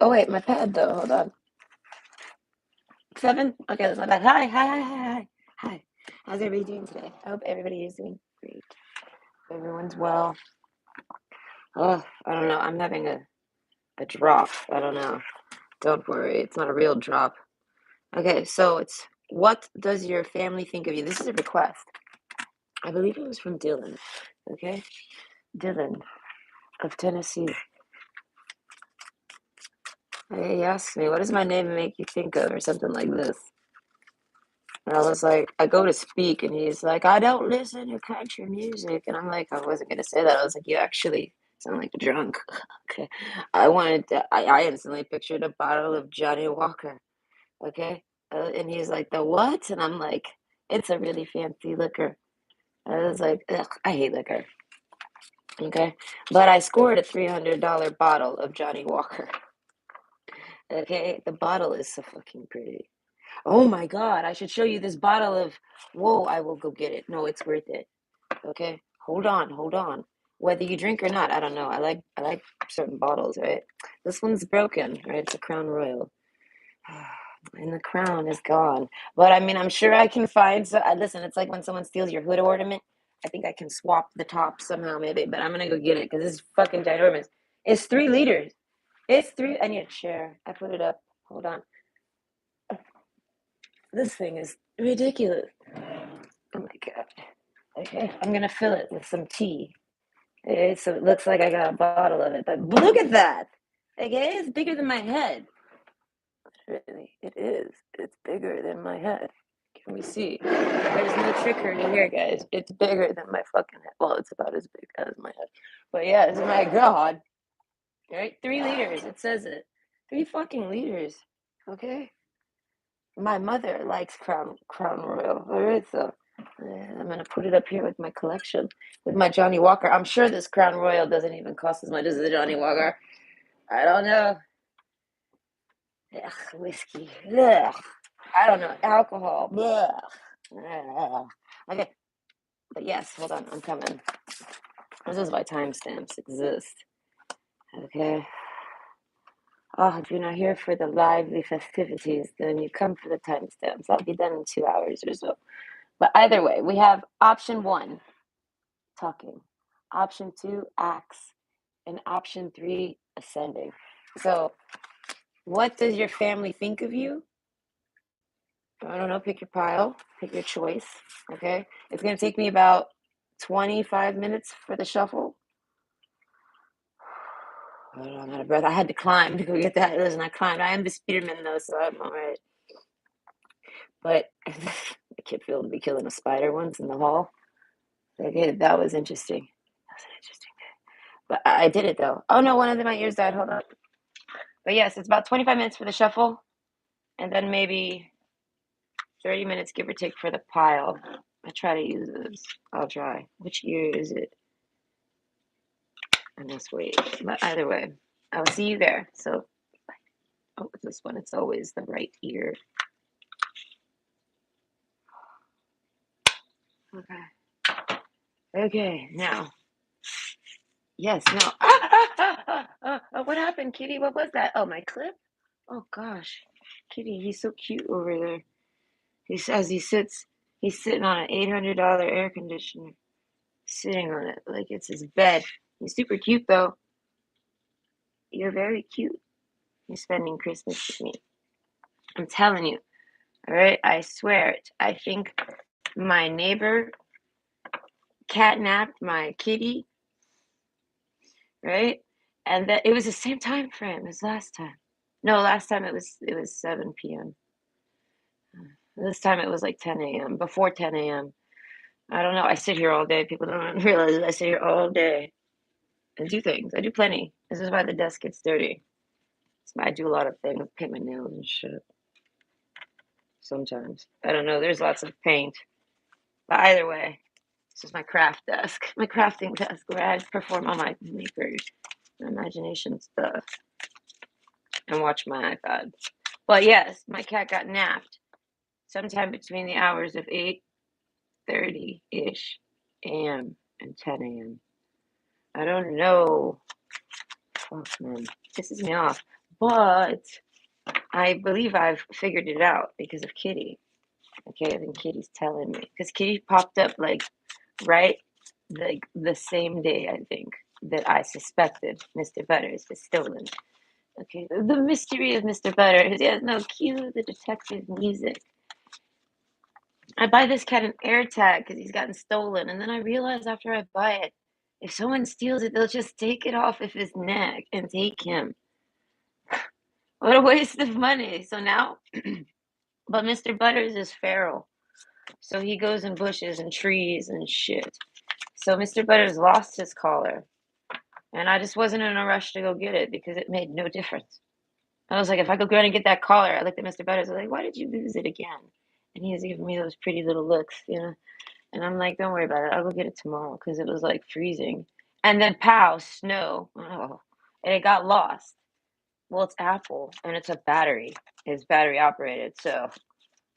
Oh wait, my pad though. Hold on. 7? Okay, that's my bad. Hi. How's everybody doing today? I hope everybody is doing great. Everyone's well. Oh, I don't know. I'm having a drop. I don't know. Don't worry, it's not a real drop. Okay, so it's what does your family think of you? This is a request. I believe it was from Dylan. Okay? Dylan of Tennessee. He asked me, what does my name make you think of? Or something like this. And I was like, I go to speak, and he's like, I don't listen to country music. And I'm like, I wasn't going to say that. I was like, you actually sound like a drunk. Okay. I instantly pictured a bottle of Johnny Walker. Okay. And he's like, the what? And I'm like, it's a really fancy liquor. I was like, ugh, I hate liquor. Okay. But I scored a $300 bottle of Johnny Walker. Okay. The bottle is so fucking pretty. Oh my God, I should show you this bottle of. Whoa, I will go get it. No, it's worth it. Okay. Hold on. Whether you drink or not, I don't know. I like certain bottles, right? This one's broken, right? It's a Crown Royal. And the crown is gone. But I mean, I'm sure I can find listen, it's like when someone steals your hood ornament. I think I can swap the top somehow, maybe, but I'm gonna go get it because it's fucking ginormous. It's 3 liters. It's three. I need a chair. I put it up. Hold on. This thing is ridiculous. Oh my God. Okay, I'm gonna fill it with some tea. Okay, so it looks like I got a bottle of it, but look at that. Okay, it's bigger than my head. Really, it is. It's bigger than my head. Can we see? There's no trickery here, guys. It's bigger than my fucking head. Well, it's about as big as my head. But yes, my God. All right, 3 liters. It says it. 3 fucking liters. Okay. My mother likes Crown Royal. All right, so I'm gonna put it up here with my collection, with my Johnny Walker. I'm sure this Crown Royal doesn't even cost as much as the Johnny Walker. I don't know. Ugh, whiskey. Ugh. I don't know. Alcohol. Ugh. Ugh. Okay, but yes, hold on. I'm coming. This is why timestamps exist. Okay. Oh, if you're not here for the lively festivities, then you come for the timestamps. I'll be done in 2 hours or so. But either way, we have option one, talking, option two, acts, and option three, ascending. So, what does your family think of you? I don't know, pick your pile, pick your choice. Okay. It's going to take me about 25 minutes for the shuffle. I don't know, I'm out of breath. I had to climb to go get that. Listen, I climbed. I am the Spearman, though, so I'm all right. But I kept feeling to be killing a spider once in the hall. Okay, that was interesting. That was an interesting day. But I did it, though. Oh, no, one of my ears died. Hold up. But yes, it's about 25 minutes for the shuffle, and then maybe 30 minutes, give or take, for the pile. I try to use this. I'll try. Which ear is it? I must wait. But either way, I will see you there. So, oh, this one, it's always the right ear. Okay. Okay, now. Yes, no. What happened, Kitty? What was that? Oh, my clip? Oh, gosh. Kitty, he's so cute over there. He says he's sitting on an $800 air conditioner, sitting on it like it's his bed. He's super cute, though. You're very cute. You're spending Christmas with me. I'm telling you. All right, I swear it. I think my neighbor catnapped my kitty, right? And that it was the same time frame as last time. No, last time it was 7 p.m. This time it was like 10 a.m. Before 10 a.m. I don't know. I sit here all day. People don't realize I sit here all day and do things. I do plenty. This is why the desk gets dirty. I do a lot of things, paint my nails and shit. Sometimes I don't know. There's lots of paint, but either way, this is my craft desk, my crafting desk where I perform all my makers, imagination stuff, and watch my iPad. But yes, my cat got napped sometime between the hours of 8:30 ish a.m. and 10 a.m. I don't know. Oh man, pisses me off. But I believe I've figured it out because of Kitty. Okay, I think Kitty's telling me because Kitty popped up like right like the same day I think that I suspected Mr. Butters was stolen. Okay, the mystery of Mr. Butters. He has no cue the detective music. I buy this cat an air tag because he's gotten stolen, and then I realize after I buy it, if someone steals it, they'll just take it off of his neck and take him. What a waste of money. So now, but Mr. Butters is feral. So he goes in bushes and trees and shit. So Mr. Butters lost his collar. And I just wasn't in a rush to go get it because it made no difference. I was like, if I could go and get that collar, I looked at Mr. Butters. I was like, why did you lose it again? And he was giving me those pretty little looks, you know. And I'm like, don't worry about it. I'll go get it tomorrow because it was like freezing. And then pow, snow. Oh, and it got lost. Well, it's Apple and it's a battery. It's battery operated. So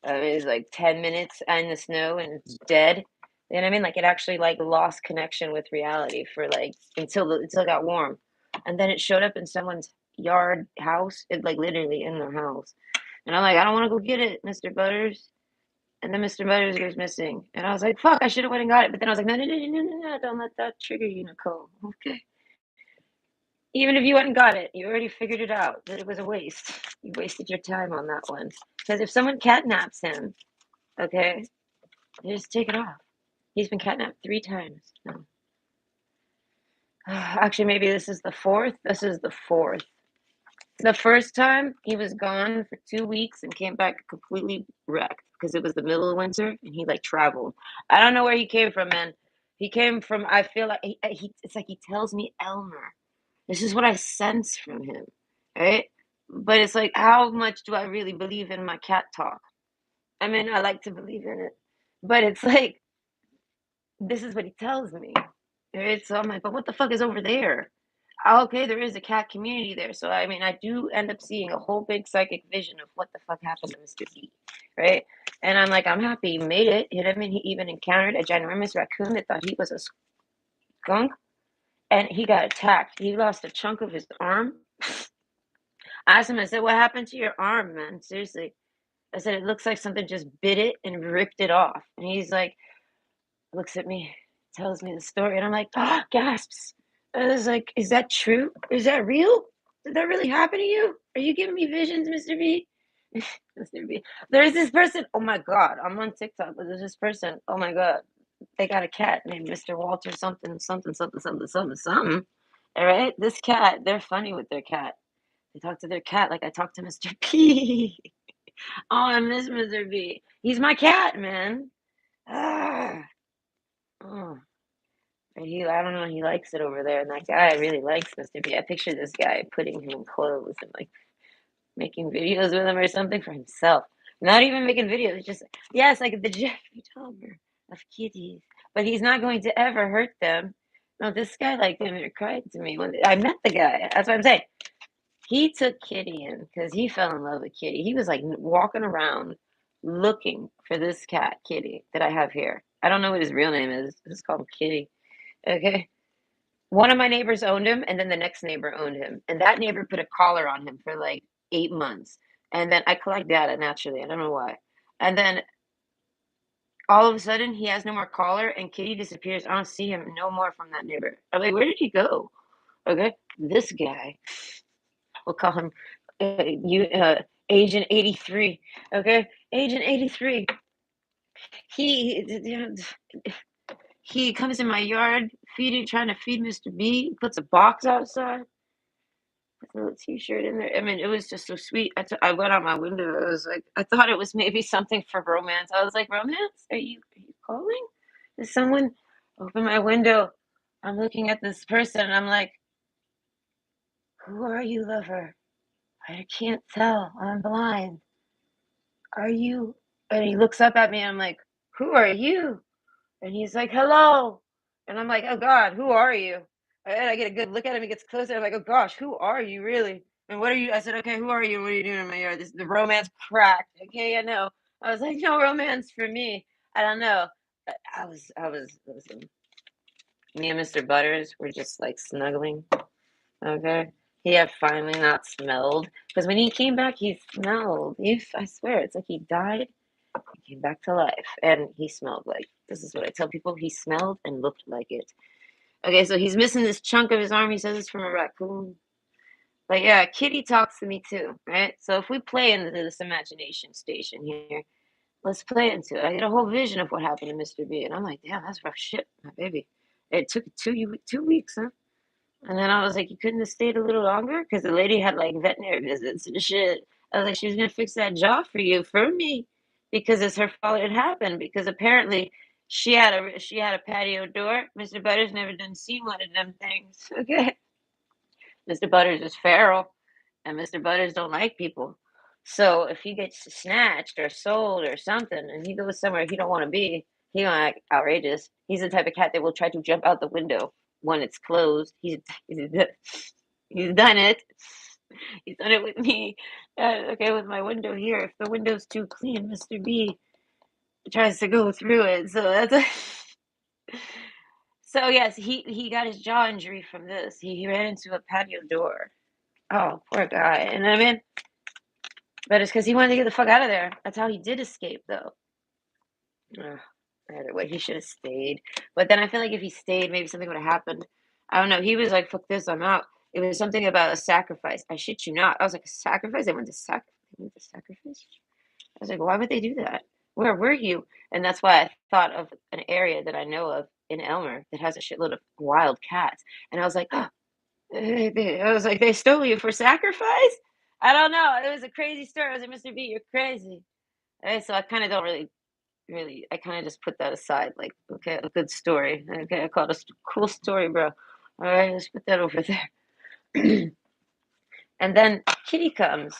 it was like 10 minutes in the snow and it's dead. You know what I mean? Like it actually like lost connection with reality for like until it got warm. And then it showed up in someone's yard house, it like literally in their house. And I'm like, I don't want to go get it, Mr. Butters. And then Mr. Butters goes missing. And I was like, fuck, I should have went and got it. But then I was like, no, no, no, no, no, no, don't let that trigger you, Nicole. Okay. Even if you went and got it, you already figured it out that it was a waste. You wasted your time on that one. Because if someone catnaps him, okay, you just take it off. He's been catnapped 3 times. No. Actually, maybe this is the fourth. This is the fourth. The first time he was gone for 2 weeks and came back completely wrecked because it was the middle of winter and he like traveled. I don't know where he came from, man. He came from. I feel like it's like he tells me Elmer. This is what I sense from him, right? But it's like, how much do I really believe in my cat talk? I mean, I like to believe in it, but it's like this is what he tells me, right? So I'm like, but what the fuck is over there? Okay, there is a cat community there. So I mean, I do end up seeing a whole big psychic vision of what the fuck happened to Mr. B, right? And I'm like, I'm happy he made it. You know what I mean? He even encountered a ginormous raccoon that thought he was a skunk, and he got attacked. He lost a chunk of his arm. I asked him, I said, what happened to your arm, man? Seriously. I said, it looks like something just bit it and ripped it off. And he's like, looks at me, tells me the story, and I'm like, ah, gasps. I was like, is that true? Is that real? Did that really happen to you? Are you giving me visions, Mr. B? Mr. B. There's this person. Oh my God. I'm on TikTok, but there's this person. Oh my God. They got a cat named Mr. Walter something, something, something, something, something, something. All right. This cat, they're funny with their cat. They talk to their cat like I talk to Mr. P. Oh, I miss Mr. B. He's my cat, man. Ah. Oh. I don't know, he likes it over there, and that guy really likes Mr. B. I picture this guy putting him in clothes and like making videos with him or something for himself. Not even making videos, just yes, like the Jeffrey Dahmer of kitties. But he's not going to ever hurt them. No, this guy like him or cried to me when I met the guy. That's what I'm saying. He took Kitty in because he fell in love with Kitty. He was like walking around looking for this cat, Kitty, that I have here. I don't know what his real name is. Just call him Kitty. Okay. One of my neighbors owned him, and then the next neighbor owned him. And that neighbor put a collar on him for like 8 months. And then I collect data naturally. I don't know why. And then all of a sudden, he has no more collar, and Kitty disappears. I don't see him no more from that neighbor. I'm like, where did he go? Okay. This guy, we'll call him Agent 83. Okay. Agent 83. He he comes in my yard trying to feed Mr. B, puts a box outside. A little t-shirt in there. I mean, it was just so sweet. I went out my window. I was like, I thought it was maybe something for romance. I was like, romance? Are you calling? Is someone open my window? I'm looking at this person and I'm like, who are you, lover? I can't tell. I'm blind. Are you? And he looks up at me and I'm like, who are you? And he's like, hello. And I'm like, oh God, who are you? And I get a good look at him. He gets closer. I'm like, oh gosh, who are you really? And what are you? I said, okay, who are you? What are you doing in my yard? This the romance cracked. Okay, I know. I was like, no romance for me. I don't know. Listen, me and Mr. Butters were just like snuggling. Okay. He had finally not smelled. Because when he came back, he smelled. I swear, it's like he died, he came back to life, and he smelled like, this is what I tell people, he smelled and looked like it. Okay, so he's missing this chunk of his arm. He says it's from a raccoon. But yeah, Kitty talks to me too, right? So if we play into this imagination station here, let's play into it. I get a whole vision of what happened to Mr. B, and I'm like, damn, that's rough shit, my baby. It took 2 weeks, huh? And then I was like, you couldn't have stayed a little longer? Because the lady had like veterinary visits and shit. I was like, she was gonna fix that jaw for you, for me, because it's her fault it happened. Because apparently she had a patio door. Mr. Butters never done seen one of them things. Okay, Mr. Butters is feral, and Mr. Butters don't like people. So if he gets snatched or sold or something, and he goes somewhere he don't want to be, he gonna act outrageous. He's the type of cat that will try to jump out the window when it's closed. He's done it. He's done it with me. Okay, with my window here. If the window's too clean, Mr. B tries to go through it. So that's a so yes, he got his jaw injury from this. He ran into a patio door. Oh, poor guy. And I mean, but it's because he wanted to get the fuck out of there. That's how he did escape, though. Ugh, either way, he should have stayed. But then I feel like if he stayed, maybe something would have happened. I don't know. He was like, "Fuck this, I'm out." It was something about a sacrifice. I shit you not. I was like, "A sacrifice? They went to sacrifice?" I was like, "Why would they do that? Where were you?" And that's why I thought of an area that I know of in Elmer that has a shitload of wild cats. And I was like, I was like, they stole you for sacrifice? I don't know. It was a crazy story. I was like, Mr. B, you're crazy. So I kind of don't really, I kind of just put that aside. Like, okay, a good story. Okay, I call it a cool story, bro. All right, let's put that over there. And then Kitty comes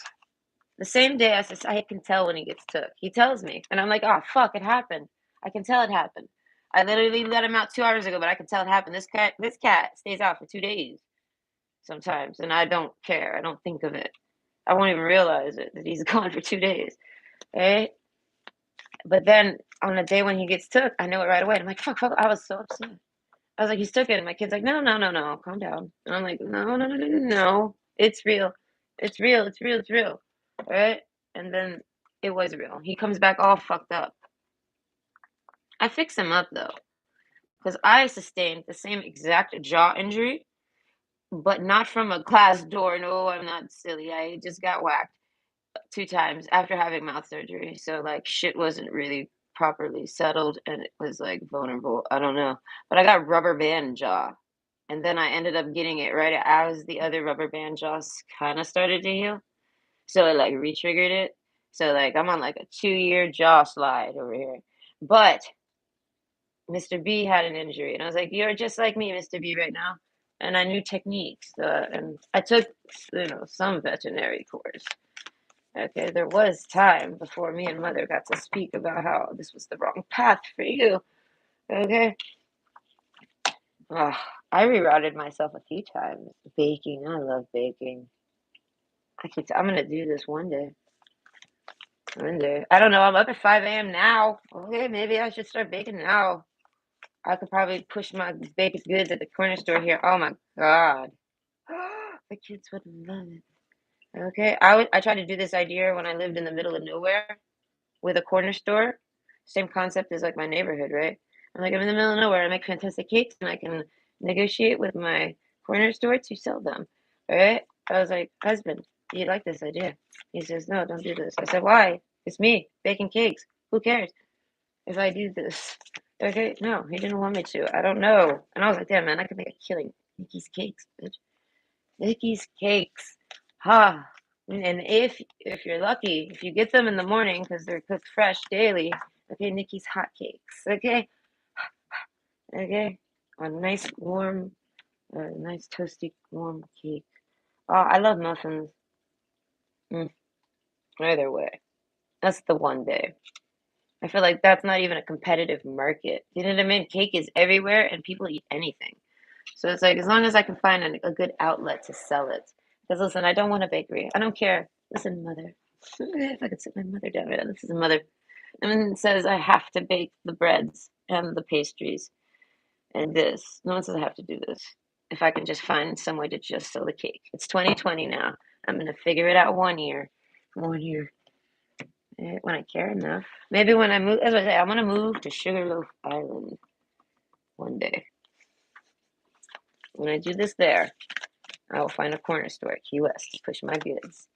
the same day. I can tell when he gets took. He tells me, and I'm like, oh fuck, it happened. I can tell it happened. I literally let him out 2 hours ago, but I can tell it happened. This cat stays out for 2 days sometimes, and I don't care. I don't think of it. I won't even realize it that he's gone for 2 days, right? But then on the day when he gets took, I know it right away. I'm like, fuck, fuck. I was so upset. I was like, he's took it. And my kid's like, no, no, no, no, calm down. And I'm like, no, no, no, no, no, no. It's real. It's real. It's real. It's real. Right? And then it was real. He comes back all fucked up. I fix him up though, because I sustained the same exact jaw injury, but not from a glass door. No, I'm not silly. I just got whacked 2 times after having mouth surgery. So like shit wasn't really properly settled and it was like vulnerable. I don't know. But I got rubber band jaw. And then I ended up getting it right as the other rubber band jaws kind of started to heal. So it like re-triggered it. So like I'm on like a 2 year jaw slide over here. But Mr. B had an injury and I was like, you're just like me, Mr. B, right now. And I knew techniques. And I took, some veterinary course. Okay, there was time before me and mother got to speak about how this was the wrong path for you. Okay. Ugh, I rerouted myself a few times. Baking, I love baking. I'm gonna do this one day. One day. I don't know. I'm up at 5 a.m. now. Okay, maybe I should start baking now. I could probably push my baked goods at the corner store here. Oh my god, the kids would love it. Okay, I tried to do this idea when I lived in the middle of nowhere with a corner store. Same concept as like my neighborhood, right? I'm in the middle of nowhere. I make fantastic cakes and I can negotiate with my corner store to sell them. Right? I was like, husband, do you like this idea? He says, no, don't do this. I said, why? It's me baking cakes. Who cares if I do this? Okay, no, he didn't want me to. I don't know. And I was like, damn, man, I could make a killing. Nikki's cakes, bitch. Nikki's cakes. Ha. And if you're lucky, if you get them in the morning because they're cooked fresh daily, okay, Nikki's hot cakes, okay, okay, a nice warm, nice toasty warm cake. Oh, I love muffins. Mm, either way, that's the one day. I feel like that's not even a competitive market. You know what I mean? Cake is everywhere and people eat anything. So it's like as long as I can find a good outlet to sell it. Because listen, I don't want a bakery. I don't care. Listen, mother. If I could sit my mother down right now, this is a mother. And then it says I have to bake the breads and the pastries and this. No one says I have to do this. if I can just find some way to just sell the cake. It's 2020 now. I'm gonna figure it out 1 year. 1 year. When I care enough. Maybe when I move, as I say, I want to move to Sugarloaf Island one day. When I do this there, I will find a corner store, Key West, to push my goods.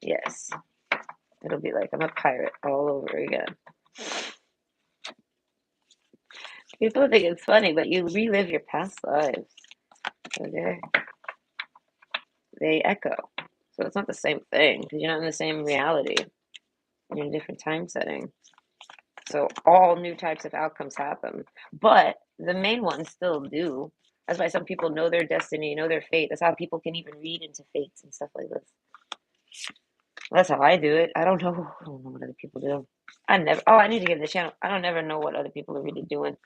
Yes. It'll be like I'm a pirate all over again. People think it's funny, but you relive your past lives. Okay? They echo. So it's not the same thing because you're not in the same reality. You're in a different time setting. So all new types of outcomes happen. But the main ones still do. That's why some people know their destiny, know their fate. That's how people can even read into fates and stuff like this. That's how I do it. I don't know. I don't know what other people do. I never. Oh, I need to get the channel. I don't ever know what other people are really doing.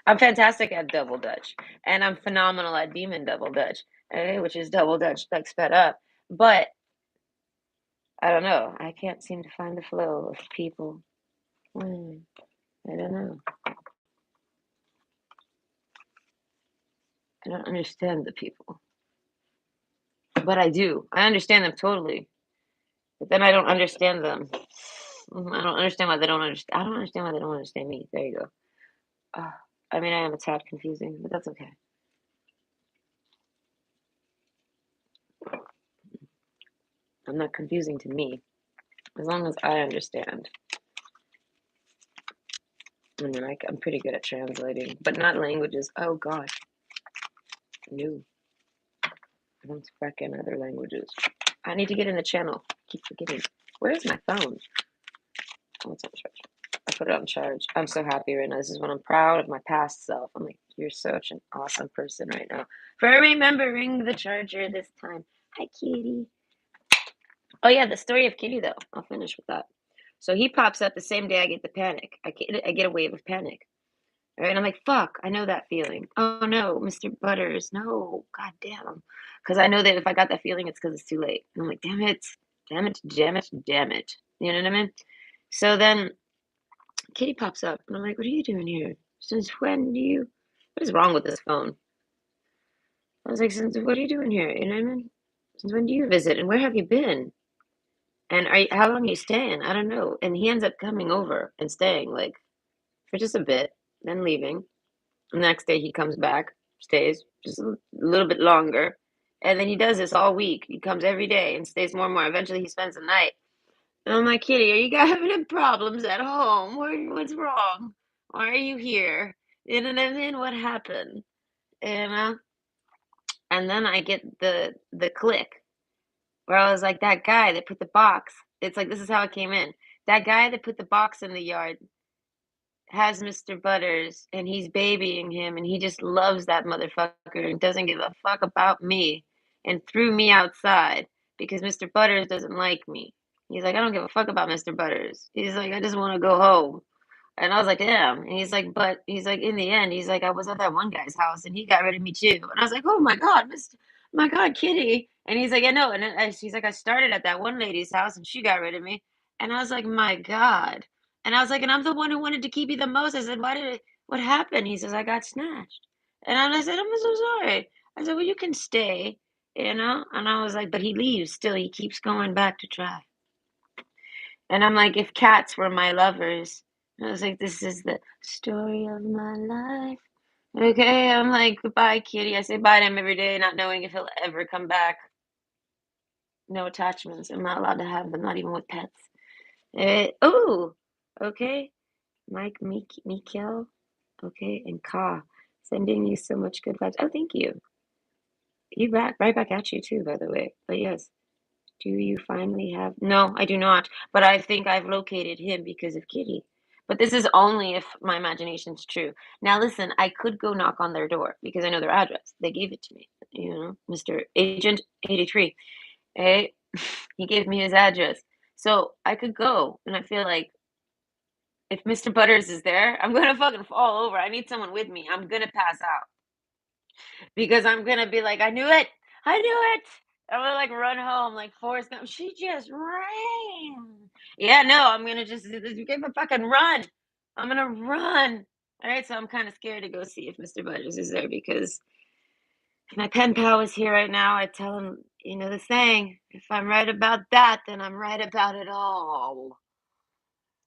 I'm fantastic at double dutch, and I'm phenomenal at demon double dutch, which is double dutch like sped up. But I don't know. I can't seem to find the flow of people. I don't know. I don't understand the people, but I do. I understand them totally, but then I don't understand them. I don't understand why they don't understand. I don't understand why they don't understand me. There you go. I mean, I am a tad confusing, but that's okay. I'm not confusing to me, as long as I understand. I mean, I'm pretty good at translating, but not languages. Oh gosh, no, I don't speak in other languages. I need to get in the channel. Keep forgetting. Where's my phone? Oh, it's on charge. I put it on charge. I'm so happy right now. This is when I'm proud of my past self. I'm like, you're such an awesome person right now for remembering the charger this time. Hi, Kitty. Oh yeah, the story of Kitty though. I'll finish with that. So he pops up the same day I get the panic. I get a wave of panic. Right? And I'm like, fuck, I know that feeling. Oh no, Mr. Butters, no, god damn. Because I know that if I got that feeling, it's because it's too late. And I'm like, damn it, damn it, damn it, damn it. You know what I mean? So then Kitty pops up, and I'm like, what are you doing here? Since when do you? What is wrong with this phone? I was like, since what are you doing here? You know what I mean? Since when do you visit, and where have you been? And how long are you staying? I don't know. And he ends up coming over and staying like for just a bit, then leaving. The next day he comes back, stays just a little bit longer, and then he does this all week. He comes every day and stays more and more. Eventually, he spends the night. And I'm like, Kitty, are you guys having any problems at home? What's wrong? Why are you here? You know what I mean? What happened? You know? And then I get the click where I was like, that guy that put the box. It's like this is how it came in. That guy that put the box in the yard has Mr. Butters and he's babying him and he just loves that motherfucker and doesn't give a fuck about me and threw me outside because Mr. Butters doesn't like me. He's like, I don't give a fuck about Mr. Butters. He's like, I just want to go home. And I was like, damn. And he's like, but he's like, in the end, he's like, I was at that one guy's house and he got rid of me too. And I was like, oh my God, my God, Kitty. And he's like, yeah, no. And then he's like, I started at that one lady's house and she got rid of me. And I was like, my God. And I was like, and I'm the one who wanted to keep you the most. I said, what happened? He says, I got snatched. And I said, I'm so sorry. I said, well, you can stay, you know? And I was like, but he leaves still. He keeps going back to try. And I'm like, if cats were my lovers, I was like, this is the story of my life. Okay, I'm like, goodbye, kitty. I say bye to him every day, not knowing if he'll ever come back. No attachments. I'm not allowed to have them, not even with pets. Oh, okay. Mikael, okay, and Ka, sending you so much good vibes. Oh, thank you. You back, right back at you too, by the way. But yes, do you finally have? No, I do not. But I think I've located him because of Kitty. But this is only if my imagination's true. Now, listen, I could go knock on their door because I know their address. They gave it to me. You know, Mr. Agent 83. Hey, he gave me his address. So I could go, and I feel like if Mr. Butters is there, I'm gonna fucking fall over. I need someone with me. I'm gonna pass out because I'm gonna be like, I knew it. I knew it. I'm gonna like run home like Forrest Gump. She just ran. Yeah, no, I'm gonna just give a fucking run. I'm gonna run. All right, so I'm kind of scared to go see if Mr. Butters is there because if my pen pal is here right now, I tell him, you know the saying, if I'm right about that, then I'm right about it all.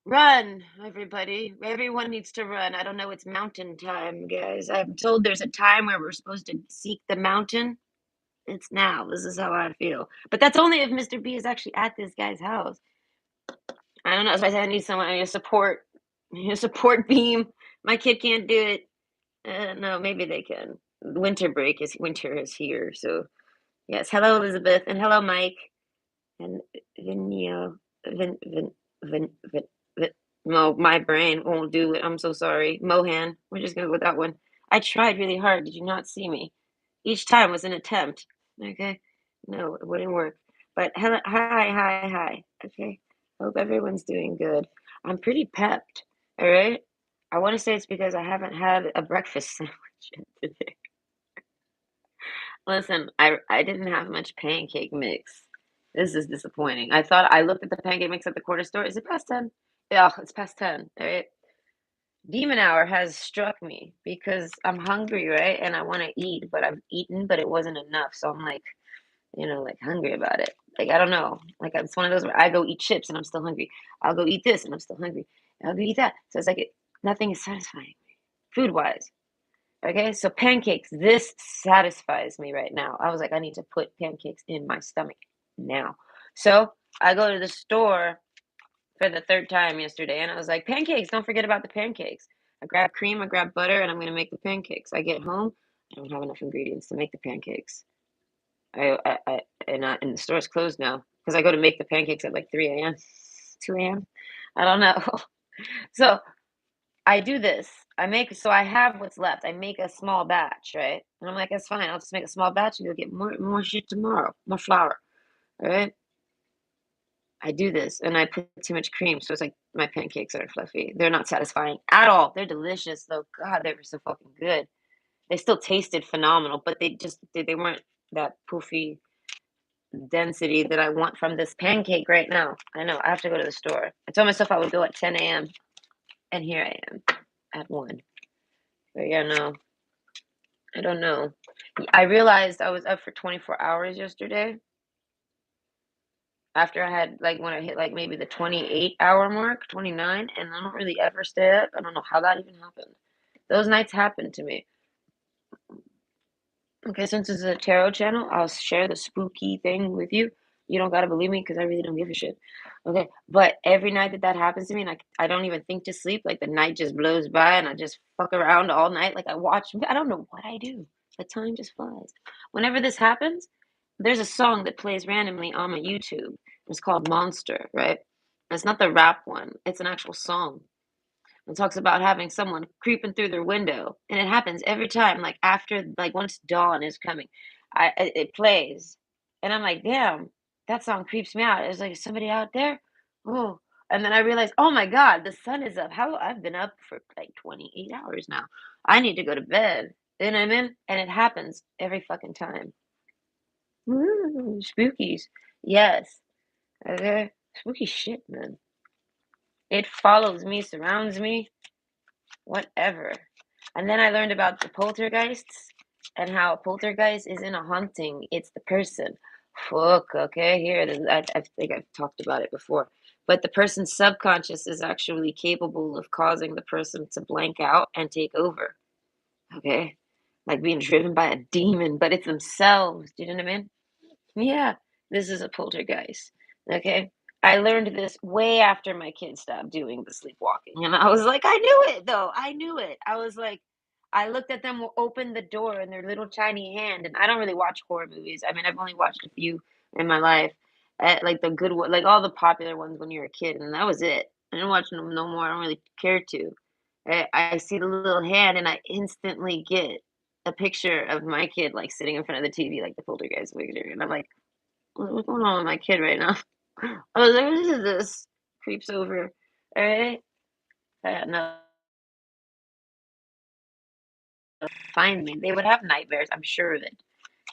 Run, everybody. Everyone needs to run. I don't know, it's mountain time, guys. I'm told there's a time where we're supposed to seek the mountain. It's now. This is how I feel. But that's only if Mr. B is actually at this guy's house. I don't know. So I said I need someone. I need a support. I need a support beam. My kid can't do it. No, maybe they can. Winter is here. So yes. Hello, Elizabeth, and hello, Mike, and Vinio. Vin. No, my brain won't do it. I'm so sorry. Mohan. We're just gonna go with that one. I tried really hard. Did you not see me? Each time was an attempt. Okay. No, it wouldn't work. But hello, hi. Okay. Hope everyone's doing good. I'm pretty pepped. All right. I want to say it's because I haven't had a breakfast sandwich yet today. Listen, I didn't have much pancake mix. This is disappointing. I looked at the pancake mix at the corner store. Is it past 10? Yeah, it's past 10. All right. Demon hour has struck me because I'm hungry, right? And I want to eat, but I've eaten, but it wasn't enough. So I'm like, like hungry about it. Like, I don't know. Like, it's one of those where I go eat chips and I'm still hungry. I'll go eat this and I'm still hungry. I'll go eat that. So it's like nothing is satisfying food wise. Okay. So pancakes, this satisfies me right now. I was like, I need to put pancakes in my stomach now. So I go to the store for the third time yesterday and I was like, pancakes, don't forget about the pancakes. I grab cream, I grab butter, and I'm going to make the pancakes. I get home, I don't have enough ingredients to make the pancakes. And the store's closed now because I go to make the pancakes at like 3 a.m., 2 a.m. I don't know. So I do this. So I have what's left. I make a small batch, right? And I'm like, that's fine. I'll just make a small batch and go get more shit tomorrow, more flour, all right? I do this and I put too much cream, so it's like my pancakes are fluffy. They're not satisfying at all. They're delicious though. God, they were so fucking good. They still tasted phenomenal, but they weren't that poofy density that I want from this pancake right now. I know, I have to go to the store. I told myself I would go at 10 a.m. and here I am at 1. But yeah, no, I don't know. I realized I was up for 24 hours yesterday after I had like when I hit like maybe the 28-hour mark, 29, and I don't really ever stay up. I don't know how that even happened. Those nights happened to me. Okay, since this is a tarot channel, I'll share the spooky thing with you. You don't gotta believe me because I really don't give a shit. Okay, but every night that happens to me, and I don't even think to sleep, like the night just blows by, and I just fuck around all night. Like I don't know what I do. The time just flies. Whenever this happens, there's a song that plays randomly on my YouTube. It's called Monster, right? It's not the rap one. It's an actual song and talks about having someone creeping through their window, and it happens every time. Like after, like once dawn is coming, it plays, and I'm like, damn, that song creeps me out. It's like is somebody out there, oh, and then I realize, oh my god, the sun is up. How I've been up for like 28 hours now. I need to go to bed. You know what I mean? And it happens every fucking time. Spookies, yes, okay, spooky shit, man. It follows me, surrounds me. Whatever. And then I learned about the poltergeists and how a poltergeist isn't a haunting, it's the person. Fuck, okay, I think I've talked about it before. But the person's subconscious is actually capable of causing the person to blank out and take over. Okay? Like being driven by a demon, but it's themselves. Do you know what I mean? Yeah, this is a poltergeist. Okay. I learned this way after my kids stopped doing the sleepwalking. And I was like, I knew it though. I knew it. I was like, I looked at them open the door in their little tiny hand. And I don't really watch horror movies. I mean, I've only watched a few in my life, like the good one, like all the popular ones when you're a kid. And that was it. I didn't watch them no more. I don't really care to. I see the little hand and I instantly get a picture of my kid like sitting in front of the TV, like the poltergeist picture. And I'm like, what's going on with my kid right now? I was like, what is this? Creeps over. All right. No, find me. They would have nightmares, I'm sure of it.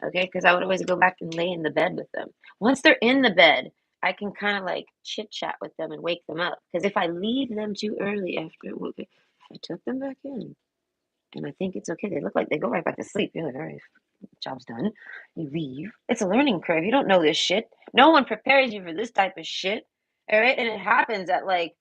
Okay. Because I would always go back and lay in the bed with them. Once they're in the bed, I can kind of like chit chat with them and wake them up. Because if I leave them too early after, if I took them back in, and I think it's okay. They look like they go right back to sleep. You're like, all right, job's done. You leave. It's a learning curve. You don't know this shit. No one prepares you for this type of shit. All right, and it happens at like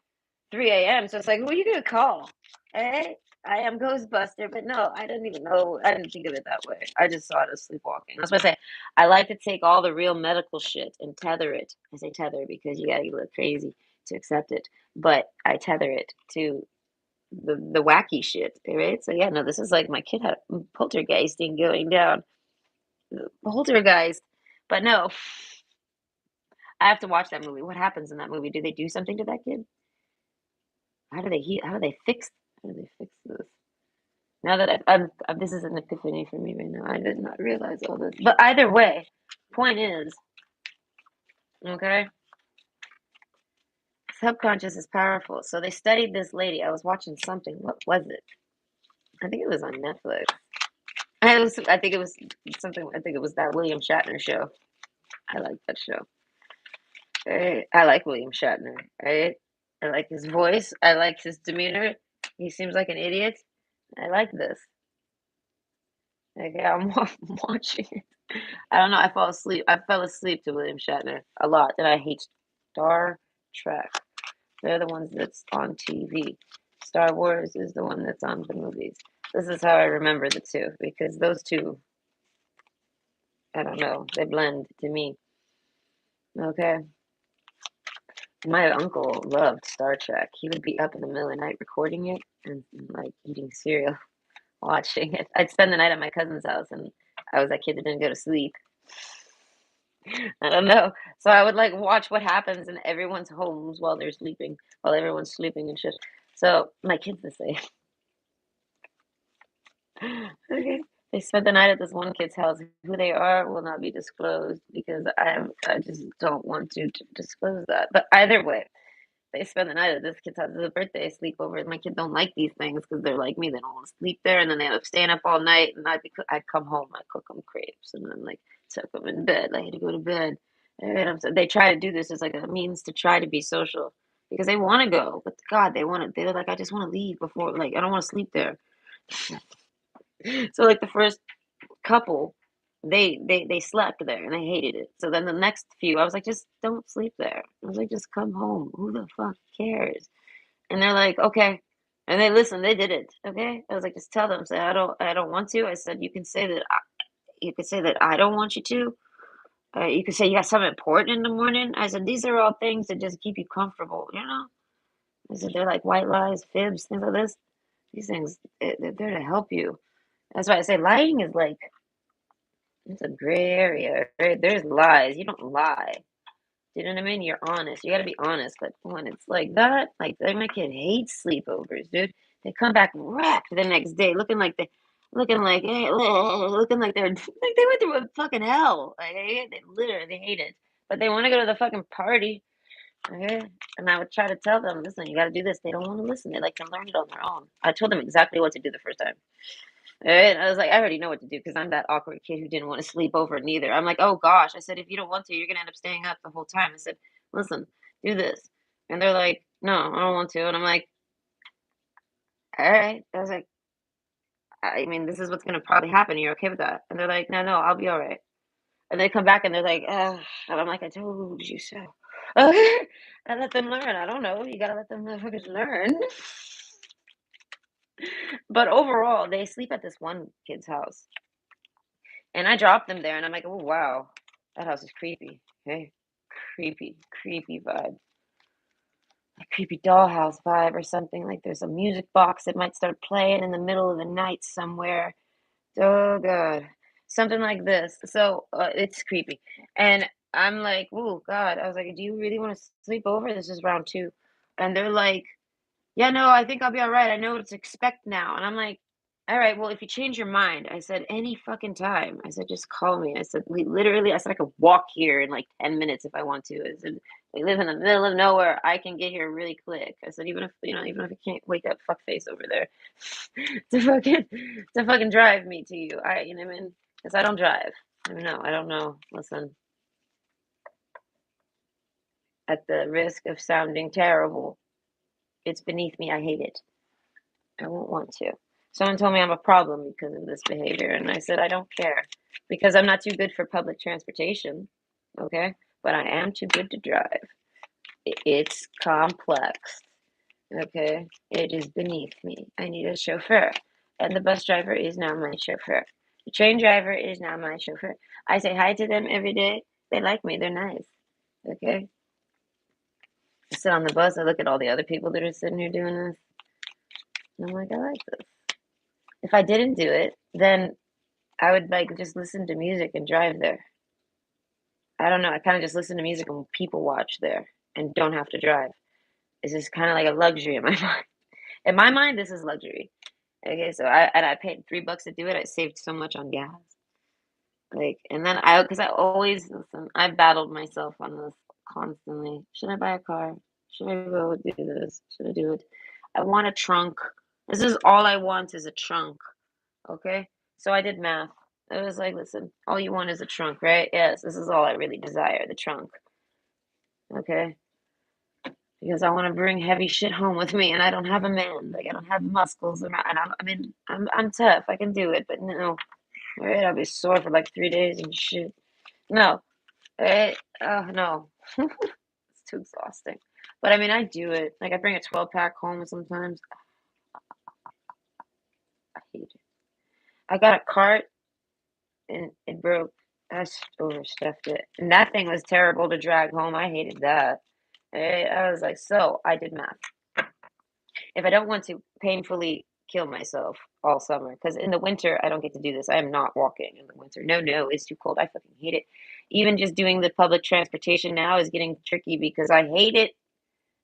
3 a.m. So it's like, who are you gonna call? Hey, I am Ghostbuster, but no, I didn't even know. I didn't think of it that way. I just saw it as sleepwalking. That's what I say. I like to take all the real medical shit and tether it. I say tether because you gotta look crazy to accept it, but I tether it to the wacky shit, right? So yeah, no, this is like my kid had poltergeisting going down, poltergeist, but no, I have to watch that movie. What happens in that movie? Do they do something to that kid? How do they heal? How do they fix? How do they fix this? Now that this is an epiphany for me right now. I did not realize all this. But either way, point is, okay, subconscious is powerful. So they studied this lady. I was watching something. What was it? I think it was on Netflix. I think it was something. I think it was that William Shatner show. I like that show. Right? I like William Shatner. Right? I like his voice. I like his demeanor. He seems like an idiot. I like this. Okay, I'm watching it. I don't know. I fall asleep. I fell asleep to William Shatner a lot, and I hate Star Trek. They're the ones that's on TV. Star Wars is the one that's on the movies. This is how I remember the two because those two, I don't know, they blend to me. Okay. My uncle loved Star Trek. He would be up in the middle of the night recording it and like eating cereal, watching it. I'd spend the night at my cousin's house, and I was that kid that didn't go to sleep. I don't know. So I would like watch what happens in everyone's homes while they're sleeping, while everyone's sleeping and shit. So my kids the same. Okay. They spent the night at this one kid's house. Who they are will not be disclosed because I just don't want to disclose that. But either way, they spend the night at this kid's house. It's a birthday sleepover. My kids don't like these things because they're like me. They don't want to sleep there, and then they end up staying up all night. And I'd come home, I cook them crepes, and then like tuck them in bed. I had to go to bed. And they try to do this as like a means to try to be social because they want to go, but God, they want to. They're like, I just want to leave before, like, I don't want to sleep there. So like the first couple, they slept there and they hated it. So then the next few, I was like, just don't sleep there. I was like, just come home. Who the fuck cares? And they're like, okay. And they listened. They did it. Okay. I was like, just tell them. Say, I don't want to. I said, you can say that. You could say that I don't want you to. You could say you got something important in the morning. I said, these are all things that just keep you comfortable. You know. I said, they're like white lies, fibs, things like this. These things, they're there to help you. That's why I say lying is like it's a gray area. Right? There's lies. You don't lie. You know what I mean? You're honest. You got to be honest. But when it's like my kid hates sleepovers, dude. They come back wrecked the next day, looking like, looking like they're like they went through a fucking hell. Like they literally they hate it, but they want to go to the fucking party. Okay? And I would try to tell them, listen, you got to do this. They don't want to listen. They like to learn it on their own. I told them exactly what to do the first time. And I was like, I already know what to do because I'm that awkward kid who didn't want to sleep over neither. I'm like, oh gosh. I said, if you don't want to, you're gonna end up staying up the whole time. I said, listen, do this. And they're like, no, I don't want to. And I'm like, all right. I was like, I mean, this is what's gonna probably happen. You're okay with that? And they're like, no, I'll be all right. And they come back and they're like, and I'm like, I told you so. I let them learn. I don't know. You gotta let them motherfuckers learn. But overall, they sleep at this one kid's house. And I dropped them there, and I'm like, oh wow, that house is creepy. Hey, creepy, creepy vibe, a creepy dollhouse vibe or something. Like there's a music box that might start playing in the middle of the night somewhere. Oh god, something like this. So it's creepy, and I'm like, oh god. I was like, do you really want to sleep over? This is round two, and they're like, yeah, no, I think I'll be all right. I know what to expect now. And I'm like, all right, well, if you change your mind, I said, any fucking time. I said, just call me. I said, we literally, I said, I could walk here in like 10 minutes if I want to. I said, we live in the middle of nowhere. I can get here really quick. I said, even if, even if I can't wake up fuckface over there to fucking drive me to you. You know what I mean? Because I don't drive. I don't know. Listen, at the risk of sounding terrible, it's beneath me. I hate it. I won't want to. Someone told me I'm a problem because of this behavior, and I said I don't care because I'm not too good for public transportation, okay? But I am too good to drive. It's complex, okay? It is beneath me. I need a chauffeur, and the bus driver is now my chauffeur. The train driver is now my chauffeur. I say hi to them every day. They like me. They're nice, okay? I sit on the bus. I look at all the other people that are sitting here doing this, and I'm like, I like this. If I didn't do it, then I would like just listen to music and drive there. I don't know. I kind of just listen to music and people watch there and don't have to drive. It's just kind of like a luxury in my mind. In my mind, this is luxury. Okay, so I paid $3 to do it. I saved so much on gas. Like, and then because I always listen. I battled myself on this constantly. Should I buy a car? Should I go do this? Should I do it? I want a trunk. This is all I want is a trunk. Okay? So I did math. I was like, listen, all you want is a trunk, right? Yes, this is all I really desire, the trunk. Okay? Because I want to bring heavy shit home with me and I don't have a man. Like I don't have muscles and I'm tough. I can do it, but no. All right, I'll be sore for like 3 days and shit. No. All right? Oh no. It's too exhausting. But I mean I do it. Like I bring a 12-pack home sometimes. I hate it. I got a cart and it broke. I overstuffed it. And that thing was terrible to drag home. I hated that. I was like, so I did math. If I don't want to painfully kill myself all summer, because in the winter I don't get to do this. I am not walking in the winter. No, no, it's too cold. I fucking hate it. Even just doing the public transportation now is getting tricky because I hate it.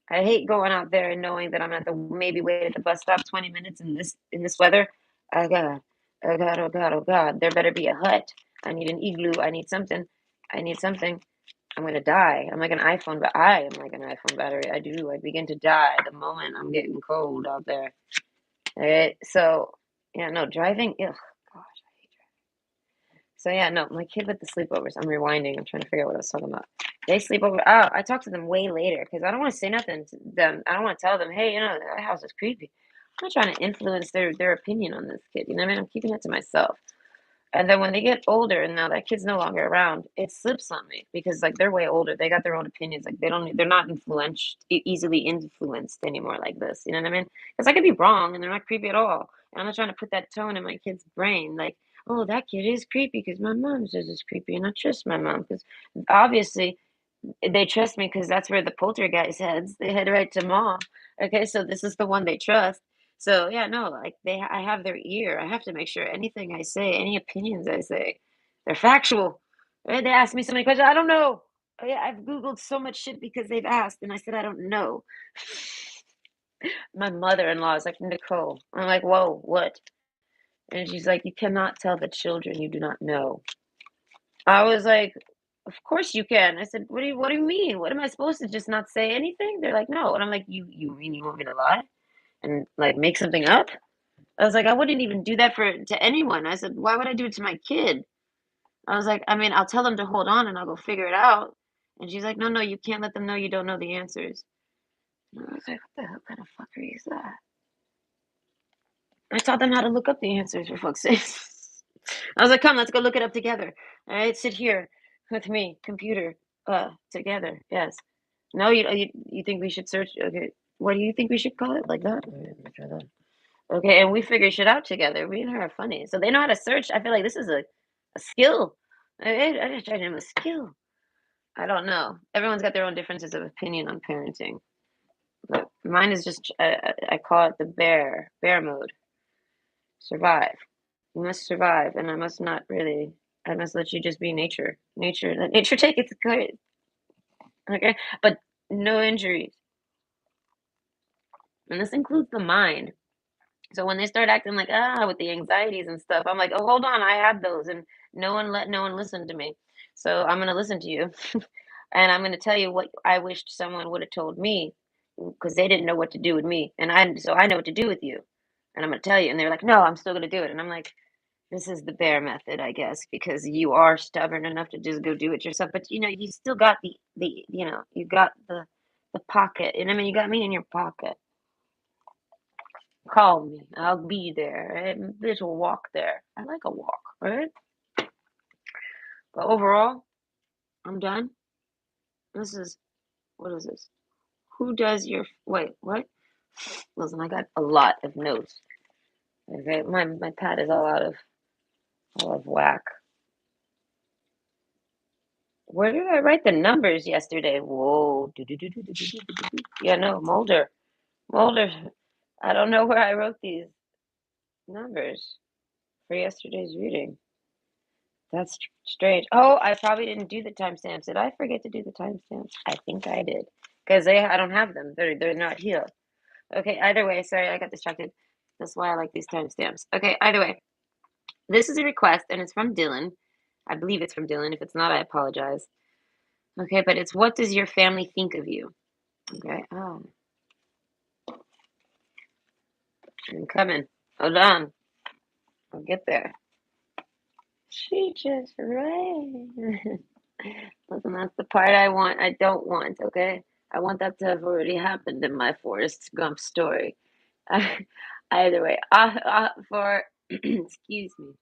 I hate going out there and knowing that I'm at the maybe wait at the bus stop 20 minutes in this weather. Oh God, oh God, oh God, oh God. There better be a hut. I need an igloo. I need something. I need something. I'm gonna die. I'm like an iPhone, but I am like an iPhone battery. I do. I begin to die the moment I'm getting cold out there. All right. So yeah, no driving. Ugh, gosh, I hate driving. So yeah, no, my kid with the sleepovers. I'm rewinding. I'm trying to figure out what I was talking about. They sleep over. Oh, I talk to them way later because I don't want to say nothing to them. I don't want to tell them, hey, that house is creepy. I'm not trying to influence their opinion on this kid. You know what I mean? I'm keeping it to myself. And then when they get older and now that kid's no longer around, it slips on me because like they're way older. They got their own opinions. Like they're not easily influenced anymore like this. You know what I mean? Because I could be wrong and they're not creepy at all. And I'm not trying to put that tone in my kid's brain. Like, oh, that kid is creepy because my mom says it's creepy and I trust my mom because obviously they trust me because that's where the poltergeist heads. They head right to mom. Okay, so this is the one they trust. So yeah, no, like I have their ear. I have to make sure anything I say, any opinions I say, they're factual. Right? They ask me so many questions. I don't know. Oh, yeah, I've Googled so much shit because they've asked, and I said I don't know. My mother-in-law is like, Nicole. I'm like, whoa, what? And she's like, you cannot tell the children you do not know. I was like, "Of course you can." I said, "What do you mean? What am I supposed to just not say anything?" They're like, "No." And I'm like, "You mean you want me to lie and like make something up?" I was like, "I wouldn't even do that for to anyone." I said, "Why would I do it to my kid?" I was like, "I mean, I'll tell them to hold on and I'll go figure it out." And she's like, "No, no, you can't let them know you don't know the answers." And I was like, "What the hell kind of fuckery is that?" I taught them how to look up the answers for fuck's sake. I was like, "Come, let's go look it up together. All right, sit here with me, computer, together. Yes. No, you think we should search? Okay, what do you think we should call it? Like that? Okay, let me try that. Okay, and we figure shit out together. Me and her are funny, so they know how to search. I feel like this is a skill. I just tried him a skill. I don't know. Everyone's got their own differences of opinion on parenting. But mine is just I call it the bear mode. Survive. You must survive, and I must not really. I must let you just be nature. Nature, let nature take its course. Okay, but no injuries, and this includes the mind. So when they start acting like with the anxieties and stuff, I'm like, oh, hold on, I had those, and no one listened to me. So I'm gonna listen to you, and I'm gonna tell you what I wished someone would have told me, because they didn't know what to do with me, and I know what to do with you, and I'm gonna tell you. And they're like, no, I'm still gonna do it, and I'm like, this is the bear method, I guess, because you are stubborn enough to just go do it yourself. But you still got you got the pocket, and I mean, you got me in your pocket. Call me. I'll be there. Right? Bitch will walk there. I like a walk, right? But overall, I'm done. This is what is this? Who does your wait? What? Listen, I got a lot of notes. Okay, my pad is all out of whack. Where did I write the numbers yesterday? Whoa. Yeah, no, Mulder. Mulder. I don't know where I wrote these numbers for yesterday's reading. That's strange. Oh, I probably didn't do the timestamps. Did I forget to do the timestamps? I think I did. Because I don't have them. They're not here. Okay, either way, sorry, I got distracted. That's why I like these timestamps. Okay, either way. This is a request and it's from Dylan. I believe it's from Dylan. If it's not, I apologize. Okay, but it's what does your family think of you? Okay. Oh, I'm coming. Hold on. I'll get there. She just ran. Listen, that's the part I don't want, okay? I want that to have already happened in my Forrest Gump story. Either way, excuse me.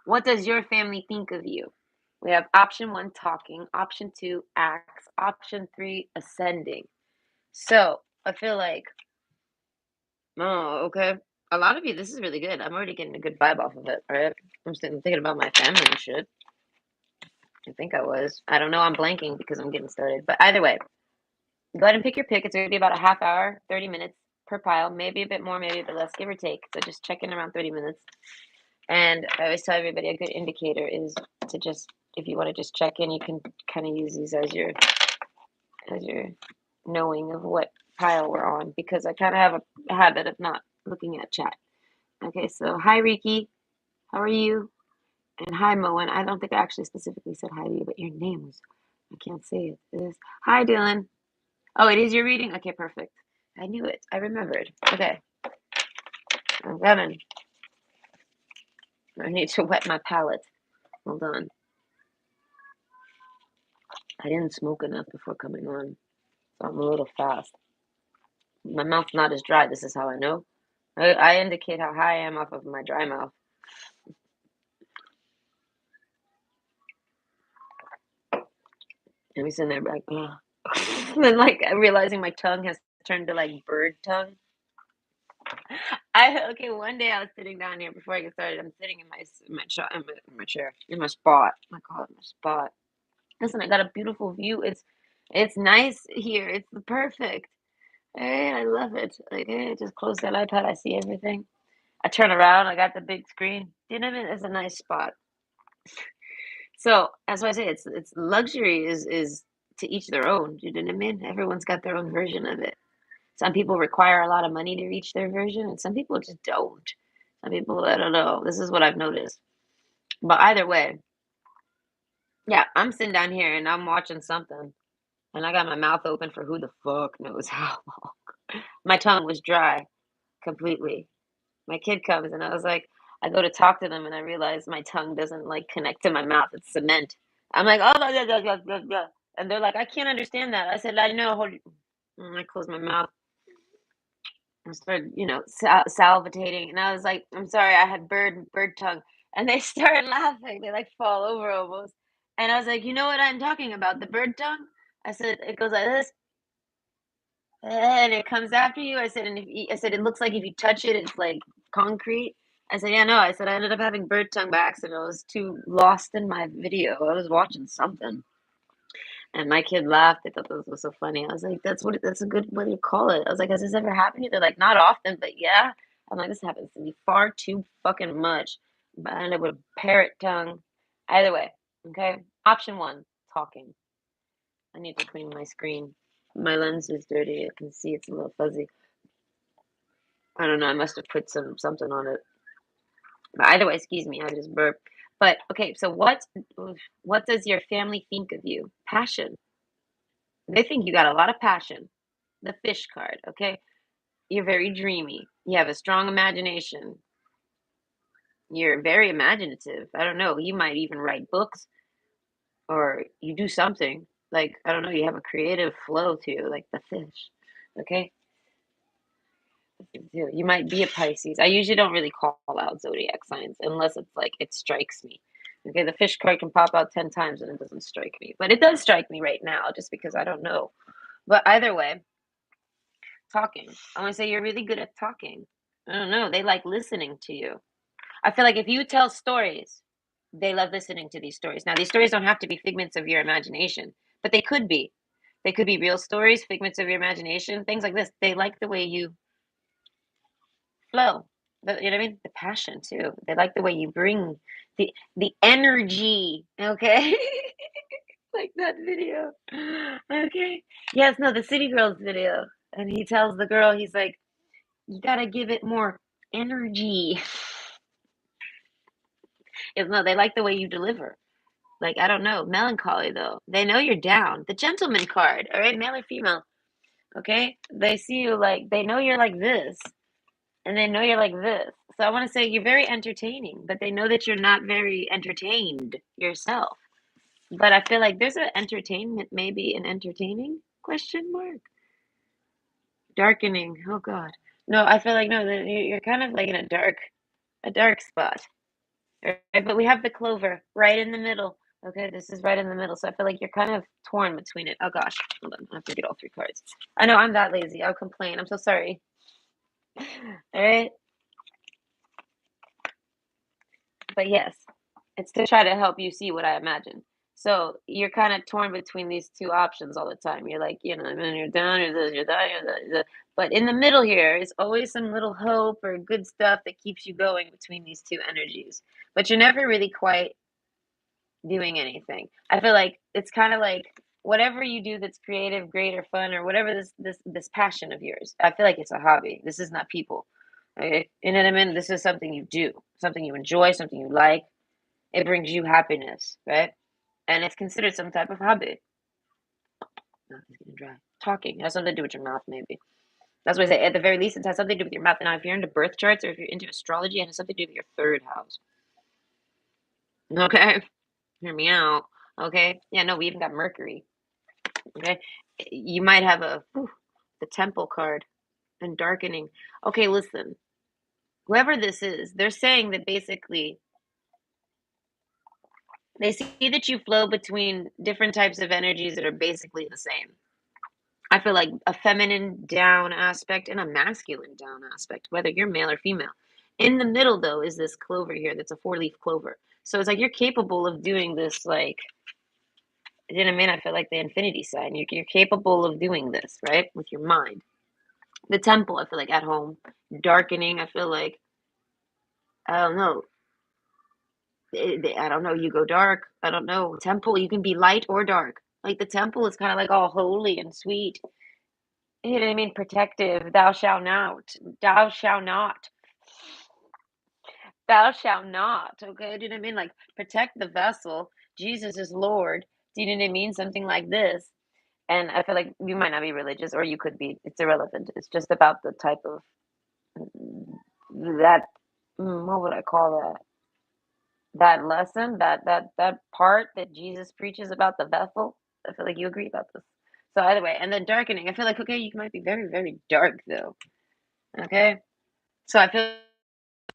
What does your family think of you? We have option one, talking, option two, acts, option three, ascending. So I feel like, oh, okay. A lot of you, this is really good. I'm already getting a good vibe off of it, right? I'm sitting thinking about my family and shit. I think I was. I don't know. I'm blanking because I'm getting started. But either way, go ahead and pick your pick. It's going to be about a half hour, 30 minutes per pile, maybe a bit more, maybe a bit less, give or take. So just check in around 30 minutes. And I always tell everybody a good indicator is to just, if you want to just check in, you can kind of use these as your knowing of what pile we're on because I kind of have a habit of not looking at chat. Okay, so hi Riki, how are you? And hi Moen. I don't think I actually specifically said hi to you, but your name was, I can't say it. It is. Hi Dylan. Oh, it is your reading? Okay, perfect. I knew it. I remembered. Okay, I'm coming. I need to wet my palate. Hold on. I didn't smoke enough before coming on, so I'm a little fast. My mouth's not as dry. This is how I know. I indicate how high I am off of my dry mouth. And we sitting there like, ugh. And then like realizing my tongue has turned to like bird tongue. I okay. One day I was sitting down here before I get started. I'm sitting in my chair in my spot. I call it my spot. Listen, I got a beautiful view. It's nice here. It's perfect. Hey, I love it. Like, hey, I just close that iPad. I see everything. I turn around. I got the big screen. Do you know what I mean? It's a nice spot. So that's why I say it's luxury is to each their own. You know what I mean? Everyone's got their own version of it. Some people require a lot of money to reach their version, and some people just don't. Some people, I don't know. This is what I've noticed. But either way, yeah, I'm sitting down here and I'm watching something, and I got my mouth open for who the fuck knows how long. My tongue was dry completely. My kid comes, and I was like, I go to talk to them, and I realize my tongue doesn't like connect to my mouth. It's cement. I'm like, oh, yeah, yeah, yeah, yeah, yeah. And they're like, I can't understand that. I said, I know. And I closed my mouth. I started, salivating, and I was like, "I'm sorry, I had bird tongue," and they started laughing. They like fall over almost, and I was like, "You know what I'm talking about? The bird tongue." I said, "It goes like this, and it comes after you." I said, I said, "It looks like if you touch it, it's like concrete." I said, "Yeah, no." I said, "I ended up having bird tongue by accident. I was too lost in my video. I was watching something." And my kid laughed. They thought this was so funny. I was like, that's a good way to call it. I was like, has this ever happened to you? They're like, not often, but yeah. I'm like, this happens to me far too fucking much. But I ended up with a parrot tongue. Either way, okay. Option one, talking. I need to clean my screen. My lens is dirty. I can see it's a little fuzzy. I don't know. I must have put something on it. But either way, excuse me. I just burped. But okay, so what does your family think of you? Passion. They think you got a lot of passion. The fish card, okay? You're very dreamy. You have a strong imagination. You're very imaginative. I don't know. You might even write books or you do something. Like, I don't know, you have a creative flow to you, like the fish. Okay? This is you. You might be a Pisces. I usually don't really call out zodiac signs unless it's like it strikes me. Okay, the fish card can pop out 10 times and it doesn't strike me. But it does strike me right now just because I don't know. But either way, talking. I want to say you're really good at talking. I don't know. They like listening to you. I feel like if you tell stories, they love listening to these stories. Now, these stories don't have to be figments of your imagination, but they could be. They could be real stories, figments of your imagination, things like this. They like the way you flow. You know what I mean? The passion too. They like the way you bring the energy. Okay, like that video. Okay. Yes. No, the City Girls video, and he tells the girl, he's like, you gotta give it more energy. Yes, no, they like the way you deliver. Like, I don't know, melancholy though. They know you're down. The gentleman card, all right, male or female. Okay, they see you like they know you're like this, and they know you're like this. So I want to say you're very entertaining, but they know that you're not very entertained yourself. But I feel like there's an entertainment, maybe an entertaining question mark. Darkening. Oh God. No, I feel like no, that you're kind of like in a dark spot. Right? But we have the clover right in the middle. Okay, this is right in the middle. So I feel like you're kind of torn between it. Oh gosh, hold on. I have to get all three cards. I know I'm that lazy. I'll complain. I'm so sorry. All right. But yes, it's to try to help you see what I imagine. So you're kind of torn between these two options all the time. You're like, you know, and then you're down, you're this, you're that, you're that, you're that. But in the middle here is always some little hope or good stuff that keeps you going between these two energies. But you're never really quite doing anything. I feel like it's kind of like whatever you do that's creative, great, or fun, or whatever this passion of yours. I feel like it's a hobby. This is not people. Okay, you know what I mean? This is something you do, something you enjoy, something you like. It brings you happiness, right? And it's considered some type of hobby. Mouth is getting dry. Talking has something to do with your mouth, maybe. That's what I say. At the very least, it has something to do with your mouth. Now, if you're into birth charts or if you're into astrology, it has something to do with your third house. Okay, hear me out. Okay, yeah, no, we even got Mercury. Okay, you might have the Temple card and darkening. Okay, listen, whoever this is, they're saying that basically they see that you flow between different types of energies that are basically the same. I feel like a feminine down aspect and a masculine down aspect, whether you're male or female. In the middle, though, is this clover here that's a four-leaf clover. So it's like you're capable of doing this, like, you know what I mean? I feel like the infinity sign. You're capable of doing this, right? With your mind. The temple, I feel like at home. Darkening, I feel like, I don't know. I don't know. You go dark. I don't know. Temple, you can be light or dark. Like the temple is kind of like all holy and sweet. You know what I mean? Protective. Thou shalt not. Thou shalt not. Thou shalt not. Okay. Do you know what I mean? Like protect the vessel. Jesus is Lord. Do you know what I mean? Something like this. And I feel like you might not be religious, or you could be. It's irrelevant. It's just about the type of that. What would I call that? That lesson, that part that Jesus preaches about the vessel. I feel like you agree about this. So either way, and then darkening. I feel like okay, you might be very, very dark though. Okay, so I feel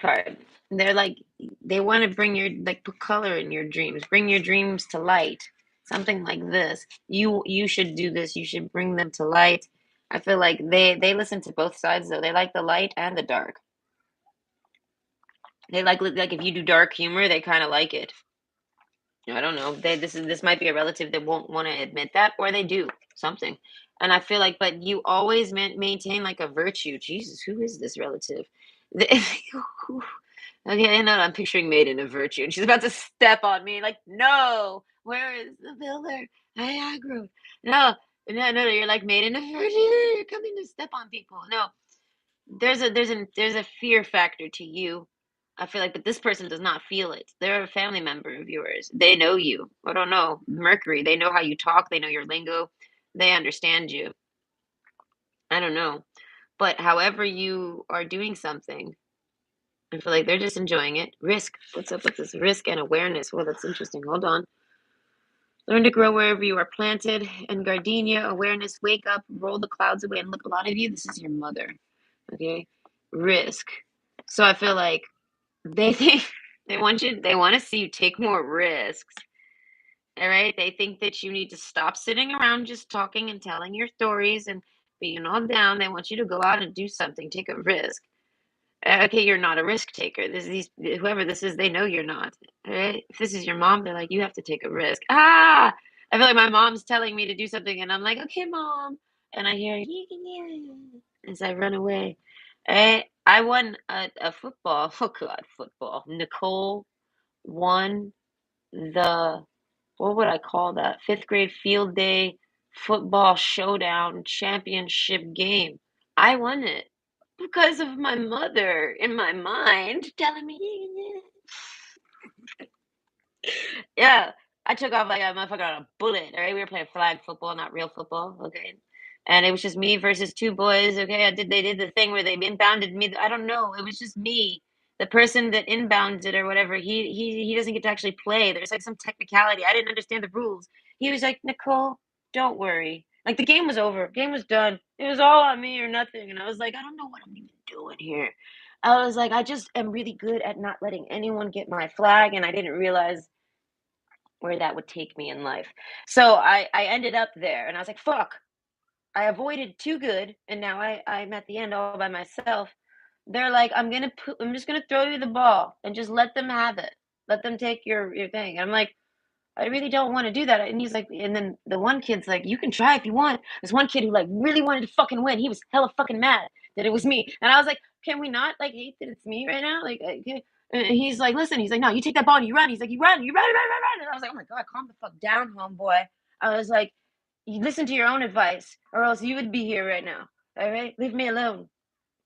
card. They're like they want to bring your like put color in your dreams, bring your dreams to light. Something like this. You should do this. You should bring them to light. I feel like they listen to both sides though. They like the light and the dark. They like if you do dark humor, they kind of like it. I don't know. This might be a relative that won't want to admit that, or they do something. And I feel like, but you always maintain like a virtue. Jesus, who is this relative? Okay, no, I'm picturing Maiden of Virtue, and she's about to step on me. Like, no, where is the builder? I aggro. No, no. You're like Maiden of Virtue. You're coming to step on people. No, there's a fear factor to you. I feel like, but this person does not feel it. They're a family member of yours. They know you. I don't know. Mercury. They know how you talk. They know your lingo. They understand you. I don't know. But however you are doing something, I feel like they're just enjoying it. Risk. What's up with this risk and awareness? Well, that's interesting. Hold on. Learn to grow wherever you are planted. And gardenia, awareness, wake up, roll the clouds away. And look, a lot of you, this is your mother. Okay, risk. So I feel like they think they want to see you take more risks. All right, they think that you need to stop sitting around just talking and telling your stories and being all down. They want you to go out and do something, take a risk. Okay, you're not a risk taker. This these whoever this is, they know you're not. Right? If this is your mom, they're like, you have to take a risk. Ah, I feel like my mom's telling me to do something, and I'm like, okay, mom, and I hear as I run away. I won a football. Oh God, football. Nicole won the what would I call that? Fifth grade field day football showdown championship game. I won it because of my mother in my mind telling me, yeah, I took off like a motherfucker on a bullet. All right, we were playing flag football, not real football. Okay, and it was just me versus two boys. Okay, they did the thing where they inbounded me. I don't know. It was just me. The person that inbounded or whatever, he doesn't get to actually play. There's like some technicality. I didn't understand the rules. He was like, Nicole, don't worry. Like the game was over. Game was done. It was all on me or nothing. And I was like, I don't know what I'm even doing here. I was like, I just am really good at not letting anyone get my flag, and I didn't realize where that would take me in life. So I ended up there and I was like, fuck, I avoided too good. And now I'm at the end all by myself. They're like, I'm just gonna throw you the ball and just let them have it. Let them take your thing. And I'm like, I really don't want to do that. And he's like, and then the one kid's like, you can try if you want. There's one kid who like really wanted to fucking win. He was hella fucking mad that it was me. And I was like, can we not like hate that it's me right now? Like, and he's like, listen, he's like, no, you take that ball and you run. He's like, you run, run. And I was like, oh my God, calm the fuck down, homeboy. I was like, you listen to your own advice or else you would be here right now. All right, leave me alone.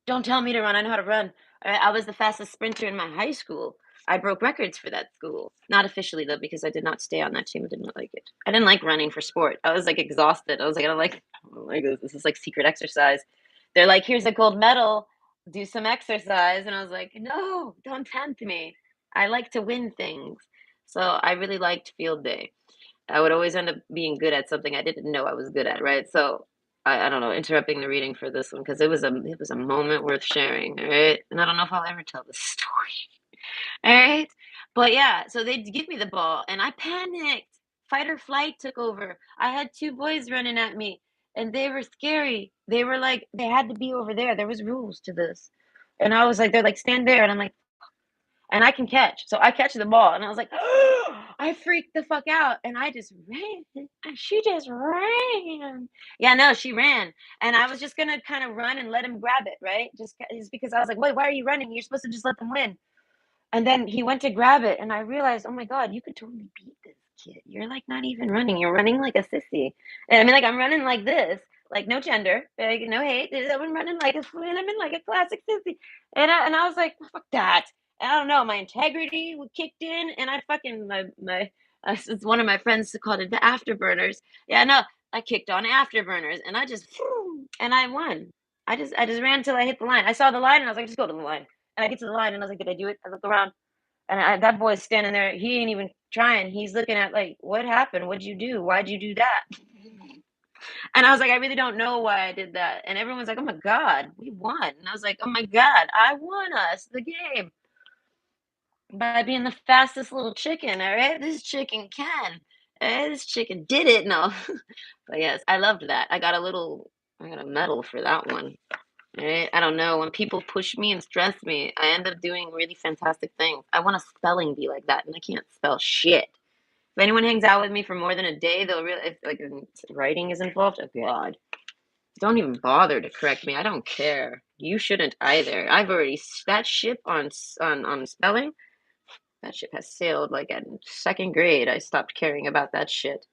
Don't tell me to run. I know how to run. I was the fastest sprinter in my high school. I broke records for that school. Not officially though, because I did not stay on that team. I did not like it. I didn't like running for sport. I was like exhausted. I was like, I don't like this. This is like secret exercise. They're like, here's a gold medal. Do some exercise. And I was like, no, don't tempt me. I like to win things. So I really liked field day. I would always end up being good at something I didn't know I was good at, right? So I don't know, interrupting the reading for this one because it was a moment worth sharing, all right? And I don't know if I'll ever tell this story, all right? But yeah, so they'd give me the ball and I panicked. Fight or flight took over. I had two boys running at me and they were scary. They were like, they had to be over there. There was rules to this. And I was like, they're like, stand there. And I'm like, and I can catch. So I catch the ball, and I was like, I freaked the fuck out, and I just ran. And she just ran. Yeah, no, she ran, and I was just gonna kind of run and let him grab it, right? Just because I was like, wait, why are you running? You're supposed to just let them win. And then he went to grab it, and I realized, oh my God, you could totally beat this kid. You're like not even running. You're running like a sissy. And I mean, like I'm running like this, like no gender, like no hate. I'm running like a, and I'm in like a classic sissy. And I was like, fuck that. I don't know. My integrity kicked in, and I fucking my it's one of my friends called it the afterburners. Yeah, no, I kicked on afterburners, and I just and I won. I just ran until I hit the line. I saw the line, and I was like, just go to the line. And I get to the line, and I was like, did I do it? I look around, and that boy's standing there. He ain't even trying. He's looking at like, what happened? What'd you do? Why'd you do that? And I was like, I really don't know why I did that. And everyone's like, oh my God, we won. And I was like, oh my God, I won us the game by being the fastest little chicken. All right, this chicken can. This chicken did it. No, but yes, I loved that. I got a medal for that one. Right? I don't know. When people push me and stress me, I end up doing really fantastic things. I want a spelling bee like that, and I can't spell shit. If anyone hangs out with me for more than a day, they'll really, if like writing is involved, oh God, don't even bother to correct me. I don't care. You shouldn't either. I've already that ship on spelling. That ship has sailed. Like at second grade, I stopped caring about that shit.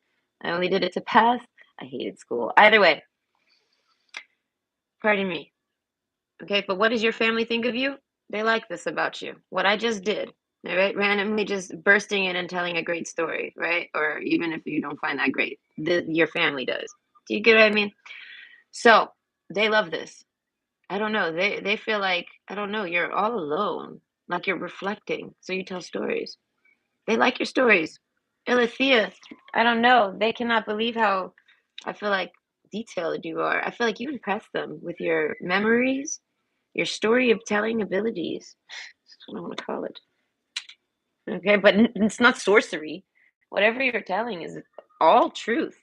I only did it to pass. I hated school. Either way, pardon me. Okay, but what does your family think of you? They like this about you. What I just did, all right? Randomly just bursting in and telling a great story, right? Or even if you don't find that great, your family does. Do you get what I mean? So they love this. I don't know. They feel like, I don't know, you're all alone, like you're reflecting. So you tell stories. They like your stories. Ilithea, I don't know. They cannot believe how I feel like detailed you are. I feel like you impress them with your memories Your story of telling abilities. That's what I want to call it. Okay, but it's not sorcery. Whatever you're telling is all truth,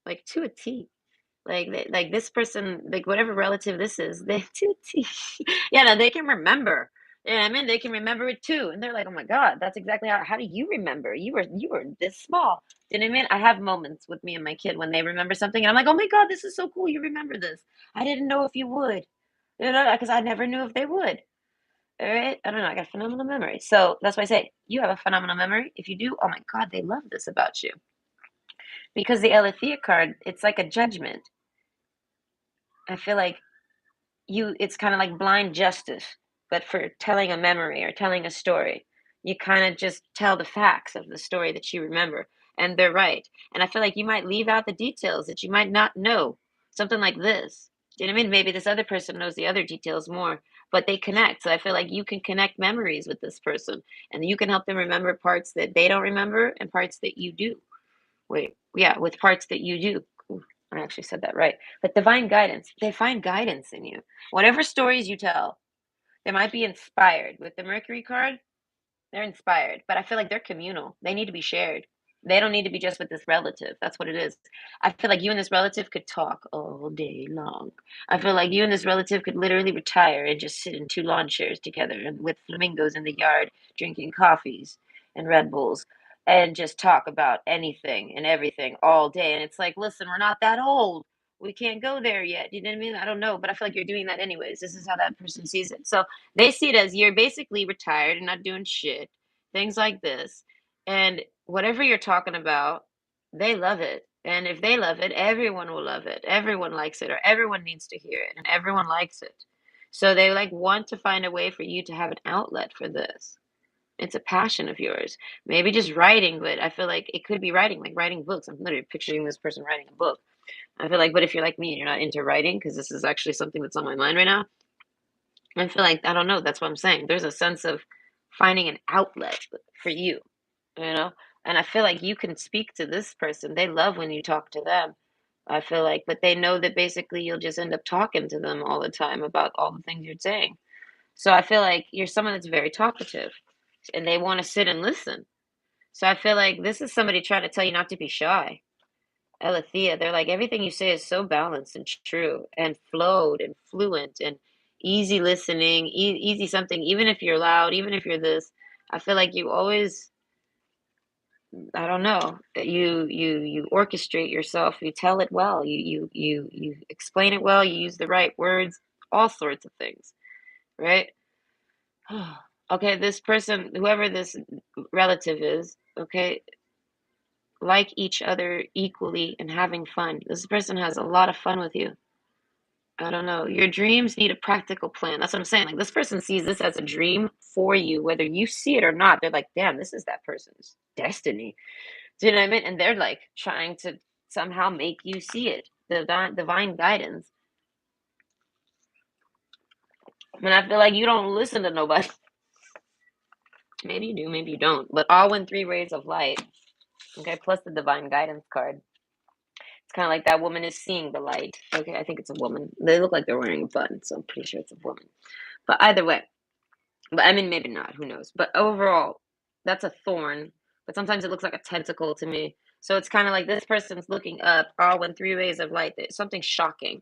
like to a T. Like this person, like whatever relative this is, they to a T. Yeah, no, they can remember. Yeah, I mean they can remember it too, and they're like, "Oh my God, that's exactly how. How do you remember? You were this small." Do you know what I mean? I have moments with me and my kid when they remember something, and I'm like, "Oh my God, this is so cool! You remember this. I didn't know if you would, because I never knew if they would." All right. I don't know. I got phenomenal memory. So that's why I say you have a phenomenal memory. If you do, oh my God, they love this about you. Because the Alethea card, it's like a judgment. I feel like it's kind of like blind justice, but for telling a memory or telling a story. You kind of just tell the facts of the story that you remember, and they're right. And I feel like you might leave out the details that you might not know. Something like this. Do you know what I mean? Maybe this other person knows the other details more, but they connect. So I feel like you can connect memories with this person, and you can help them remember parts that they don't remember and parts that you do. Wait, yeah, with parts that you do. Ooh, I actually said that right. But divine guidance, they find guidance in you. Whatever stories you tell, they might be inspired. With the Mercury card, they're inspired, but I feel like they're communal. They need to be shared. They don't need to be just with this relative. That's what it is. I feel like you and this relative could talk all day long. I feel like you and this relative could literally retire and just sit in two lawn chairs together and with flamingos in the yard, drinking coffees and Red Bulls, and just talk about anything and everything all day. And it's like, listen, we're not that old. We can't go there yet. You know what I mean? I don't know, but I feel like you're doing that anyways. This is how that person sees it. So they see it as you're basically retired and not doing shit, things like this. And whatever you're talking about, they love it. And if they love it, everyone will love it. Everyone likes it, or everyone needs to hear it, and everyone likes it. So they like want to find a way for you to have an outlet for this. It's a passion of yours. Maybe just writing, but I feel like it could be writing, like writing books. I'm literally picturing this person writing a book. I feel like, but if you're like me and you're not into writing, because this is actually something that's on my mind right now, I feel like I don't know. That's what I'm saying. There's a sense of finding an outlet for you, you know. And I feel like you can speak to this person. They love when you talk to them. I feel like, but they know that basically you'll just end up talking to them all the time about all the things you're saying. So I feel like you're someone that's very talkative, and they want to sit and listen. So I feel like this is somebody trying to tell you not to be shy. Alethea, they're like everything you say is so balanced and true and flowed and fluent and easy listening, easy something. Even if you're loud, even if you're this, I feel like you always, I don't know, you orchestrate yourself. You tell it well. You explain it well. You use the right words. All sorts of things, right? Okay, this person, whoever this relative is, okay, like each other equally and having fun. This person has a lot of fun with you. I don't know. Your dreams need a practical plan. That's what I'm saying. Like this person sees this as a dream for you, whether you see it or not. They're like, damn, this is that person's destiny. Do you know what I mean? And they're like trying to somehow make you see it. The divine guidance. And I feel like you don't listen to nobody. Maybe you do, maybe you don't. But all in three rays of light. Okay, plus the divine guidance card. It's kind of like that woman is seeing the light. Okay, I think it's a woman. They look like they're wearing a button, so I'm pretty sure it's a woman. But either way, but I mean, maybe not. Who knows? But overall, that's a thorn. But sometimes it looks like a tentacle to me. So it's kind of like this person's looking up, all in three rays of light. There's something shocking.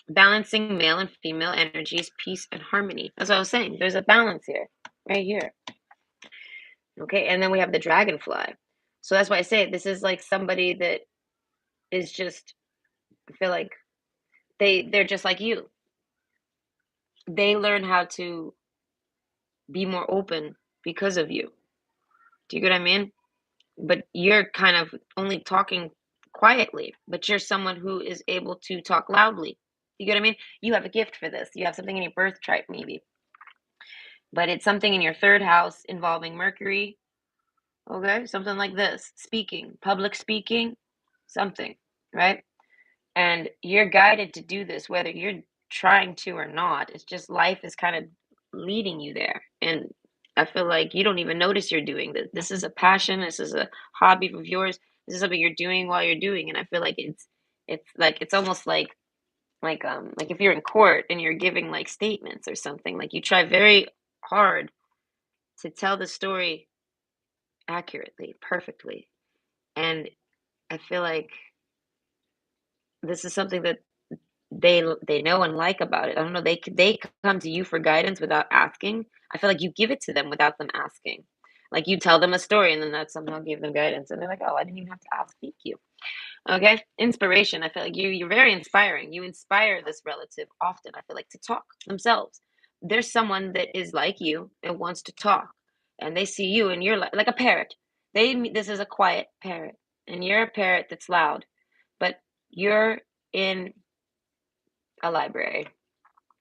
Balancing male and female energies, peace and harmony. That's what I was saying. There's a balance here, right here. Okay, and then we have the dragonfly. So that's why I say this is like somebody that is just, I feel like they're just like you. They learn how to be more open because of you. Do you get what I mean? But you're kind of only talking quietly, but you're someone who is able to talk loudly. You get what I mean? You have a gift for this. You have something in your birth chart, maybe, but it's something in your third house involving Mercury. Okay, something like this: speaking, public speaking, something, right? And you're guided to do this, whether you're trying to or not. It's just life is kind of leading you there. And I feel like you don't even notice you're doing this. This is a passion. This is a hobby of yours. This is something you're doing while you're doing. And I feel like it's like it's almost like like if you're in court and you're giving like statements or something, like you try very hard to tell the story accurately, perfectly. And I feel like this is something that they know and like about it. I don't know, they come to you for guidance without asking. I feel like you give it to them without them asking. Like you tell them a story and then that somehow gave them guidance and they're like, "Oh, I didn't even have to ask. Thank you." Okay? Inspiration. I feel like you're very inspiring. You inspire this relative often, I feel like, to talk themselves. There's someone that is like you and wants to talk and they see you and you're like a parrot. This is a quiet parrot and you're a parrot that's loud, but you're in a library.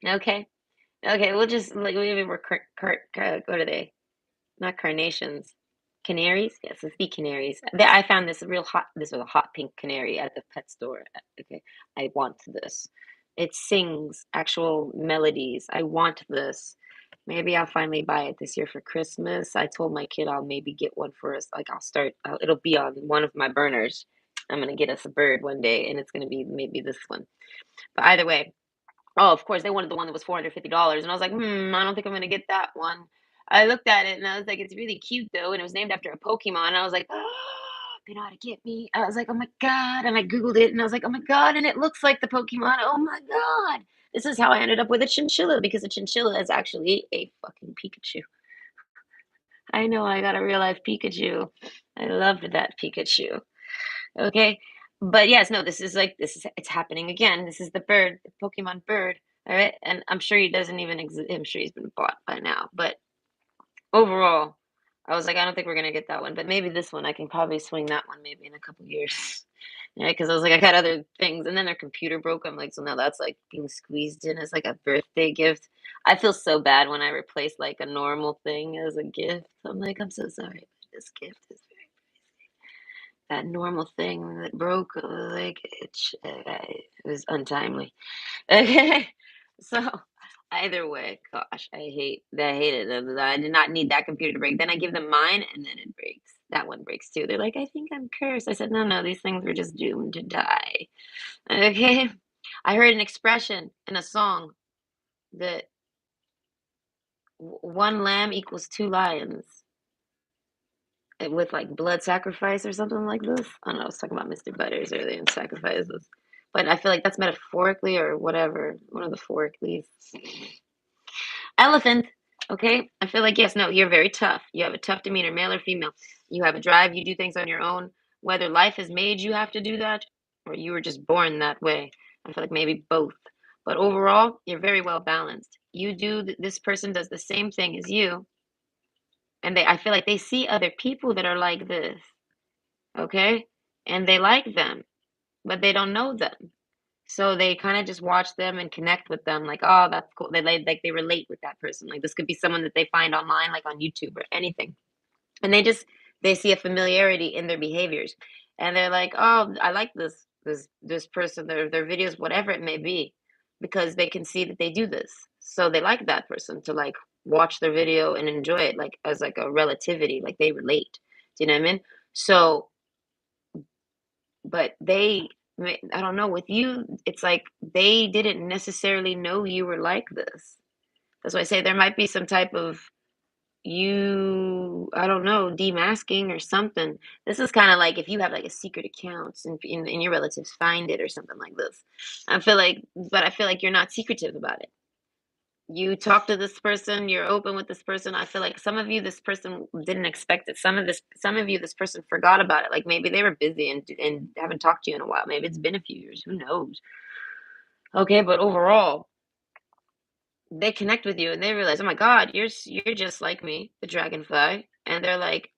Okay. Okay, we'll just like maybe we're what are they? Not carnations. Canaries? Yes, let's be canaries. I found this real hot. This was a hot pink canary at the pet store. Okay, I want this. It sings actual melodies. I want this. Maybe I'll finally buy it this year for Christmas. I told my kid I'll maybe get one for us. Like I'll start. It'll be on one of my burners. I'm gonna get us a bird one day, and it's gonna be maybe this one. But either way, oh, of course, they wanted the one that was $450, and I was like, I don't think I'm gonna get that one." I looked at it and I was like, "It's really cute though," and it was named after a Pokemon, and I was like, "Oh, they know how to get me." I was like, "Oh my god," and I Googled it, and I was like, "Oh my god," and it looks like the Pokemon. Oh my god. This is how I ended up with a chinchilla because a chinchilla is actually a fucking Pikachu. I know I got a real life Pikachu. I loved that Pikachu. Okay. But yes, no, this is it's happening again. This is the bird, the Pokemon bird. All right. And I'm sure he doesn't even exist. I'm sure he's been bought by now. But overall, I was like, I don't think we're gonna get that one. But maybe this one, I can probably swing that one maybe in a couple years. Yeah, because I was like, I got other things, and then their computer broke. I'm like, so now that's like being squeezed in as like a birthday gift. I feel so bad when I replace like a normal thing as a gift. I'm like, I'm so sorry, but this gift is very that normal thing that broke, like, it was untimely. Okay, so either way, gosh, I hate it. I did not need that computer to break. Then I give them mine, and then it breaks. That one breaks too. They're like, "I think I'm cursed." I said, "No, no, these things were just doomed to die." Okay, I heard an expression in a song that one lamb equals two lions. With like blood sacrifice or something like this. I don't know. I was talking about Mr. Butters earlier and sacrifices, but I feel like that's metaphorically or whatever. One of the forically. Elephant. Okay. I feel like yes. No. You're very tough. You have a tough demeanor, male or female. You have a drive. You do things on your own. Whether life has made you have to do that, or you were just born that way. I feel like maybe both. But overall, you're very well balanced. You do. This person does the same thing as you, and I feel like they see other people that are like this. Okay? And they like them, but they don't know them. So they kind of just watch them and connect with them like, "Oh, that's cool." Like they relate with that person. Like this could be someone that they find online like on YouTube or anything. And they see a familiarity in their behaviors. And they're like, "Oh, I like this person, their videos, whatever it may be, because they can see that they do this." So they like that person to like watch their video and enjoy it like as like a relativity, like they relate. Do you know what I mean? So but I don't know, with you, it's like they didn't necessarily know you were like this. That's why I say there might be some type of I don't know, demasking or something. This is kind of like if you have like a secret account and your relatives find it or something like this. I feel like you're not secretive about it. You talk to this person, you're open with this person. I feel like some of you, this person didn't expect it. Some of you, this person forgot about it. Like maybe they were busy and haven't talked to you in a while. Maybe it's been a few years. Who knows? Okay, but overall, they connect with you and they realize, oh my God, you're just like me, the dragonfly. And they're like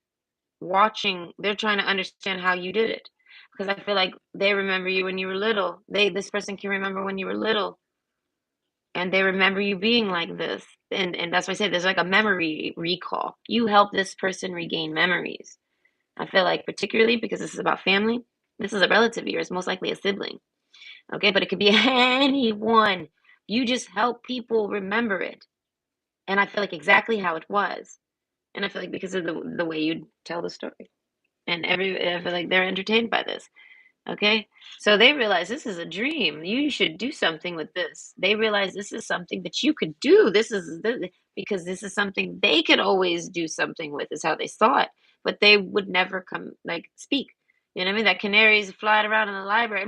watching. They're trying to understand how you did it because I feel like they remember you when you were little. This person can remember when you were little and they remember you being like this. And that's why I say there's like a memory recall. You help this person regain memories. I feel like particularly because this is about family, this is a relative of yours, most likely a sibling. Okay, but it could be anyone. You just help people remember it. And I feel like exactly how it was. And I feel like because of the way you tell the story. And I feel like they're entertained by this. Okay. So they realize this is a dream. You should do something with this. They realize this is something that you could do. Because this is something they could always do something with, is how they saw it. But they would never come, like, speak. You know what I mean? That canary's flying around in the library,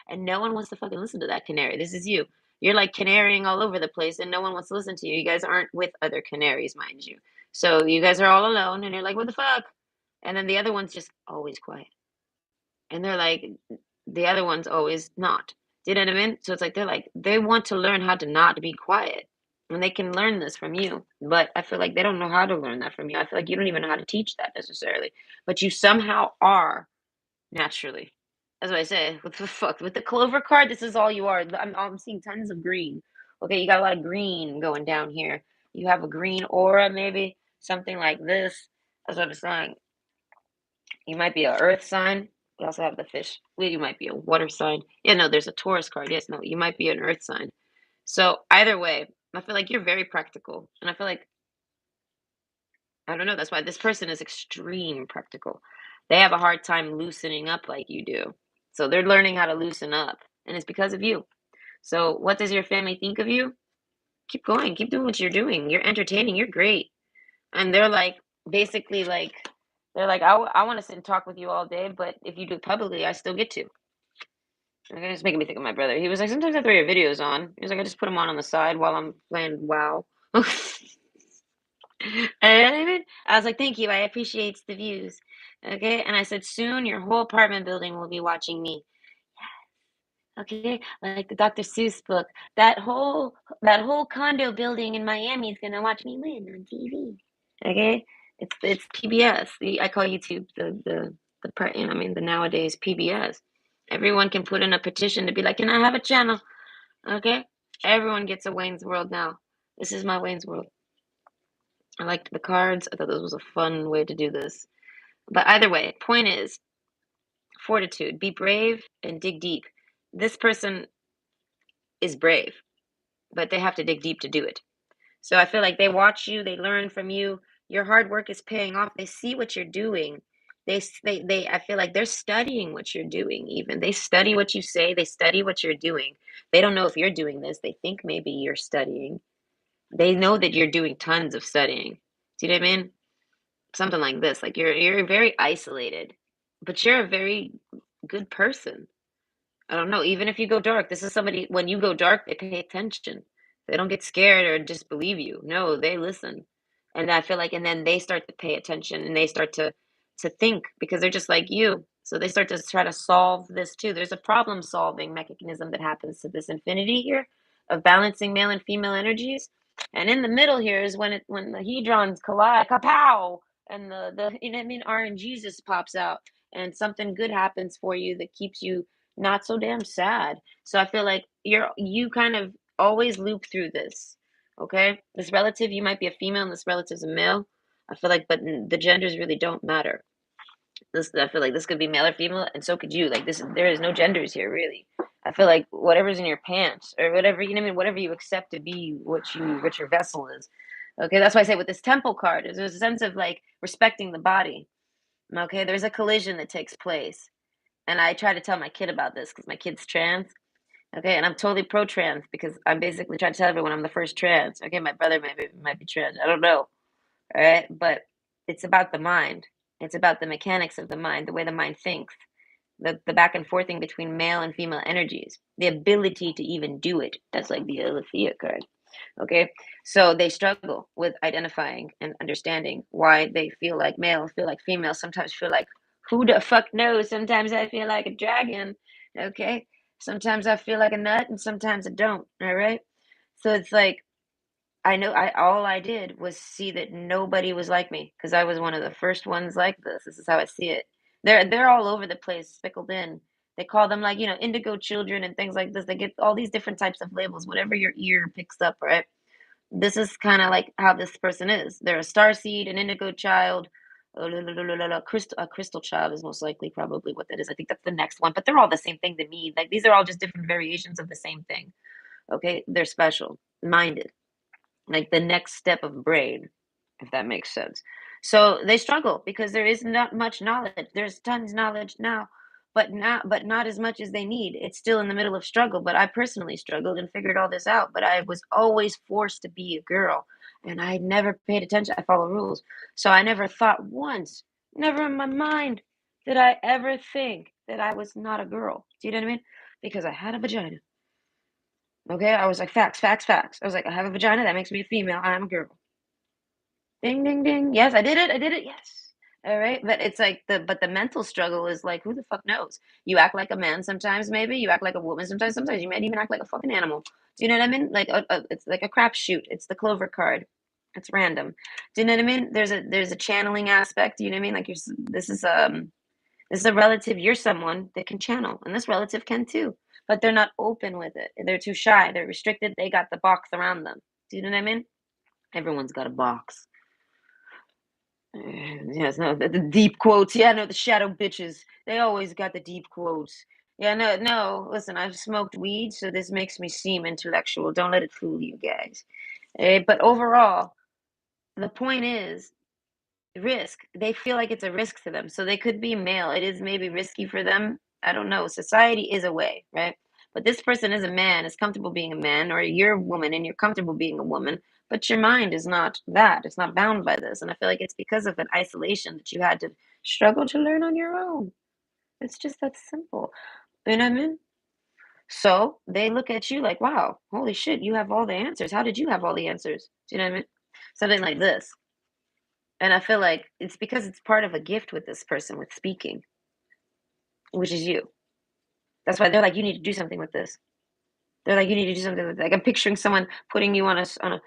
and no one wants to fucking listen to that canary. This is you. You're like canarying all over the place, and no one wants to listen to you. You guys aren't with other canaries, mind you. So you guys are all alone, and you're like, what the fuck? And then the other one's just always quiet. And they're like, the other one's always not. Do you know what I mean? So it's like they're like they want to learn how to not be quiet. And they can learn this from you. But I feel like they don't know how to learn that from you. I feel like you don't even know how to teach that necessarily. But you somehow are naturally. That's what I say. What the fuck? With the clover card, this is all you are. I'm seeing tons of green. Okay, you got a lot of green going down here. You have a green aura, maybe something like this. That's what I'm saying. You might be a earth sign. We also have the fish. Well, you might be a water sign. Yeah, no, there's a Taurus card. Yes, no, you might be an earth sign. So either way, I feel like you're very practical. And I feel like, I don't know, that's why this person is extreme practical. They have a hard time loosening up like you do. So they're learning how to loosen up. And it's because of you. So what does your family think of you? Keep going. Keep doing what you're doing. You're entertaining. You're great. And they're like, basically, like, they're like, I want to sit and talk with you all day, but if you do it publicly, I still get to. Okay, it's making me think of my brother. He was like, sometimes I throw your videos on. He was like, I just put them on the side while I'm playing WoW. And I mean, I was like, thank you. I appreciate the views. Okay. And I said, soon your whole apartment building will be watching me. Okay. Like the Dr. Seuss book. That whole condo building in Miami is gonna watch me win on TV. Okay. It's PBS. I call YouTube I mean the nowadays PBS. Everyone can put in a petition to be like, can I have a channel? Okay. Everyone gets a Wayne's World now. This is my Wayne's World. I liked the cards. I thought this was a fun way to do this. But either way, point is fortitude. Be brave and dig deep. This person is brave, but they have to dig deep to do it. So I feel like they watch you, they learn from you. Your hard work is paying off. They see what you're doing. I feel like they're studying what you're doing even. They study what you say, they study what you're doing. They don't know if you're doing this. They think maybe you're studying. They know that you're doing tons of studying. See what I mean? Something like this. Like you're very isolated, but you're a very good person. I don't know. Even if you go dark, this is somebody, when you go dark, they pay attention. They don't get scared or disbelieve you. No, they listen. And I feel like, and then they start to pay attention and they start to think because they're just like you. So they start to try to solve this too. There's a problem solving mechanism that happens to this infinity here of balancing male and female energies. And in the middle here is when the hedrons collide, kapow, and the you know what I mean, RNG just pops out and something good happens for you that keeps you not so damn sad. So I feel like you kind of always loop through this. Okay? This relative, you might be a female and this relative's a male. I feel like, but the genders really don't matter. I feel like this could be male or female, and so could you. Like this, there is no genders here, really. I feel like whatever's in your pants or whatever, you know what I mean, whatever you accept to be what your vessel is. Okay, that's why I say with this temple card, there's a sense of like respecting the body. Okay, there's a collision that takes place. And I try to tell my kid about this because my kid's trans. Okay, and I'm totally pro trans because I'm basically trying to tell everyone I'm the first trans. Okay, my brother might be trans. I don't know. All right, but it's about the mind. It's about the mechanics of the mind, the way the mind thinks, the back and forthing between male and female energies, the ability to even do it. That's like the Alethea card. Okay, so they struggle with identifying and understanding why they feel like male, feel like female, sometimes feel like who the fuck knows. Sometimes I feel like a dragon. Okay, sometimes I feel like a nut, and sometimes I don't. All right, so it's like I know I all I did was see that nobody was like me because I was one of the first ones like this. This is how I see it. They're all over the place, spickled in. They call them like, indigo children and things like this. They get all these different types of labels, whatever your ear picks up, right? This is kind of like how this person is. They're a star seed, an indigo child, a crystal child is most likely probably what that is. I think that's the next one, but they're all the same thing to me. Like these are all just different variations of the same thing. Okay, they're special minded, like the next step of brain, if that makes sense. So they struggle because there is not much knowledge. There's tons of knowledge now, but not as much as they need. It's still in the middle of struggle, but I personally struggled and figured all this out, but I was always forced to be a girl, and I never paid attention. I follow rules. So I never thought once, never in my mind did I ever think that I was not a girl. Do you know what I mean? Because I had a vagina. Okay, I was like, facts, facts, facts. I was like, I have a vagina, that makes me a female. I'm a girl. Ding, ding, ding. Yes, I did it. I did it. Yes. All right. But it's like the mental struggle is like, who the fuck knows? You act like a man sometimes, maybe. You act like a woman sometimes. Sometimes you might even act like a fucking animal. Do you know what I mean? Like, it's like a crapshoot. It's the clover card. It's random. Do you know what I mean? There's a channeling aspect. Do you know what I mean? Like, this is a relative. You're someone that can channel, and this relative can too. But they're not open with it. They're too shy. They're restricted. They got the box around them. Do you know what I mean? Everyone's got a box. Yes, no, the deep quotes. Yeah, no, the shadow bitches. They always got the deep quotes. Yeah, no, no. Listen, I've smoked weed, so this makes me seem intellectual. Don't let it fool you guys. But overall, the point is risk. They feel like it's a risk to them. So they could be male. It is maybe risky for them. I don't know. Society is a way, right? But this person is a man, is comfortable being a man, or you're a woman and you're comfortable being a woman. But your mind is not that. It's not bound by this. And I feel like it's because of an isolation that you had to struggle to learn on your own. It's just that simple. You know what I mean? So they look at you like, wow, holy shit, you have all the answers. How did you have all the answers? Do you know what I mean? Something like this. And I feel like it's because it's part of a gift with this person with speaking, which is you. That's why they're like, you need to do something with this. They're like, you need to do something with it. Like I'm picturing someone putting you a throne.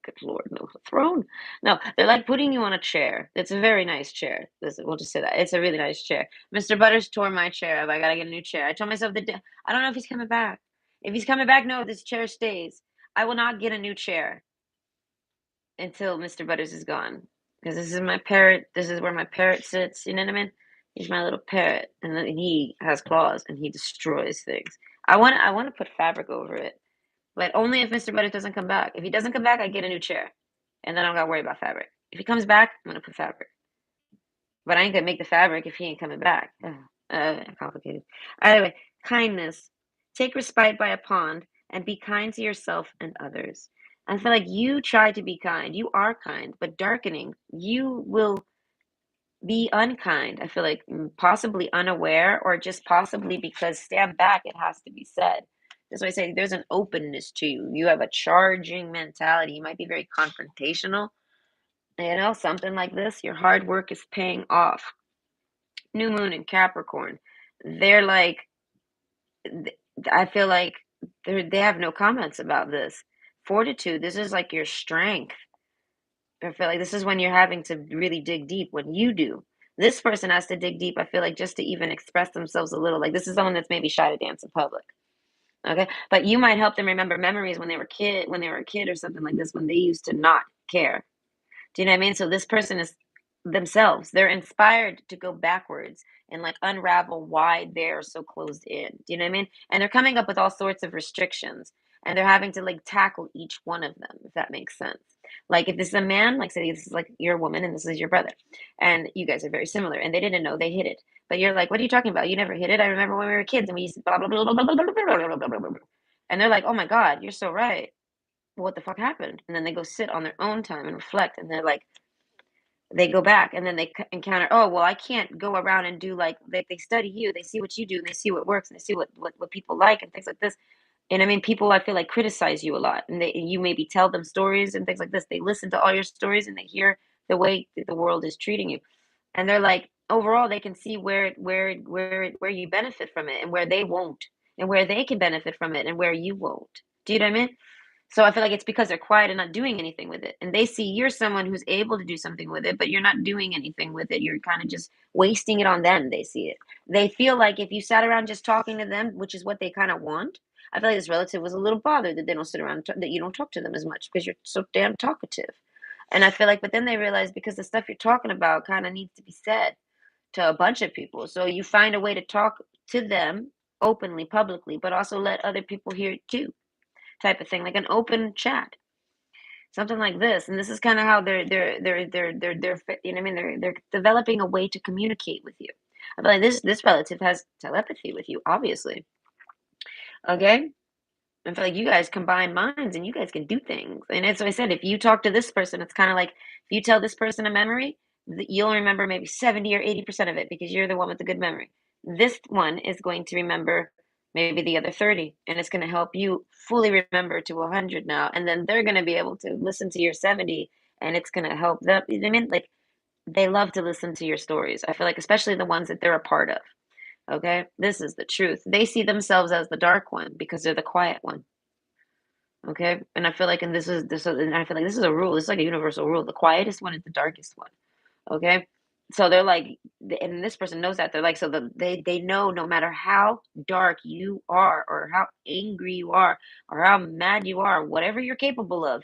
Good lord, no a throne. No, they're like putting you on a chair. It's a very nice chair. Listen, we'll just say that it's a really nice chair. Mr. Butters tore my chair up. I gotta get a new chair. I told myself I don't know if he's coming back. If he's coming back, no, this chair stays. I will not get a new chair until Mr. Butters is gone. Because this is my parrot. This is where my parrot sits. You know what I mean? He's my little parrot, and then he has claws and he destroys things. I want to put fabric over it, but only if Mr. Butters doesn't come back. If he doesn't come back, I get a new chair, and then I don't gotta worry about fabric. If he comes back, I'm gonna put fabric. But I ain't gonna make the fabric if he ain't coming back. Complicated. Anyway, kindness. Take respite by a pond and be kind to yourself and others. I feel like you try to be kind. You are kind, but darkening, you will be unkind. I feel like possibly unaware or just possibly because stand back, it has to be said. That's why I say there's an openness to you. You have a charging mentality. You might be very confrontational. Something like this. Your hard work is paying off. New moon in Capricorn. They're like, I feel like they have no comments about this. Fortitude, this is like your strength. I feel like this is when you're having to really dig deep when you do. This person has to dig deep, I feel like, just to even express themselves a little. Like this is someone that's maybe shy to dance in public. Okay. But you might help them remember memories when they were a kid or something like this, when they used to not care. Do you know what I mean? So this person is themselves. They're inspired to go backwards and like unravel why they're so closed in. Do you know what I mean? And they're coming up with all sorts of restrictions and they're having to like tackle each one of them, if that makes sense. Like if this is a man, like say this is like your woman and this is your brother, and you guys are very similar, and they didn't know they hid it. But you're like, what are you talking about? You never hid it. I remember when we were kids and we used to blah blah blah blah blah blah blah blah blah blah blah blah. And they're like, oh my God, you're so right. What the fuck happened? And then they go sit on their own time and reflect, and they're like, they go back and then they encounter, oh well, I can't go around and do like they study you, they see what you do and they see what works and they see what people like and things like this. And I mean, people I feel like criticize you a lot, and you maybe tell them stories and things like this. They listen to all your stories and they hear the way that the world is treating you, and they're like, overall, they can see where you benefit from it and where they won't, and where they can benefit from it and where you won't. Do you know what I mean? So I feel like it's because they're quiet and not doing anything with it. And they see you're someone who's able to do something with it, but you're not doing anything with it. You're kind of just wasting it on them. They see it. They feel like if you sat around just talking to them, which is what they kind of want. I feel like this relative was a little bothered that they don't sit around, that you don't talk to them as much because you're so damn talkative. And I feel like, but then they realize because the stuff you're talking about kind of needs to be said to a bunch of people. So you find a way to talk to them openly, publicly, but also let other people hear it too, type of thing, like an open chat, something like this. And this is kind of how they're you know what I mean, they're developing a way to communicate with you. I feel like this relative has telepathy with you, obviously. Okay? I feel like you guys combine minds and you guys can do things. And as I said, if you talk to this person, it's kind of like if you tell this person a memory, you'll remember maybe 70 or 80% of it because you're the one with the good memory. This one is going to remember maybe the other 30, and it's going to help you fully remember to 100 now. And then they're going to be able to listen to your 70, and it's going to help them. You know what I mean? Like, they love to listen to your stories. I feel like, especially the ones that they're a part of. Okay? This is the truth. They see themselves as the dark one because they're the quiet one. Okay, and I feel like, and I feel like this is a rule. It's like a universal rule. The quietest one is the darkest one. Okay, so they're like, and this person knows that they're like, so they know no matter how dark you are, or how angry you are, or how mad you are, whatever you're capable of,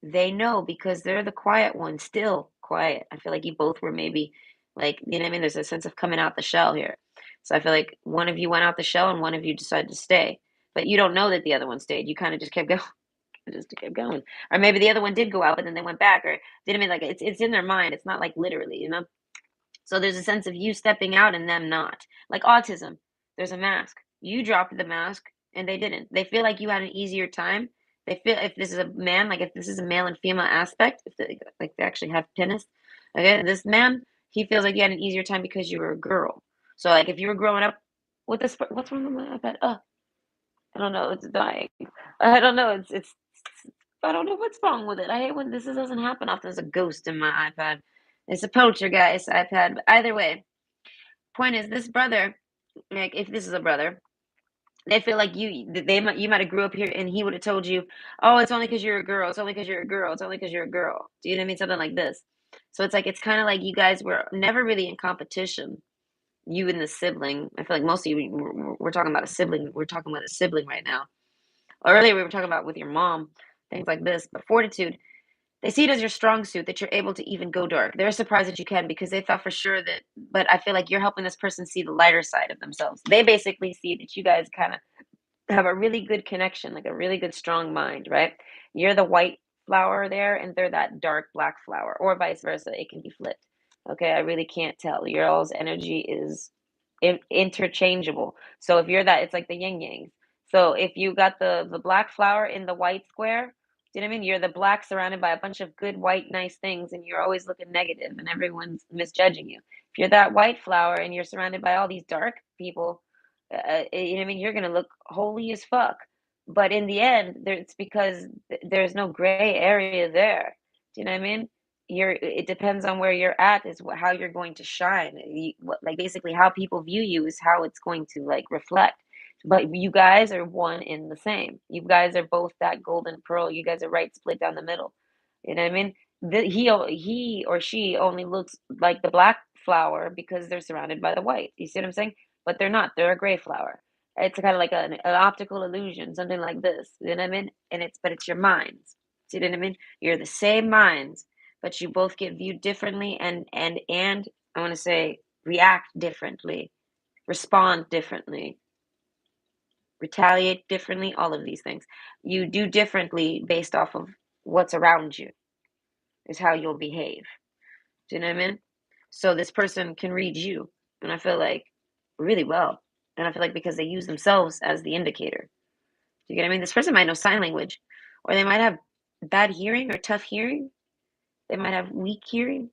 they know because they're the quiet one, still quiet. I feel like you both were maybe like, you know what I mean? There's a sense of coming out the shell here. So I feel like one of you went out the shell and one of you decided to stay. But you don't know that the other one stayed. You kind of just kept going, just kept going. Or maybe the other one did go out, but then they went back. Or did I mean like it's in their mind. It's not like literally, you know? So there's a sense of you stepping out and them not. Like autism, there's a mask. You dropped the mask and they didn't. They feel like you had an easier time. They feel if this is a man, like if this is a male and female aspect, if they, like they actually have penis. Okay, this man, he feels like you had an easier time because you were a girl. So like if you were growing up with this, what's wrong with my iPad? Oh, I don't know. It's dying. I don't know. It's. I don't know what's wrong with it. I hate when this doesn't happen often. There's a ghost in my iPad. It's a poltergeist iPad. But either way, point is, this brother, like if this is a brother, they feel like you might have grew up here and he would have told you, oh, it's only because you're a girl. It's only because you're a girl. It's only because you're a girl. Do you know what I mean? Something like this. So it's like it's kind of like you guys were never really in competition. You and the sibling. I feel like most of you we're talking about a sibling. We're talking about a sibling right now. Earlier we were talking about with your mom, things like this. But fortitude, they see it as your strong suit that you're able to even go dark. They're surprised that you can because they thought for sure that, but I feel like you're helping this person see the lighter side of themselves. They basically see that you guys kind of have a really good connection, like a really good strong mind, right? You're the white flower there and they're that dark black flower, or vice versa. It can be flipped. Okay, I really can't tell. Your all's energy is interchangeable. So if you're that, it's like the yin yang. So if you got the black flower in the white square, do you know what I mean? You're the black surrounded by a bunch of good white nice things, and you're always looking negative, and everyone's misjudging you. If you're that white flower and you're surrounded by all these dark people, you know what I mean? You're gonna look holy as fuck. But in the end, it's because there's no gray area there. Do you know what I mean? It depends on where you're at is how you're going to shine. Like basically how people view you is how it's going to like reflect. But you guys are one in the same. You guys are both that golden pearl. You guys are right split down the middle. You know what I mean? He or she only looks like the black flower because they're surrounded by the white. You see what I'm saying? But they're not. They're a gray flower. It's kind of like an optical illusion, something like this. You know what I mean? But it's your minds. See what I mean? You're the same minds, but you both get viewed differently, and I want to say react differently, respond differently, retaliate differently. All of these things you do differently based off of what's around you is how you'll behave. Do you know what I mean? So this person can read you, and I feel like really well. And I feel like because they use themselves as the indicator. Do you get what I mean? This person might know sign language, or they might have bad hearing or tough hearing. They might have weak hearing,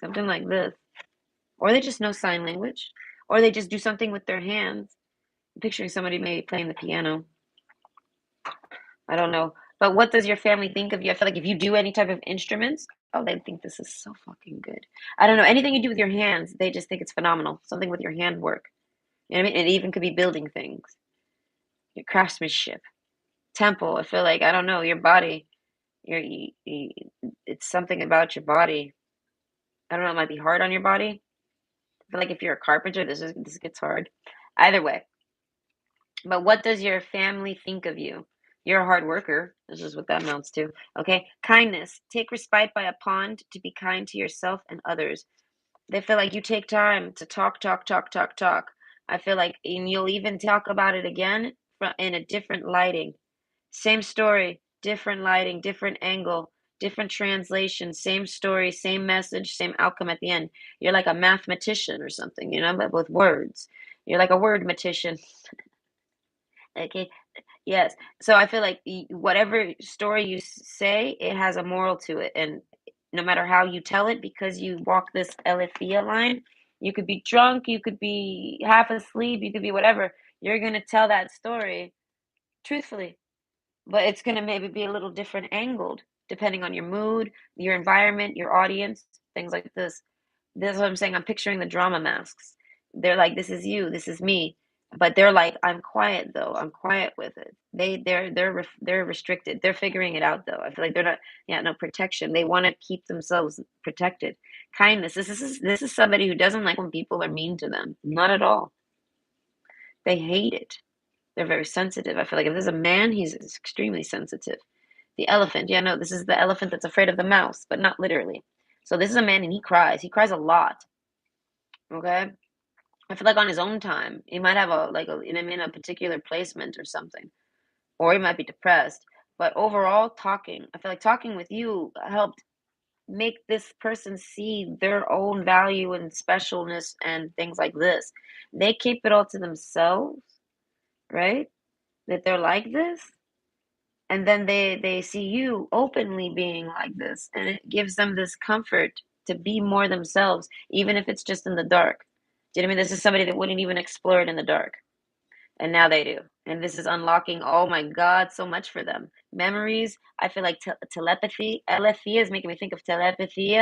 something like this. Or they just know sign language, or they just do something with their hands. I'm picturing somebody maybe playing the piano. I don't know. But what does your family think of you? I feel like if you do any type of instruments, oh, they think this is so fucking good. I don't know. Anything you do with your hands, they just think it's phenomenal. Something with your handwork. You know what I mean? It even could be building things. Your craftsmanship. Temple. I feel like, I don't know, your body. You, it's something about your body. I don't know, it might be hard on your body. I feel like if you're a carpenter, this gets hard. Either way. But what does your family think of you? You're a hard worker. This is what that amounts to. Okay. Kindness. Take respite by a pond to be kind to yourself and others. They feel like you take time to talk, talk, talk, talk, talk. I feel like, and you'll even talk about it again in a different lighting. Same story, different lighting, different angle. different translation, same story, same message, same outcome at the end. You're like a mathematician or something, but with words. You're like a word matician. Okay. Yes. So I feel like whatever story you say, it has a moral to it. And no matter how you tell it, because you walk this Alethea line, you could be drunk, you could be half asleep, you could be whatever. You're going to tell that story truthfully, but it's going to maybe be a little different angled depending on your mood, your environment, your audience, things like this. This is what I'm saying. I'm picturing the drama masks. They're like, this is you, this is me. But they're like, I'm quiet though. I'm quiet with it. They're restricted. They're figuring it out though. I feel like they're not, yeah, no protection. They want to keep themselves protected. Kindness. This is somebody who doesn't like when people are mean to them. Not at all. They hate it. They're very sensitive. I feel like if there's a man, he's extremely sensitive. The elephant. Yeah, no, this is the elephant that's afraid of the mouse, but not literally. So this is a man and he cries. He cries a lot. Okay. I feel like on his own time, he might have in a particular placement or something, or he might be depressed. But overall, talking, I feel like talking with you helped make this person see their own value and specialness and things like this. They keep it all to themselves, right? That they're like this, and then they see you openly being like this, and it gives them this comfort to be more themselves, even if it's just in the dark. Do you know what I mean? This is somebody that wouldn't even explore it in the dark. And now they do. And this is unlocking, oh my God, so much for them. Memories, I feel like telepathy. Alethea is making me think of telepathy.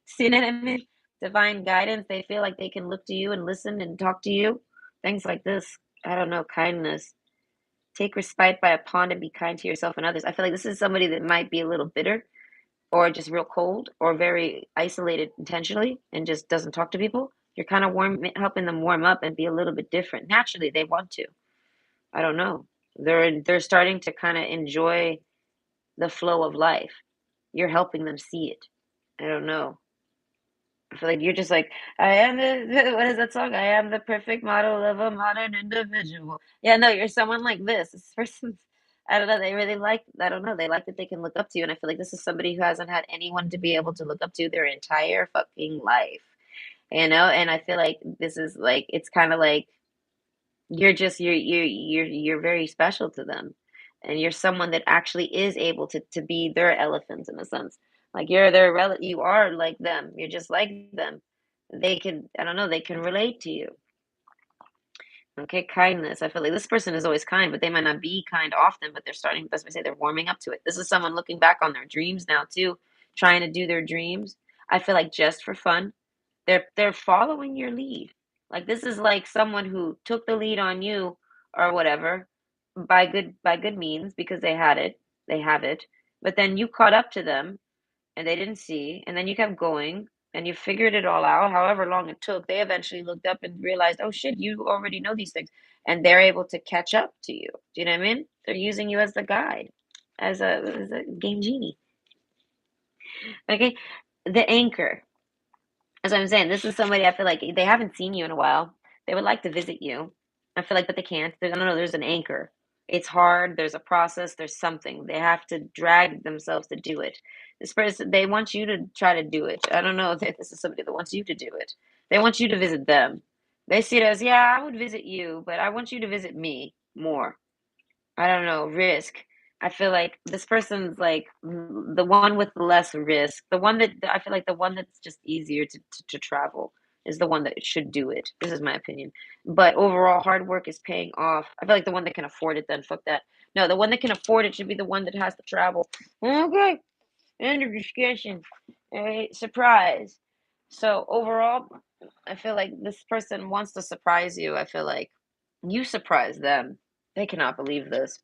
See what I mean? Divine guidance. They feel like they can look to you and listen and talk to you. Things like this. I don't know, kindness. Take respite by a pond and be kind to yourself and others. I feel like this is somebody that might be a little bitter or just real cold or very isolated intentionally and just doesn't talk to people. You're kind of helping them warm up and be a little bit different. Naturally, they want to. I don't know. They're starting to kind of enjoy the flow of life. You're helping them see it. I don't know. I feel like you're just like, I am the what is that song? I am the perfect model of a modern individual. Yeah, no, you're someone like this. This person's I don't know, they really like I don't know, they like that they can look up to you. And I feel like this is somebody who hasn't had anyone to be able to look up to their entire fucking life. And I feel like this is like it's kind of like you're very special to them, and you're someone that actually is able to be their elephant in a sense. Like you're you are like them. You're just like them. They can I don't know. They can relate to you. Okay, kindness. I feel like this person is always kind, but they might not be kind often. But they're starting. That's why I say they're warming up to it. This is someone looking back on their dreams now too, trying to do their dreams. I feel like just for fun, they're following your lead. Like this is like someone who took the lead on you or whatever by good means because they had it. They have it. But then you caught up to them and they didn't see, and then you kept going and you figured it all out, however long it took. They eventually looked up and realized, oh shit, you already know these things. And they're able to catch up to you. Do you know what I mean? They're using you as the guide, as a game genie. Okay. The anchor. As I'm saying, this is somebody I feel like they haven't seen you in a while. They would like to visit you. I feel like, but they can't. I don't know. There's an anchor. It's hard. There's a process. There's something. They have to drag themselves to do it. This person, they want you to try to do it. I don't know if this is somebody that wants you to do it. They want you to visit them. They see it as, yeah, I would visit you, but I want you to visit me more. I don't know, risk. I feel like this person's like the one with less risk. The one that I feel like the one that's just easier to travel is the one that should do it. This is my opinion. But overall, hard work is paying off. I feel like the one that can afford it, then fuck that. No, the one that can afford it should be the one that has to travel. Okay, end of discussion. Alright, surprise. So overall, I feel like this person wants to surprise you. I feel like you surprise them. They cannot believe this.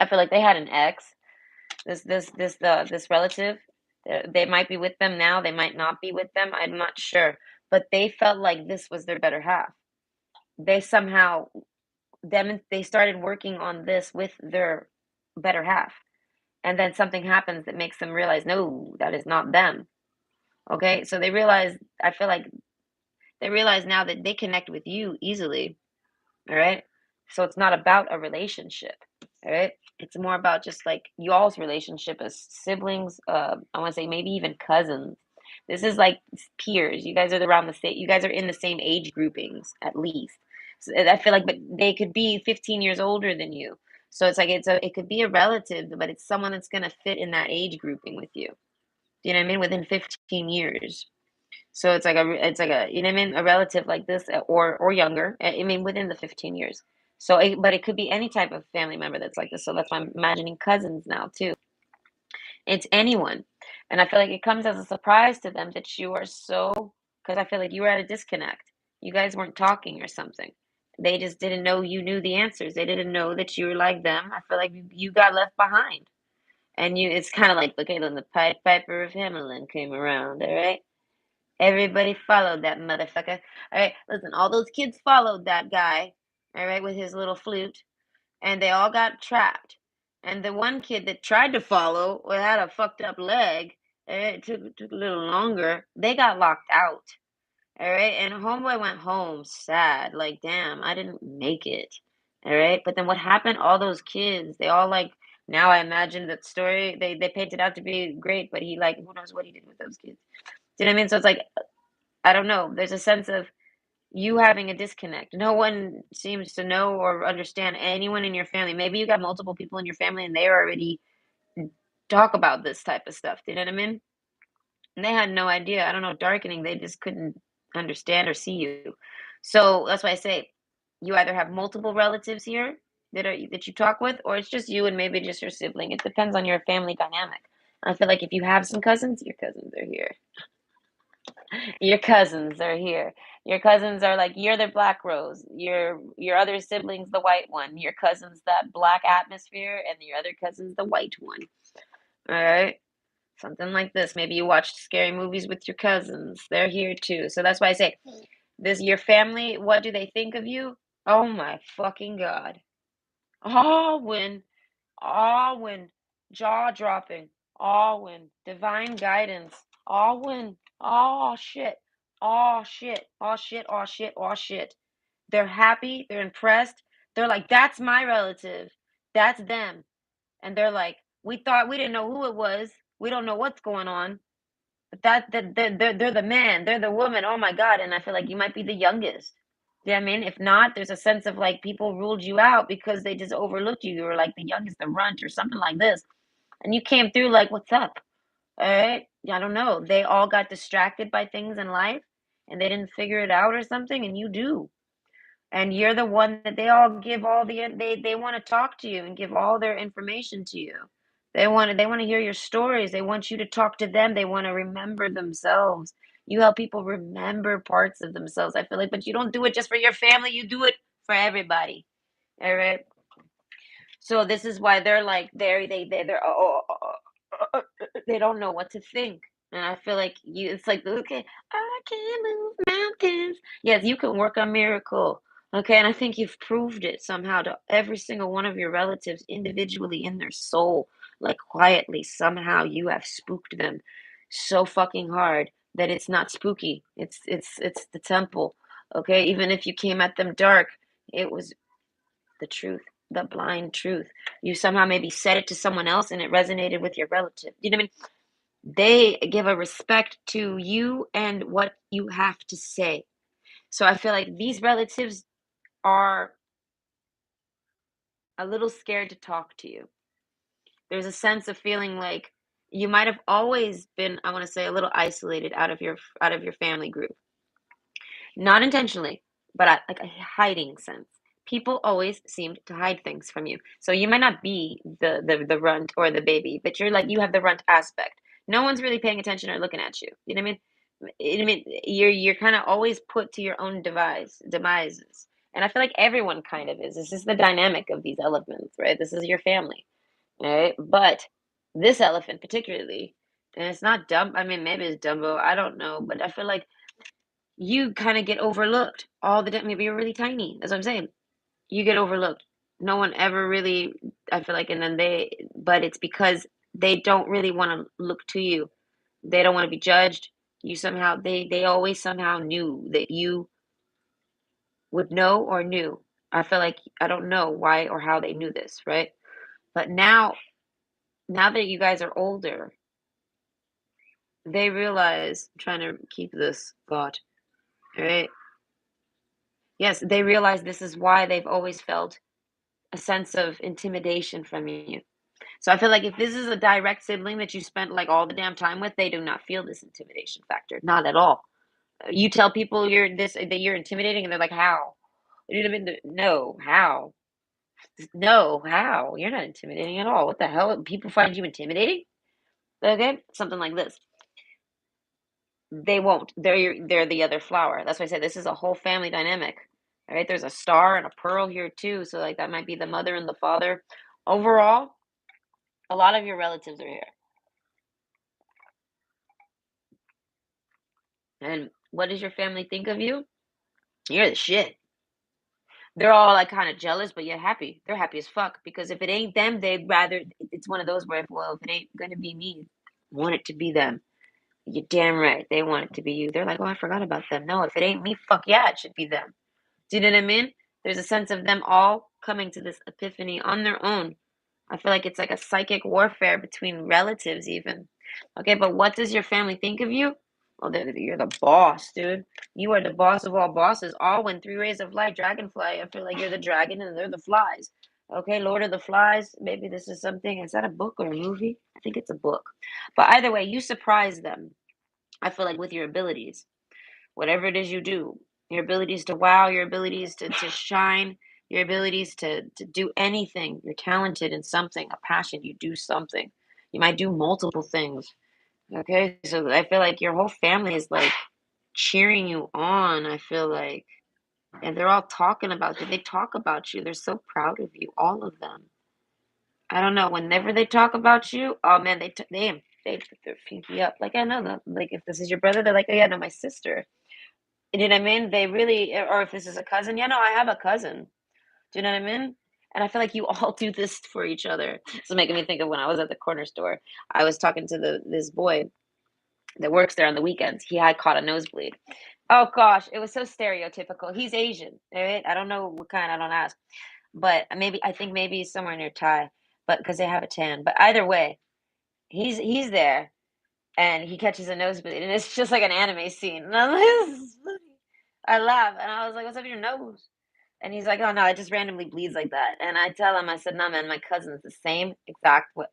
I feel like they had an ex, this relative. They might be with them now. They might not be with them. I'm not sure, but they felt like this was their better half. They somehow they started working on this with their better half, and then something happens that makes them realize, no, that is not them. Okay, so they realize. I feel like they realize now that they connect with you easily. All right, so it's not about a relationship. All right. It's more about just like you all's relationship as siblings. I want to say maybe even cousins. This is like peers. You guys are around the same. You guys are in the same age groupings at least. So I feel like, but they could be 15 years older than you. So it's like it could be a relative, but it's someone that's gonna fit in that age grouping with you. Do you know what I mean? Within 15 years. So it's like a, you know what I mean, a relative like this, or younger. I mean within the 15 years. So but it could be any type of family member that's like this. So that's why I'm imagining cousins now too. It's anyone. And I feel like it comes as a surprise to them that you are so, because I feel like you were at a disconnect. You guys weren't talking or something. They just didn't know you knew the answers. They didn't know that you were like them. I feel like you got left behind. And it's kind of like, okay, then the Piper of Hamelin came around, all right? Everybody followed that motherfucker. All right, listen, all those kids followed that guy, all right, with his little flute, and they all got trapped. And the one kid that tried to follow, well, had a fucked up leg, and it took a little longer. They got locked out, all right. And homeboy went home sad, like, damn, I didn't make it, all right. But then what happened? All those kids, they all like. Now I imagine that story. They painted out to be great, but he like who knows what he did with those kids. Do you know what I mean? So it's like I don't know. There's a sense of you having a disconnect. No one seems to know or understand anyone in your family. Maybe you got multiple people in your family and they already talk about this type of stuff. Do you know what I mean? And they had no idea. I don't know, darkening. They just couldn't understand or see you. So that's why I say you either have multiple relatives here that you talk with, or it's just you and maybe just your sibling. It depends on your family dynamic. I feel like if you have some cousins, your cousins are here. Your cousins are here. Your cousins are like you're the black rose. Your other sibling's the white one. Your cousin's that black atmosphere, and your other cousin's the white one. All right, something like this. Maybe you watched scary movies with your cousins. They're here too. So that's why I say this. Your family. What do they think of you? Oh my fucking god! Oh, when jaw dropping, all when divine guidance, all when oh shit, oh shit, oh shit, oh shit, oh shit. They're happy, they're impressed. They're like, that's my relative. That's them. And they're like, we thought we didn't know who it was. We don't know what's going on. But they're the man, they're the woman. Oh my God. And I feel like you might be the youngest. Yeah, I mean, if not, there's a sense of like people ruled you out because they just overlooked you. You were like the youngest, the runt, or something like this. And you came through like, what's up? All right. I don't know. They all got distracted by things in life and they didn't figure it out or something, and you do. And you're the one that they all give all they want to talk to you and give all their information to you. They want to hear your stories. They want you to talk to them. They want to remember themselves. You help people remember parts of themselves. I feel like, but you don't do it just for your family. You do it for everybody. All right. So this is why they're like they're they don't know what to think. And I feel like it's like, okay, I can move mountains. Yes, you can work a miracle. Okay, and I think you've proved it somehow to every single one of your relatives individually in their soul. Like quietly, somehow you have spooked them so fucking hard that it's not spooky. It's the temple. Okay, even if you came at them dark, it was the truth, the blind truth. You somehow maybe said it to someone else and it resonated with your relative. You know what I mean? They give a respect to you and what you have to say. So I feel like these relatives are a little scared to talk to you. There's a sense of feeling like you might have always been, I want to say, a little isolated out of your family group. Not intentionally, but like a hiding sense. People always seemed to hide things from you. So you might not be the runt or the baby, but you're like you have the runt aspect. No one's really paying attention or looking at you. You know what I mean? You're kind of always put to your own demises. And I feel like everyone kind of is. This is the dynamic of these elephants, right? This is your family, right? But this elephant particularly, and it's not dumb. I mean, maybe it's Dumbo. I don't know, but I feel like you kind of get overlooked all the time. Maybe you're really tiny. That's what I'm saying. You get overlooked. No one ever really, I feel like, and then but it's because they don't really want to look to you. They don't want to be judged. You somehow, they always somehow knew that you would know or knew. I feel like, I don't know why or how they knew this, right? But now that you guys are older, they realize, I'm trying to keep this thought, all right? Yes, they realize this is why they've always felt a sense of intimidation from you. So I feel like if this is a direct sibling that you spent like all the damn time with, they do not feel this intimidation factor. Not at all. You tell people you're this that you're intimidating and they're like, "How?" You know what I mean? No, how? No, how? You're not intimidating at all. What the hell? People find you intimidating? Okay? Something like this. They won't. They're the other flower. That's why I said this is a whole family dynamic. All right? There's a star and a pearl here too. So like that might be the mother and the father. Overall, a lot of your relatives are here. And what does your family think of you? You're the shit. They're all like kind of jealous, but yet happy. They're happy as fuck because if it ain't them, they'd rather. It's one of those where, well, if it ain't gonna be me, I want it to be them. You're damn right. They want it to be you. They're like, oh, I forgot about them. No, if it ain't me, fuck yeah, it should be them. Do you know what I mean? There's a sense of them all coming to this epiphany on their own. I feel like it's like a psychic warfare between relatives, even. Okay, but what does your family think of you? Well, you're the boss, dude. You are the boss of all bosses. All when three rays of light, dragonfly. I feel like you're the dragon and they're the flies. Okay, Lord of the Flies. Maybe this is something. Is that a book or a movie? I think it's a book. But either way, you surprise them. I feel like with your abilities, whatever it is you do, your abilities to wow, your abilities to shine, your abilities to do anything. You're talented in something, a passion, you do something. You might do multiple things. Okay. So I feel like your whole family is like cheering you on. I feel like, and they're all talking about you. They talk about you. They're so proud of you, all of them. I don't know. Whenever they talk about you, oh man, they put their pinky up. Like I know that. Like if this is your brother, they're like, oh yeah, no, my sister. You know what I mean? They really, or if this is a cousin, yeah, no, I have a cousin. Do you know what I mean? And I feel like you all do this for each other. It's making me think of when I was at the corner store. I was talking to this boy that works there on the weekends. He had caught a nosebleed. Oh gosh, it was so stereotypical. He's Asian, right? I don't know what kind. I don't ask, but maybe I think maybe he's somewhere near Thai, but because they have a tan. But either way, he's there and he catches a nosebleed, and it's just like an anime scene. And I'm like, this is funny. I laugh, and I was like, "What's up with your nose?" And he's like, "Oh no, it just randomly bleeds like that." And I tell him, I said, "No, man, my cousin's the same exact way.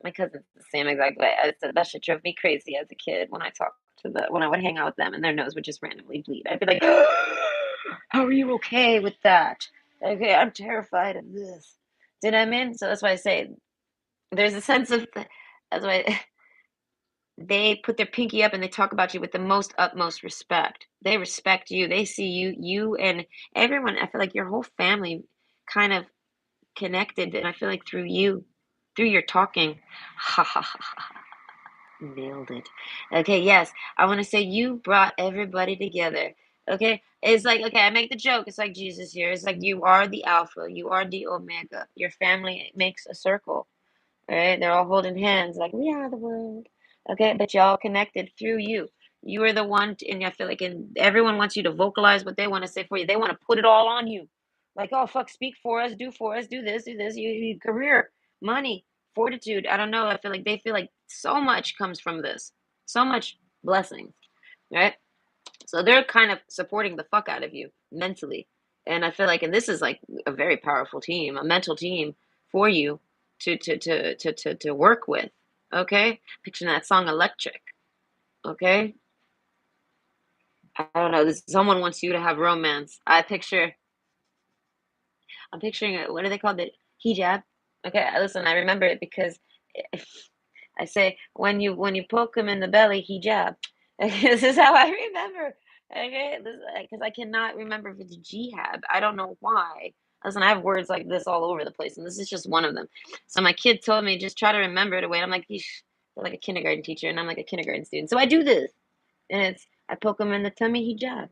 My cousin's the same exact way." I said that shit drove me crazy as a kid when I talked to the when I would hang out with them, and their nose would just randomly bleed. I'd be like, "How are you okay with that?" Okay, I'm terrified of this. Do you know what I mean? So that's why I say there's a sense of that's why they put their pinky up and they talk about you with the most utmost respect. They respect you. They see you and everyone. I feel like your whole family kind of connected, and I feel like through you, through your talking. Ha ha ha ha. Nailed it. Okay, yes. I want to say you brought everybody together. Okay? It's like, okay, I make the joke. It's like Jesus here. It's like you are the Alpha, you are the Omega. Your family makes a circle. Right? They're all holding hands like we are the world. Okay, but y'all connected through you. You are the one, and I feel like and everyone wants you to vocalize what they want to say for you. They want to put it all on you. Like, oh fuck, speak for us, do this, do this. You career, money, fortitude. I don't know. I feel like they feel like so much comes from this. So much blessings. Right? So they're kind of supporting the fuck out of you mentally. And I feel like, and this is like a very powerful team, a mental team for you to work with. Okay? Picturing that song Electric. Okay? I don't know. This someone wants you to have romance. I'm picturing it. What are they called? The hijab. Okay, listen, I remember it because I say when you poke him in the belly, hijab. This is how I remember. Okay, because I cannot remember if it's jihad. I don't know why. Listen, I have words like this all over the place, and this is just one of them. So my kid told me just try to remember it away. And I'm like, "Yeesh," they're like a kindergarten teacher, and I'm like a kindergarten student. So I do this, and it's I poke him in the tummy, hijab.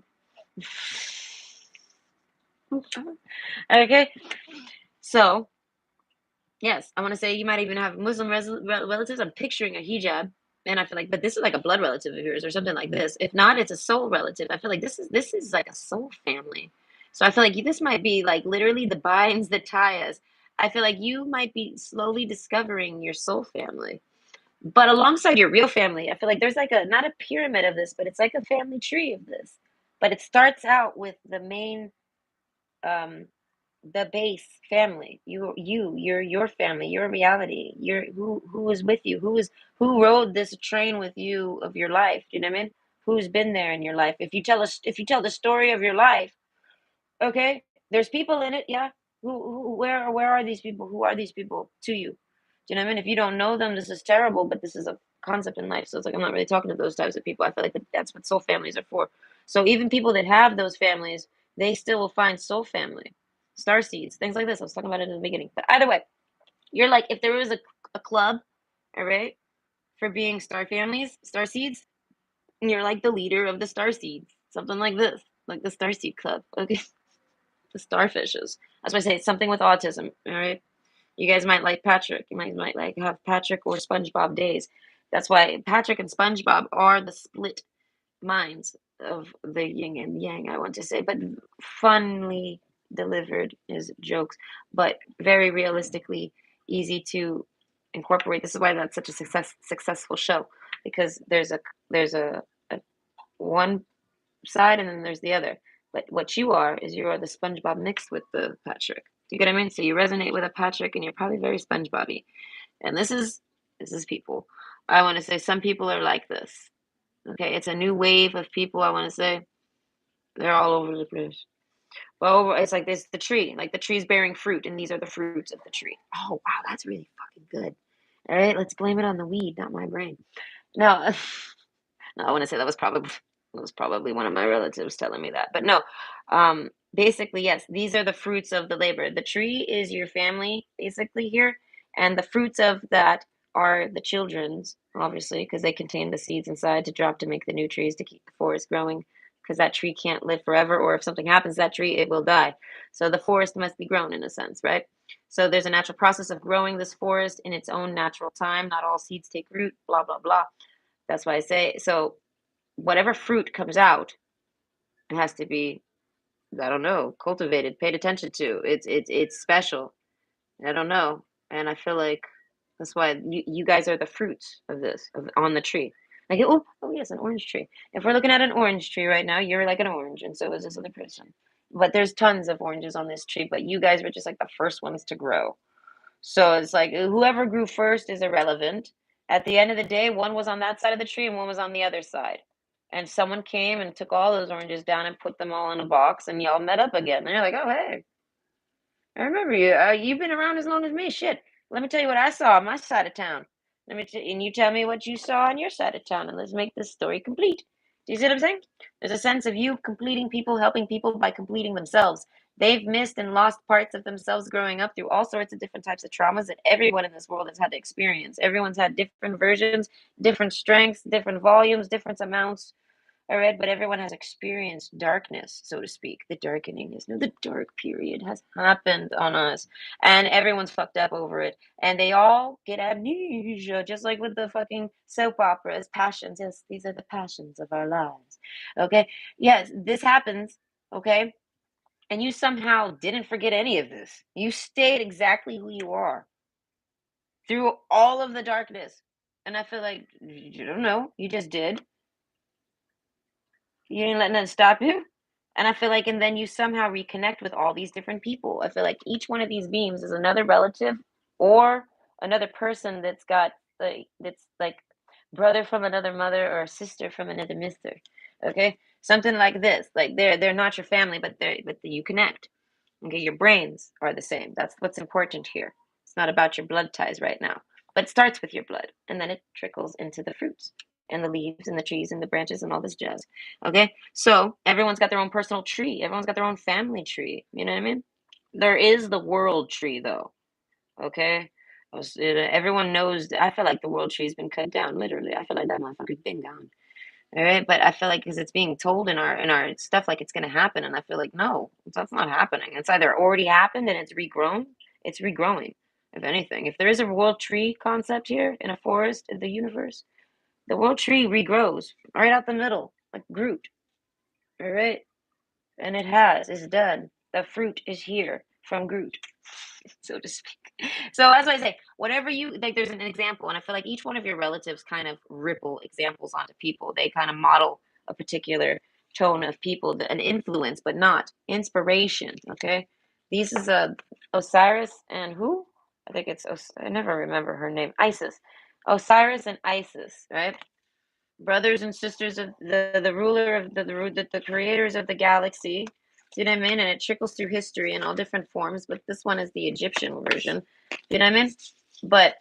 Okay, so yes, I want to say you might even have Muslim relatives. I'm picturing a hijab, and I feel like, but this is like a blood relative of yours or something like this. If not, it's a soul relative. I feel like this is like a soul family. So I feel like this might be like literally the binds that tie us. I feel like you might be slowly discovering your soul family. But alongside your real family, I feel like there's like a not a pyramid of this, but it's like a family tree of this. But it starts out with the main um the base family. You're your family, your reality, your who is with you, who rode this train with you of your life. Do you know what I mean? Who's been there in your life? If you tell the story of your life, okay, there's people in it, yeah. Where are these people? Who are these people to you? Do you know what I mean? If you don't know them, this is terrible, but this is a concept in life. So it's like I'm not really talking to those types of people. I feel like that's what soul families are for. So even people that have those families, they still will find soul family, star seeds, things like this. I was talking about it in the beginning. But either way, you're like if there was a club, all right, for being star families, star seeds, and you're like the leader of the star seeds, something like this, like the star seed club. Okay, the starfishes. That's why I say it's something with autism. All right, you guys might like Patrick. You might like have Patrick or SpongeBob days. That's why Patrick and SpongeBob are the split minds of the yin and yang. I want to say, but funly delivered is jokes, but very realistically easy to incorporate. This is why that's such a successful show because there's a one side and then there's the other. But what you are is you are the SpongeBob mixed with the Patrick. Do you get what I mean? So you resonate with a Patrick and you're probably very SpongeBobby. And this is people. I want to say some people are like this. Okay, it's a new wave of people. I want to say they're all over the place. Well, it's like this the tree, like the tree's bearing fruit, and these are the fruits of the tree. Oh wow, that's really fucking good. All right, let's blame it on the weed, not my brain. No, no, I want to say that was probably one of my relatives telling me that. But no, basically, yes, these are the fruits of the labor. The tree is your family, basically here, and the fruits of that are the children's, obviously, because they contain the seeds inside to drop to make the new trees to keep the forest growing. Because that tree can't live forever, or if something happens to that tree, it will die. So the forest must be grown in a sense, right? So there's a natural process of growing this forest in its own natural time. Not all seeds take root, blah, blah, blah. That's why I say so whatever fruit comes out, it has to be, I don't know, cultivated, paid attention to. It's special. I don't know. And I feel like that's why you guys are the fruits of this on the tree. Like oh yes, an orange tree. If we're looking at an orange tree right now, you're like an orange, and so is this other person. But there's tons of oranges on this tree, but you guys were just like the first ones to grow. So it's like whoever grew first is irrelevant. At the end of the day, one was on that side of the tree and one was on the other side. And someone came and took all those oranges down and put them all in a box, and y'all met up again. And you're like, oh, hey, I remember you. You've been around as long as me. Shit. Let me tell you what I saw on my side of town. And you tell me what you saw on your side of town, and let's make this story complete. Do you see what I'm saying? There's a sense of you completing people, helping people by completing themselves. They've missed and lost parts of themselves growing up through all sorts of different types of traumas that everyone in this world has had to experience. Everyone's had different versions, different strengths, different volumes, different amounts. All right, but everyone has experienced darkness, so to speak. The darkening is no, the dark period has happened on us, and everyone's fucked up over it. And they all get amnesia, just like with the fucking soap operas, passions. Yes, these are the passions of our lives. Okay, yes, this happens. Okay, and you somehow didn't forget any of this. You stayed exactly who you are through all of the darkness. And I feel like you don't know, you just did. You didn't let nothing stop you. And I feel like, and then you somehow reconnect with all these different people. I feel like each one of these beams is another relative or another person that's like brother from another mother or sister from another mister. Okay, something like this. Like they're not your family, but you connect. Okay, your brains are the same. That's what's important here. It's not about your blood ties right now, but it starts with your blood, and then it trickles into the fruits and the leaves and the trees and the branches and all this jazz. Okay, so everyone's got their own personal tree. Everyone's got their own family tree. You know what I mean? There is the world tree, though. Okay, everyone knows. I feel like the world tree's been cut down. Literally, I feel like that motherfucker's been gone. All right, but I feel like because it's being told in our stuff like it's gonna happen, and I feel like no, that's not happening. It's either already happened and it's regrown, it's regrowing. If anything, if there is a world tree concept here in a forest in the universe, the world tree regrows right out the middle, like Groot. All right, and it's done. The fruit is here from Groot. so to speak. So that's why I say, whatever you like, there's an example, and I feel like each one of your relatives kind of ripple examples onto people. They kind of model a particular tone of people, an influence, but not inspiration. Okay, this is a Osiris and who? I think it's I never remember her name. Isis, Osiris and Isis, right? Brothers and sisters of the ruler of the creators of the galaxy. Do you know what I mean? And it trickles through history in all different forms, but this one is the Egyptian version. Do you know what I mean? But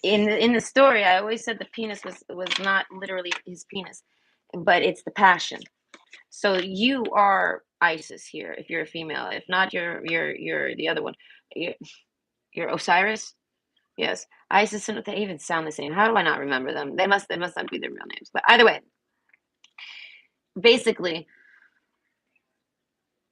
in the story, I always said the penis was not literally his penis, but it's the passion. So you are Isis here if you're a female. If not, you're the other one. You're Osiris. Yes, Isis and they even sound the same. How do I not remember them? They must not be their real names. But either way, basically,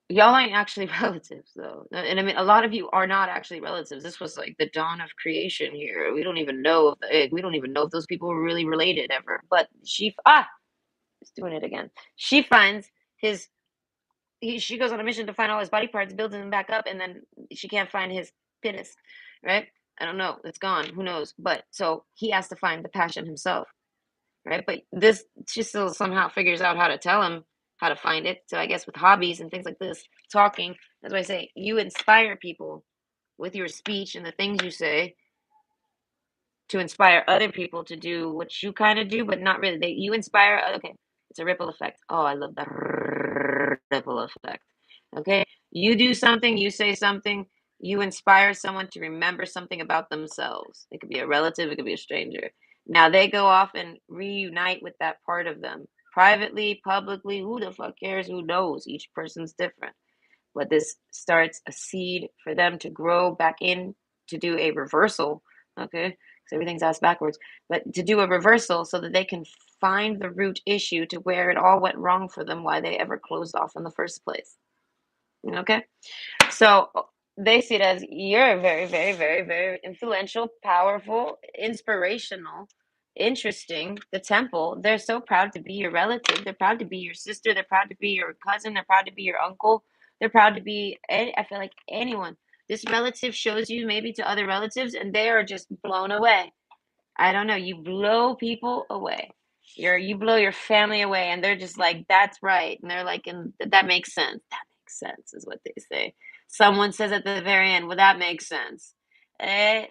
y'all ain't actually relatives though. And I mean, a lot of you are not actually relatives. This was like the dawn of creation here. We don't even know we don't even know if those people were really related ever. But it's doing it again. She finds his. She goes on a mission to find all his body parts, builds them back up, and then she can't find his penis. Right? I don't know. It's gone. Who knows? But so he has to find the passion himself. Right? But this she still somehow figures out how to tell him how to find it. So I guess with hobbies and things like this, talking, that's why I say you inspire people with your speech and the things you say to inspire other people to do what you kind of do, but not really. You inspire. Okay, it's a ripple effect. Oh, I love that ripple effect. Okay, you do something, you say something, you inspire someone to remember something about themselves. It could be a relative, it could be a stranger. Now they go off and reunite with that part of them privately, publicly. Who the fuck cares? Who knows? Each person's different. But this starts a seed for them to grow back in to do a reversal. Okay, because everything's asked backwards, but to do a reversal so that they can find the root issue to where it all went wrong for them, why they ever closed off in the first place. Okay, so they see it as you're very, very, very, very influential, powerful, inspirational, interesting. The temple, they're so proud to be your relative. They're proud to be your sister. They're proud to be your cousin. They're proud to be your uncle. They're proud to be, I feel like anyone. This relative shows you maybe to other relatives and they are just blown away. I don't know. You blow people away. You blow your family away, and they're just like, "That's right," and they're like, "And that makes sense. That makes sense," is what they say. Someone says at the very end, "Well, that makes sense." Eh,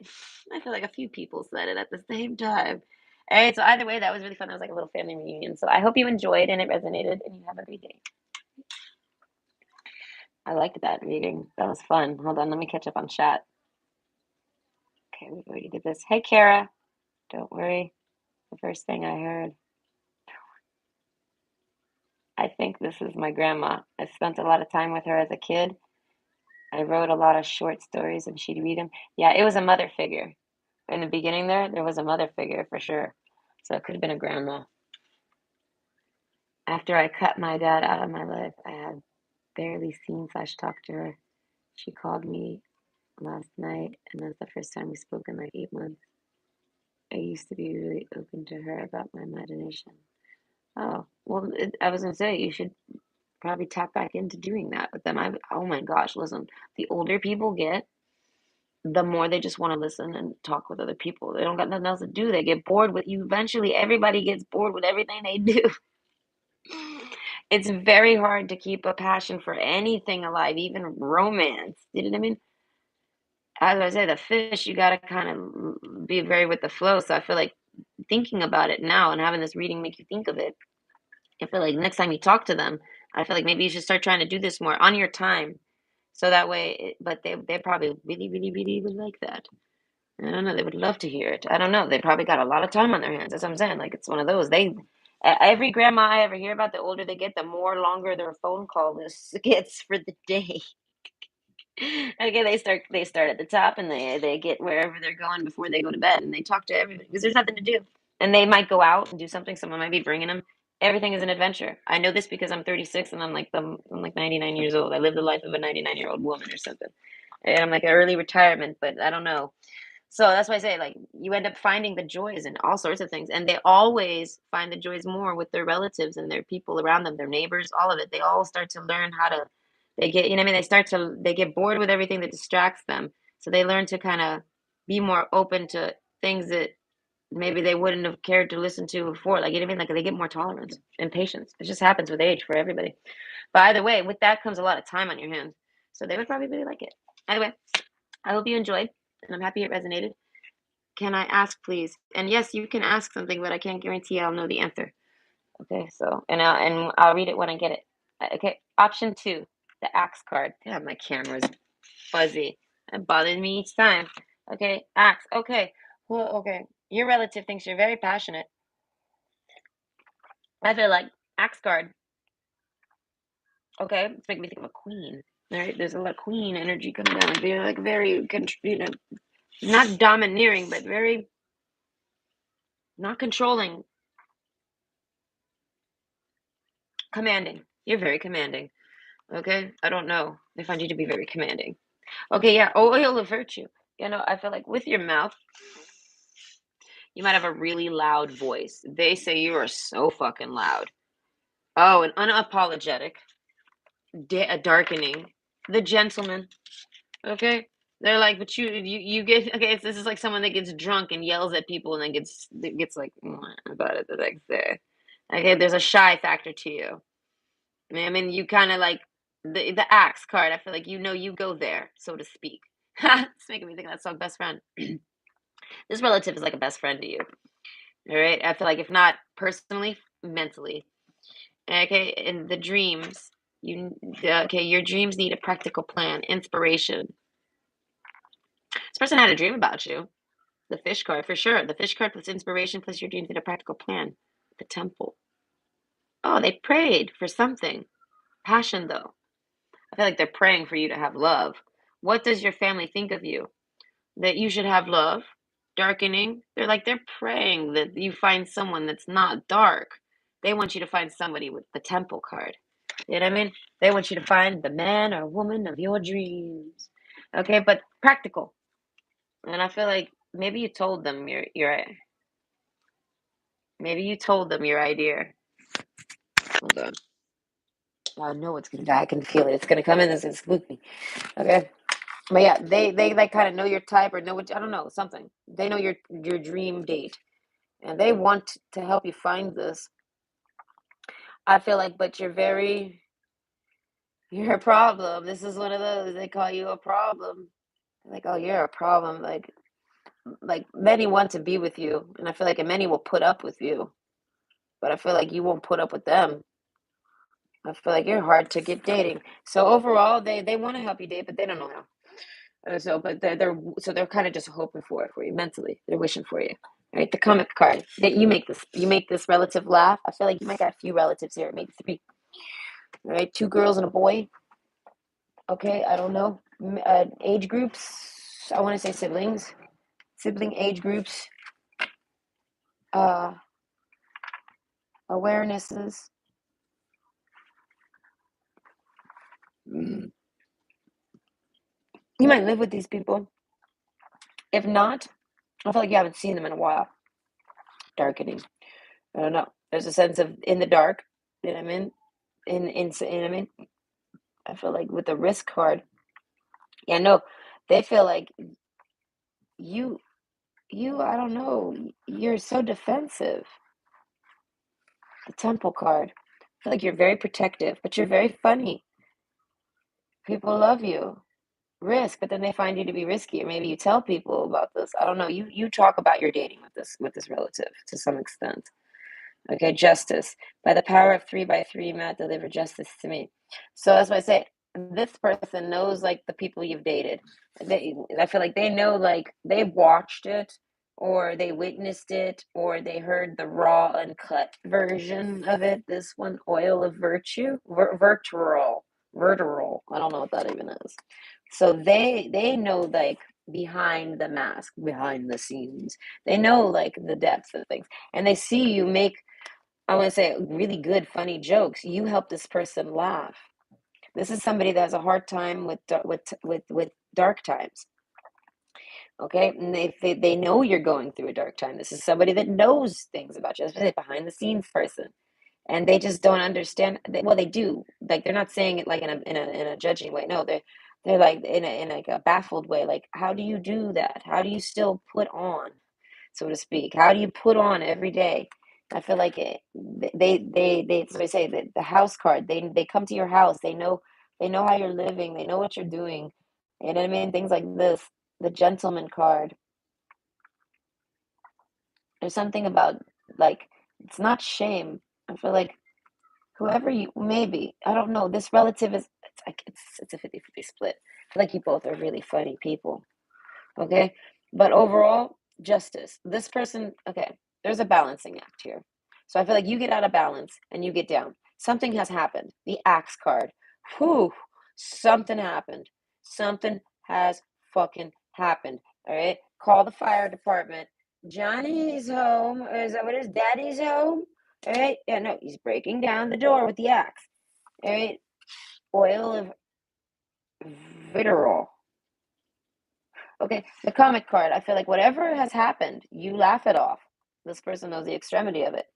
I feel like a few people said it at the same time. So either way, that was really fun. That was like a little family reunion. So I hope you enjoyed and it resonated, and you have a great day. I liked that reading. That was fun. Hold on, let me catch up on chat. Okay, we already did this. Hey, Kara. Don't worry. The first thing I heard. I think this is my grandma. I spent a lot of time with her as a kid. I wrote a lot of short stories and she'd read them. Yeah, it was a mother figure. In the beginning there was a mother figure for sure. So it could have been a grandma. After I cut my dad out of my life, I had barely seen slash talked to her. She called me last night, and that's the first time we spoke in like 8 months. I used to be really open to her about my imagination. Oh, well, I was gonna say you should probably tap back into doing that with them. Oh my gosh, listen, the older people get, the more they just want to listen and talk with other people. They don't got nothing else to do. They get bored with you. Eventually, everybody gets bored with everything they do. It's very hard to keep a passion for anything alive, even romance. You know what I mean? As I say, the fish, you got to kind of be very with the flow. So I feel like thinking about it now and having this reading make you think of it. I feel like next time you talk to them, I feel like maybe you should start trying to do this more on your time. So that way, but they probably really, really, really would like that. I don't know. They would love to hear it. I don't know. They probably got a lot of time on their hands. That's what I'm saying. Like it's one of those. Every grandma I ever hear about, the older they get, the more longer their phone call list gets for the day. Okay, they start at the top and they get wherever they're going before they go to bed and they talk to everybody because there's nothing to do. And they might go out and do something. Someone might be bringing them. Everything is an adventure. I know this because I'm 36 and I'm like 99 years old. I live the life of a 99-year-old woman or something. And I'm like early retirement, but I don't know. So that's why I say like you end up finding the joys in all sorts of things, and they always find the joys more with their relatives and their people around them, their neighbors, all of it. They all start to learn how to. They get, you know, what I mean, they get bored with everything that distracts them. So they learn to kind of be more open to things that maybe they wouldn't have cared to listen to before. Like, you know what I mean? Like, they get more tolerance and patience. It just happens with age for everybody. But either way, with that comes a lot of time on your hands. So they would probably really like it. Either way, I hope you enjoyed, and I'm happy it resonated. Can I ask, please? And yes, you can ask something, but I can't guarantee I'll know the answer. Okay, so and I'll read it when I get it. Okay, option two, the axe card. Damn, my camera's fuzzy. It bothers me each time. Okay, axe. Okay, well, okay. Your relative thinks you're very passionate. I feel like axe card. Okay, it's making me think of a queen. All right, there's a lot of queen energy coming down. Like they're like very, not domineering, but very not controlling, commanding. You're very commanding. Okay, I don't know. I find you to be very commanding. Okay, yeah. Oh, oil of virtue. I feel like with your mouth, you might have a really loud voice. They say you are so fucking loud. Oh, and unapologetic, darkening, the gentleman. Okay, they're like, but you get okay. This is like someone that gets drunk and yells at people and then gets like about it the next day. Okay, there's a shy factor to you. I mean, you kind of like the axe card. I feel like you go there, so to speak. It's making me think of that song, Best Friend. This relative is like a best friend to you. All right. I feel like if not personally, mentally. Okay. And the dreams, okay, your dreams need a practical plan, inspiration. This person had a dream about you. The fish card, for sure. The fish card plus inspiration plus your dreams need a practical plan. The temple. Oh, they prayed for something. Passion, though. I feel like they're praying for you to have love. What does your family think of you? That you should have love, darkening. They're praying that you find someone that's not dark. They want you to find somebody with the temple card. You know what I mean? They want you to find the man or woman of your dreams. Okay, but practical. And I feel like maybe you told them your idea. Hold on. I know it's gonna die. I can feel it. It's gonna come in. It's gonna spook me. Okay. But yeah, they like kind of know your type or know what I don't know something. They know your dream date, and they want to help you find this. I feel like, but you're a problem. This is one of those they call you a problem. Like, oh, you're a problem. Like many want to be with you, and I feel like many will put up with you, but I feel like you won't put up with them. I feel like you're hard to get dating. So overall, they want to help you date, but they don't know how. But they're kind of just hoping for you mentally. They're wishing for you. Right, the comic card that you make this relative laugh. I feel like you might got a few relatives here, maybe three. All right, two girls and a boy. Okay, I don't know. Age groups. I want to say siblings, sibling age groups. Uh, awarenesses. Mm. You might live with these people. If not, I feel like you haven't seen them in a while. Darkening. I don't know. There's a sense of in the dark. You know what I mean? You know what I mean? I feel like with the risk card, yeah, no, they feel like you, I don't know, you're so defensive. The temple card. I feel like you're very protective, but you're very funny. People love you. Risk, but then they find you to be risky, or maybe you tell people about this. I don't know. You talk about your dating with this relative to some extent. Okay, justice. By the power of 3 by 3, Matt, deliver justice to me. So that's why I say this person knows like the people you've dated. I feel like they know like they've watched it or they witnessed it or they heard the raw uncut version of it. This one, oil of virtue, verteral. I don't know what that even is. So they know like behind the mask, behind the scenes. They know like the depths of things and they see you make I want to say really good, funny jokes. You help this person laugh. This is somebody that has a hard time with dark times. Okay, and they know you're going through a dark time. This is somebody that knows things about you. This is a behind the scenes person, and they just don't understand. Well, they do. Like they're not saying it like in a judging way. No, They're like in like a baffled way. Like, how do you do that? How do you still put on, so to speak? How do you put on every day? I feel like as I say, the house card. They come to your house. They know how you're living. They know what you're doing. You know what I mean? Things like this. The gentleman card. There's something about, like, it's not shame. I feel like whoever you, maybe, I don't know. This relative is, it's like it's a 50-50 split. I feel like you both are really funny people. Okay. But overall, justice. This person, okay, there's a balancing act here. So I feel like you get out of balance and you get down. Something has happened. The axe card. Whew, something happened. Something has fucking happened. All right. Call the fire department. Johnny's home. Is that what it is? Daddy's home? All right. Yeah, no, he's breaking down the door with the axe. All right. Oil of vitriol. Okay, the comic card. I feel like whatever has happened, you laugh it off. This person knows the extremity of it.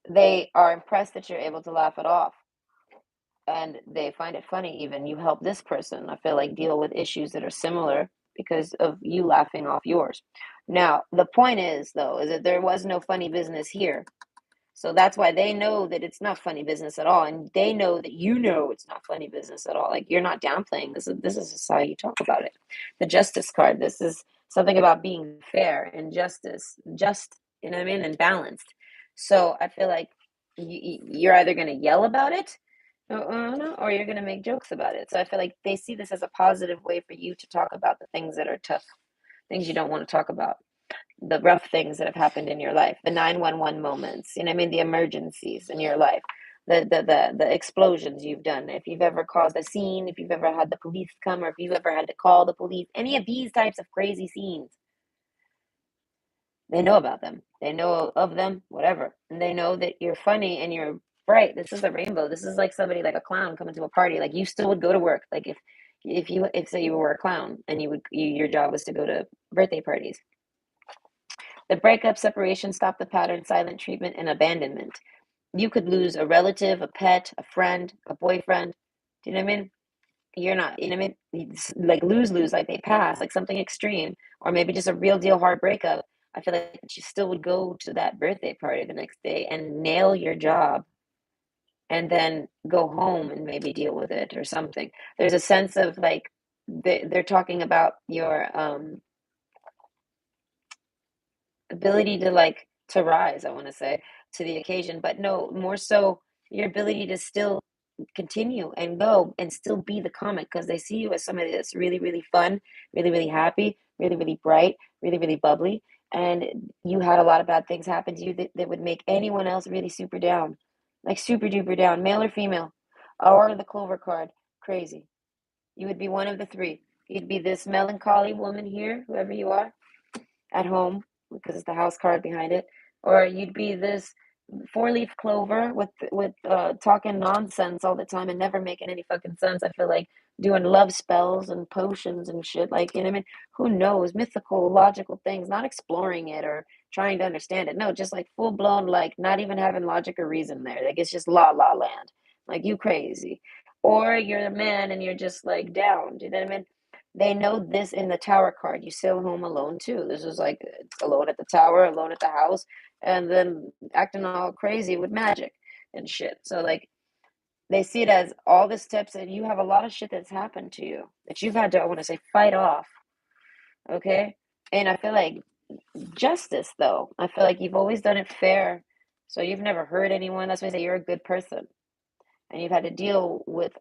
They are impressed that you're able to laugh it off. And they find it funny, even. You help this person, I feel like, deal with issues that are similar because of you laughing off yours. Now, the point is, though, is that there was no funny business here. So that's why they know that it's not funny business at all, and they know that you know it's not funny business at all. Like, you're not downplaying this. This is just how you talk about it. The justice card. This is something about being fair and justice, just, you know what I mean, and balanced. So I feel like you're either going to yell about it, or you're going to make jokes about it. So I feel like they see this as a positive way for you to talk about the things that are tough, things you don't want to talk about, the rough things that have happened in your life, the 911 moments, you know what I mean, the emergencies in your life, the explosions you've done, if you've ever caused a scene, if you've ever had the police come, or if you've ever had to call the police, any of these types of crazy scenes, they know about them. They know of them, whatever. And they know that you're funny and you're bright. This is a rainbow. This is like somebody, like a clown coming to a party. Like, you still would go to work. Like, if say you were a clown and your job was to go to birthday parties. The breakup, separation, stop the pattern, silent treatment, and abandonment. You could lose a relative, a pet, a friend, a boyfriend. Do you know what I mean? You're not, you know what I mean? It's like lose, like they pass, like something extreme, or maybe just a real deal hard breakup. I feel like you still would go to that birthday party the next day and nail your job and then go home and maybe deal with it or something. There's a sense of, like, they're talking about your ability to, like, to rise, I want to say, to the occasion, but no, more so your ability to still continue and go and still be the comic, because they see you as somebody that's really, really fun, really, really happy, really, really bright, really, really bubbly. And you had a lot of bad things happen to you that would make anyone else really super down, like super duper down, male or female, or the clover card, crazy. You would be one of the three. You'd be this melancholy woman here, whoever you are, at home, because it's the house card behind it, or you'd be this four-leaf clover with talking nonsense all the time and never making any fucking sense. I feel like doing love spells and potions and shit, like, you know what I mean? Who knows? Mythical, logical things, not exploring it or trying to understand it. No, just like full blown, like, not even having logic or reason there. Like, it's just la la land. Like, you crazy. Or you're a man and you're just like down. Do you know what I mean? They know this in the tower card. You sail home alone too. This is like alone at the tower, alone at the house, and then acting all crazy with magic and shit. So, like, they see it as all the steps, and you have a lot of shit that's happened to you that you've had to, I want to say, fight off. Okay. And I feel like justice, though, I feel like you've always done it fair. So you've never hurt anyone. That's why I say you're a good person. And you've had to deal with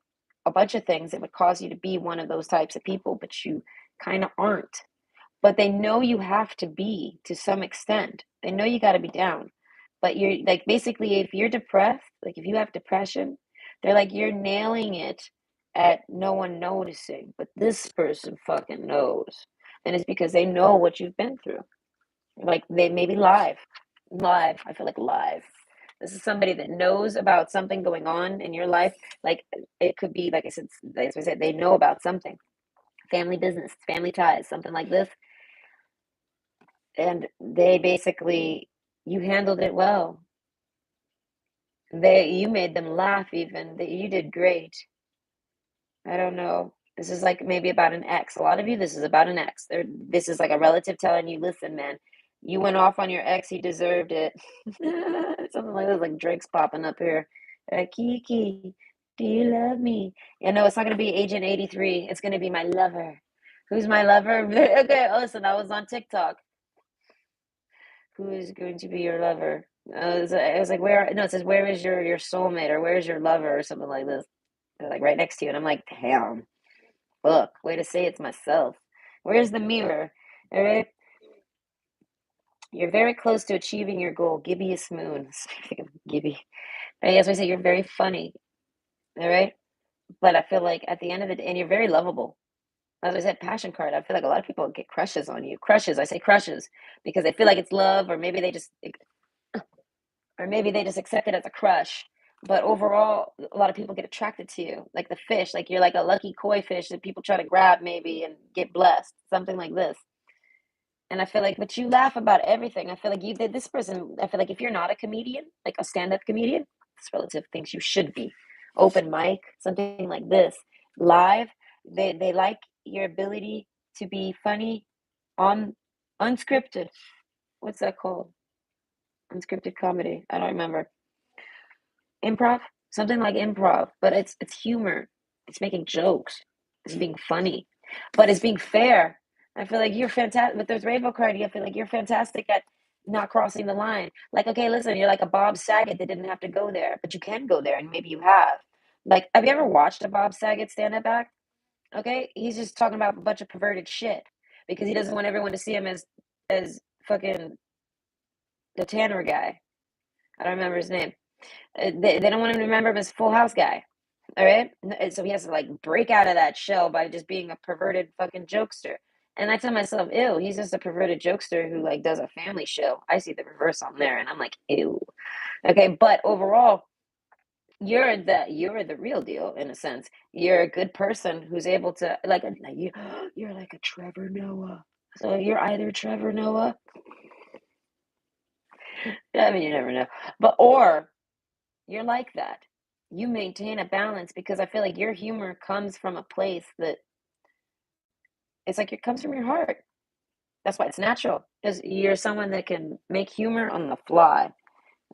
a bunch of things that would cause you to be one of those types of people, but you kind of aren't. But they know you have to be, to some extent. They know you got to be down. But you're like, basically, if you're depressed, like if you have depression, they're like, you're nailing it at no one noticing, but this person fucking knows. And it's because they know what you've been through. Like, they maybe live. I feel like live. This is somebody that knows about something going on in your life. Like, it could be, like I said, as I said, they know about something, family business, family ties, something like this, and they basically, you handled it well. You made them laugh, even that you did great. I don't know. This is like maybe about an ex. A lot of you, this is about an ex. This is like a relative telling you, listen, man, you went off on your ex, he deserved it. Something like this, like Drake's popping up here. Kiki, do you love me? Yeah, no, it's not going to be Agent 83. It's going to be my lover. Who's my lover? Okay, listen, I was on TikTok. Who is going to be your lover? It was like, where? No, it says, where is your soulmate or where is your lover or something like this. They're like right next to you. And I'm like, damn. Look, way to say it's myself. Where's the mirror? All right. You're very close to achieving your goal. Gibby is Smoon. Gibby. Right, as I say, you're very funny. All right. But I feel like at the end of the day, and you're very lovable. As I said, passion card. I feel like a lot of people get crushes on you. Crushes. I say crushes because they feel like it's love, or maybe they just accept it as a crush. But overall, a lot of people get attracted to you, like the fish. Like you're like a lucky koi fish that people try to grab maybe and get blessed, something like this. And I feel like, but you laugh about everything. I feel like you did this person. I feel like if you're not a comedian, like a stand-up comedian, this relative thinks you should be. Open mic, something like this, live. They like your ability to be funny on unscripted. What's that called? Unscripted comedy. I don't remember. Improv, something like improv, but it's humor. It's making jokes. It's being funny, but it's being fair. I feel like you're fantastic with this rainbow card. I feel like you're fantastic at not crossing the line. Like, okay, listen, you're like a Bob Saget that didn't have to go there, but you can go there, and maybe you have. Like, have you ever watched a Bob Saget stand-up act? Okay, he's just talking about a bunch of perverted shit because he doesn't want everyone to see him as fucking the Tanner guy. I don't remember his name. They don't want him to remember him as Full House guy. All right. So he has to like break out of that shell by just being a perverted fucking jokester. And I tell myself, ew, he's just a perverted jokester who like does a family show. I see the reverse on there and I'm like, ew. Okay. But overall, you're the real deal in a sense. You're a good person who's able to like you're like a Trevor Noah. So you're either Trevor Noah. I mean, you never know. But or you're like that. You maintain a balance because I feel like your humor comes from a place that it's like it comes from your heart. That's why it's natural. Because you're someone that can make humor on the fly,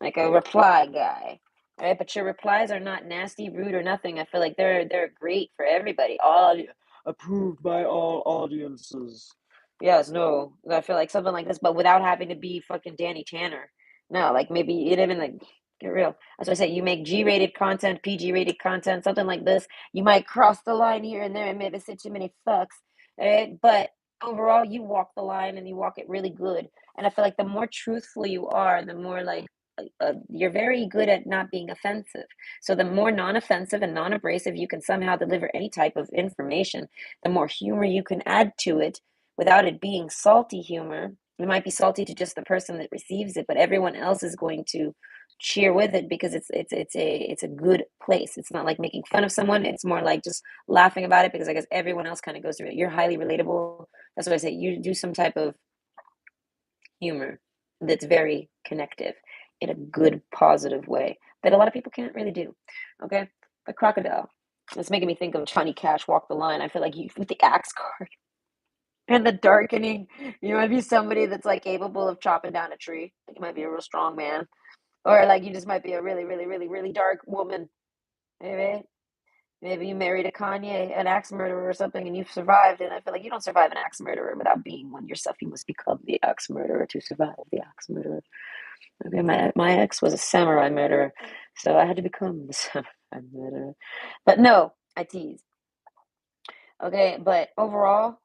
like a reply guy. Right? But your replies are not nasty, rude, or nothing. I feel like they're great for everybody. All approved by all audiences. Yes, no. I feel like something like this, but without having to be fucking Danny Tanner. No, like maybe you didn't even like get real. That's what I say. You make G-rated content, PG-rated content, something like this. You might cross the line here and there and maybe say too many fucks. Right? But overall, you walk the line and you walk it really good. And I feel like the more truthful you are, the more like you're very good at not being offensive. So the more non-offensive and non-abrasive you can somehow deliver any type of information, the more humor you can add to it without it being salty humor. It might be salty to just the person that receives it, but everyone else is going to cheer with it because it's a good place. It's not like making fun of someone. It's more like just laughing about it because I guess everyone else kind of goes through it. You're highly relatable. That's what I say. You do some type of humor that's very connective in a good, positive way that a lot of people can't really do. Okay? But crocodile. It's making me think of Johnny Cash Walk the Line. I feel like you with the axe card and the darkening, you might be somebody that's like capable of chopping down a tree. Like you might be a real strong man. Or like you just might be a really, really, really, really dark woman. Maybe. Maybe you married a Kanye, an axe murderer or something, and you've survived. And I feel like you don't survive an axe murderer without being one yourself. You must become the axe murderer to survive the axe murderer. Okay, my ex was a samurai murderer, so I had to become the samurai murderer. But no, I tease. Okay, but overall,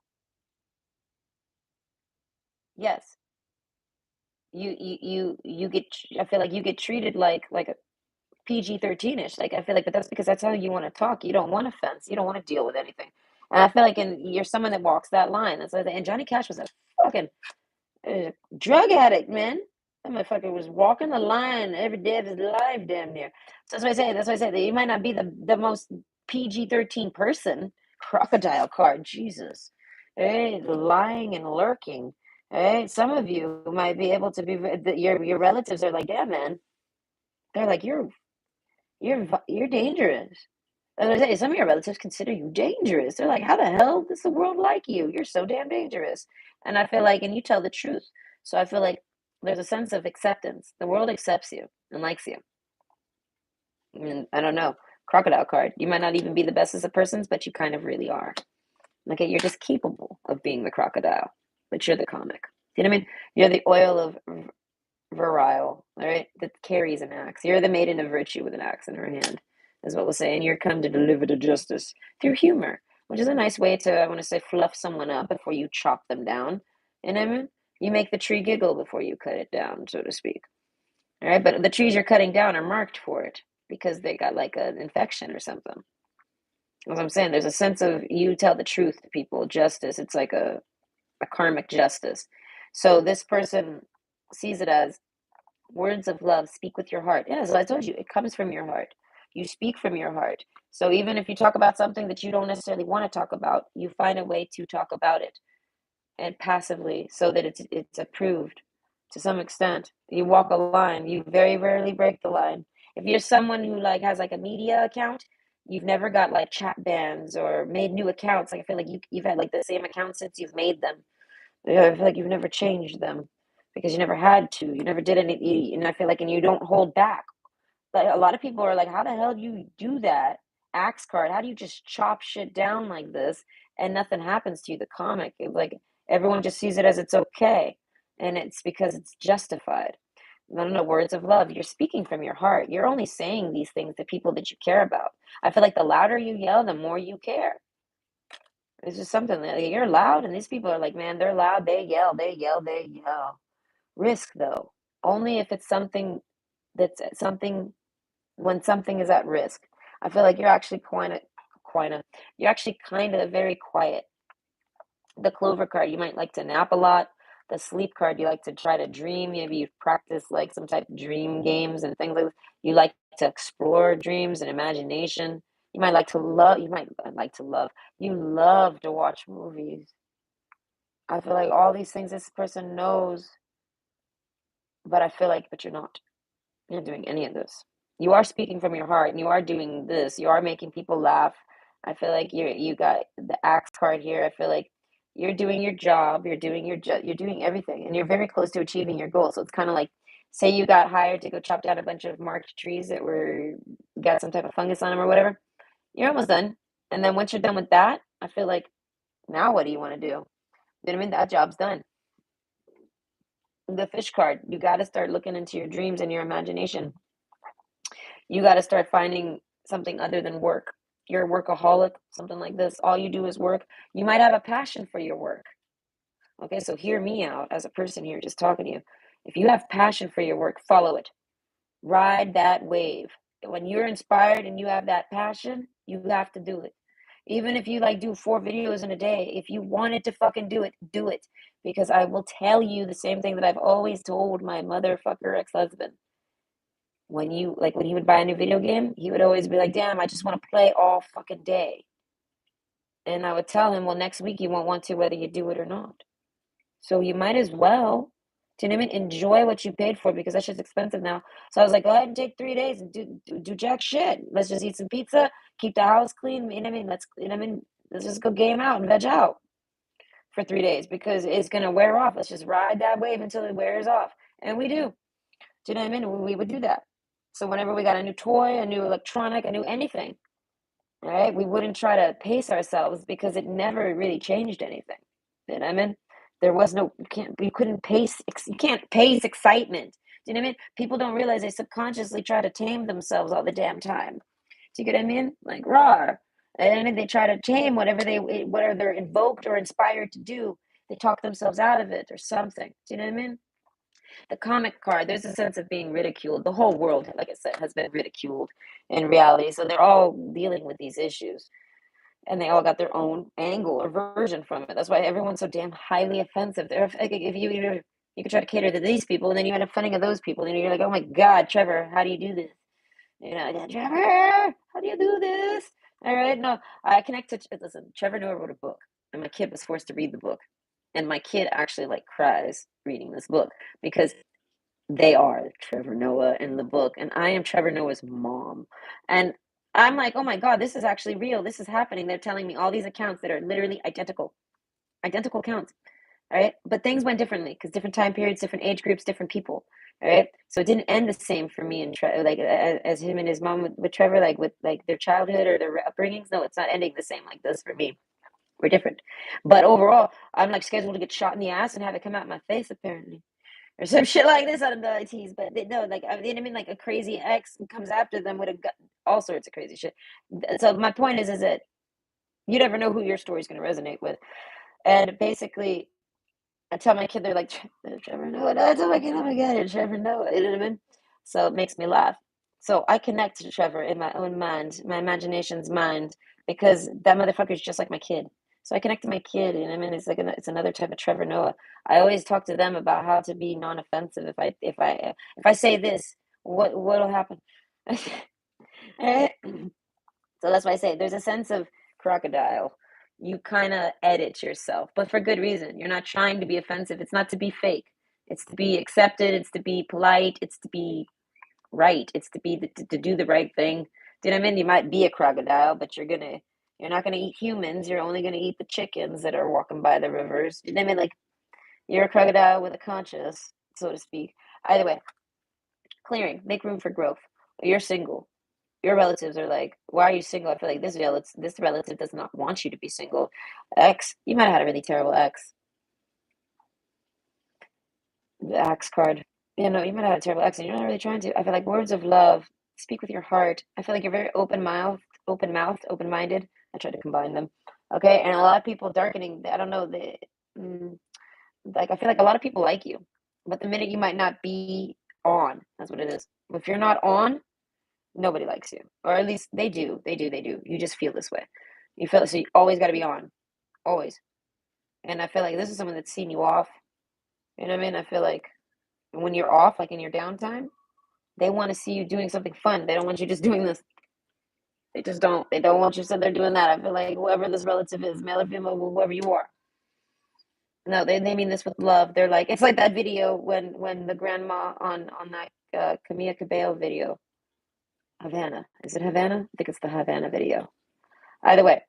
yes, you get. I feel like you get treated like a PG-13ish. Like I feel like, but that's because that's how you want to talk. You don't want offense. You don't want to deal with anything. And I feel like, you're someone that walks that line. That's like, and Johnny Cash was a fucking drug addict, man. That motherfucker was walking the line every day of his life, damn near. So that's what I say. That's what I say. That you might not be the most PG-13 person. Crocodile card, Jesus. Hey, lying and lurking. Hey, some of you might be able to be. Your relatives are like, yeah, man. They're like, you're dangerous. I was gonna say, some of your relatives consider you dangerous. They're like, how the hell does the world like you? You're so damn dangerous. And I feel like, and you tell the truth. So I feel like there's a sense of acceptance. The world accepts you and likes you. And I don't know, crocodile card. You might not even be the best as a person, but you kind of really are. Like you're just capable of being the crocodile, but you're the comic. You know what I mean? You're the oil of virile, all right, that carries an axe. You're the maiden of virtue with an axe in her hand, is what we'll say. And you're come to deliver the justice through humor, which is a nice way to, I want to say, fluff someone up before you chop them down. You know what I mean? You make the tree giggle before you cut it down, so to speak. All right, but the trees you're cutting down are marked for it because they got like an infection or something. As I'm saying, there's a sense of you tell the truth to people, justice. It's like a karmic justice. So this person sees it as words of love, speak with your heart. Yeah, as I told you, it comes from your heart. You speak from your heart. So even if you talk about something that you don't necessarily want to talk about, you find a way to talk about it and passively so that it's approved to some extent. You walk a line. You very rarely break the line. If you're someone who like has like a media account, you've never got like chat bans or made new accounts. Like I feel like you've had like the same account since you've made them. Yeah, I feel like you've never changed them because you never had to. You never did any, and I feel like, and you don't hold back. But a lot of people are like, how the hell do you do that? Axe card, how do you just chop shit down like this and nothing happens to you? The comic, like everyone just sees it as it's okay, and it's because it's justified. I don't know, words of love. You're speaking from your heart. You're only saying these things to people that you care about. I feel like the louder you yell, the more you care. It's just something that you're loud, and these people are like, man, they're loud. They yell, they yell, they yell. Risk though, only if it's something that's something when something is at risk. I feel like you're actually you're actually kind of very quiet. The clover card, you might like to nap a lot. The sleep card, you like to try to dream. Maybe you practice like some type of dream games and things like that. You like to explore dreams and imagination. You might like to love. You love to watch movies. I feel like all these things this person knows, but I feel like, but you're not doing any of this. You are speaking from your heart and you are doing this. You are making people laugh. I feel like you got the axe card here. I feel like you're doing your job, you're doing everything and you're very close to achieving your goal. So it's kind of like say you got hired to go chop down a bunch of marked trees that were got some type of fungus on them or whatever. You're almost done. And then once you're done with that, I feel like now what do you want to do? You know what I mean? That job's done. The fish card, you got to start looking into your dreams and your imagination. You got to start finding something other than work. You're a workaholic, something like this. All you do is work. You might have a passion for your work. Okay, so hear me out as a person here just talking to you. If you have passion for your work, follow it. Ride that wave. When you're inspired and you have that passion, you have to do it. Even if you like do 4 videos in a day, if you wanted to fucking do it, do it. Because I will tell you the same thing that I've always told my motherfucker ex-husband. When he would buy a new video game, he would always be like, damn, I just want to play all fucking day. And I would tell him, well, next week you won't want to whether you do it or not. So you might as well, do you know what I mean? Enjoy what you paid for because that shit's expensive now. So I was like, go ahead and take 3 days and do jack shit. Let's just eat some pizza, keep the house clean. You know what I mean? Let's just go game out and veg out for 3 days because it's gonna wear off. Let's just ride that wave until it wears off. And we do. Do you know what I mean? We would do that. So whenever we got a new toy, a new electronic, a new anything, right? We wouldn't try to pace ourselves because it never really changed anything. You know what I mean? There was no you couldn't pace you can't pace excitement. Do you know what I mean? People don't realize they subconsciously try to tame themselves all the damn time. Do you get what I mean? Like raw. And then they try to tame whatever they're invoked or inspired to do. They talk themselves out of it or something. Do you know what I mean? The comic card, there's a sense of being ridiculed. The whole world, like I said, has been ridiculed in reality. So they're all dealing with these issues and they all got their own angle or version from it. That's why everyone's so damn highly offensive. Like, if you could try to cater to these people and then you end up offending of those people. And you're like, oh my God, Trevor, how do you do this? Trevor, how do you do this? All right, no, I connect to, listen, Trevor Noah wrote a book and my kid was forced to read the book. And my kid actually like cries reading this book because they are Trevor Noah in the book, and I am Trevor Noah's mom. And I'm like, oh my God, this is actually real. This is happening. They're telling me all these accounts that are literally identical accounts, right? But things went differently because different time periods, different age groups, different people, right? So it didn't end the same for me and like as him and his mom with Trevor, like with like their childhood or their upbringings. No, it's not ending the same like this for me. We're different. But overall, I'm like scheduled to get shot in the ass and have it come out my face apparently. Or some shit like this out of the ITs, but they no, like I mean, like a crazy ex comes after them with all sorts of crazy shit. So my point is that you never know who your story's going to resonate with, and basically, I tell my kid they're like Trevor Noah. No, I tell my kid, oh my god, you're Trevor Noah. You know what I mean? So it makes me laugh. So I connect to Trevor in my own mind, my imagination's mind, because that motherfucker's just like my kid. So I connect to my kid, and I mean, it's like it's another type of Trevor Noah. I always talk to them about how to be non-offensive. If I say this, what'll happen? So that's why I say there's a sense of crocodile. You kind of edit yourself, but for good reason. You're not trying to be offensive. It's not to be fake. It's to be accepted. It's to be polite. It's to be right. It's to be to do the right thing. Do you know what I mean? You might be a crocodile, but you're not gonna eat humans. You're only gonna eat the chickens that are walking by the rivers. Do you know what I mean? Like you're a crocodile with a conscience, so to speak. Either way, clearing, make room for growth. You're single. Your relatives are like, "Why are you single?" I feel like this relative does not want you to be single. Ex, you might have had a really terrible ex. The axe card. You know, you might have had a terrible ex, and you're not really trying to. I feel like words of love. Speak with your heart. I feel like you're very open mouthed, open minded. I tried to combine them. Okay, and a lot of people darkening. I don't know. Mm, like I feel like a lot of people like you, but the minute you might not be on, that's what it is. If you're not on, nobody likes you, or at least they do. They do. They do. You just feel this way. You feel so. You always got to be on, always. And I feel like this is someone that's seen you off. You know what I mean? I feel like when you're off, like in your downtime, they want to see you doing something fun. They don't want you just doing this. They just don't. They don't want you sitting there doing that. I feel like whoever this relative is, male or female, whoever you are. No, they mean this with love. They're like it's like that video when the grandma on that Camila Cabello video, Havana. Is it Havana? I think it's the Havana video. Either way,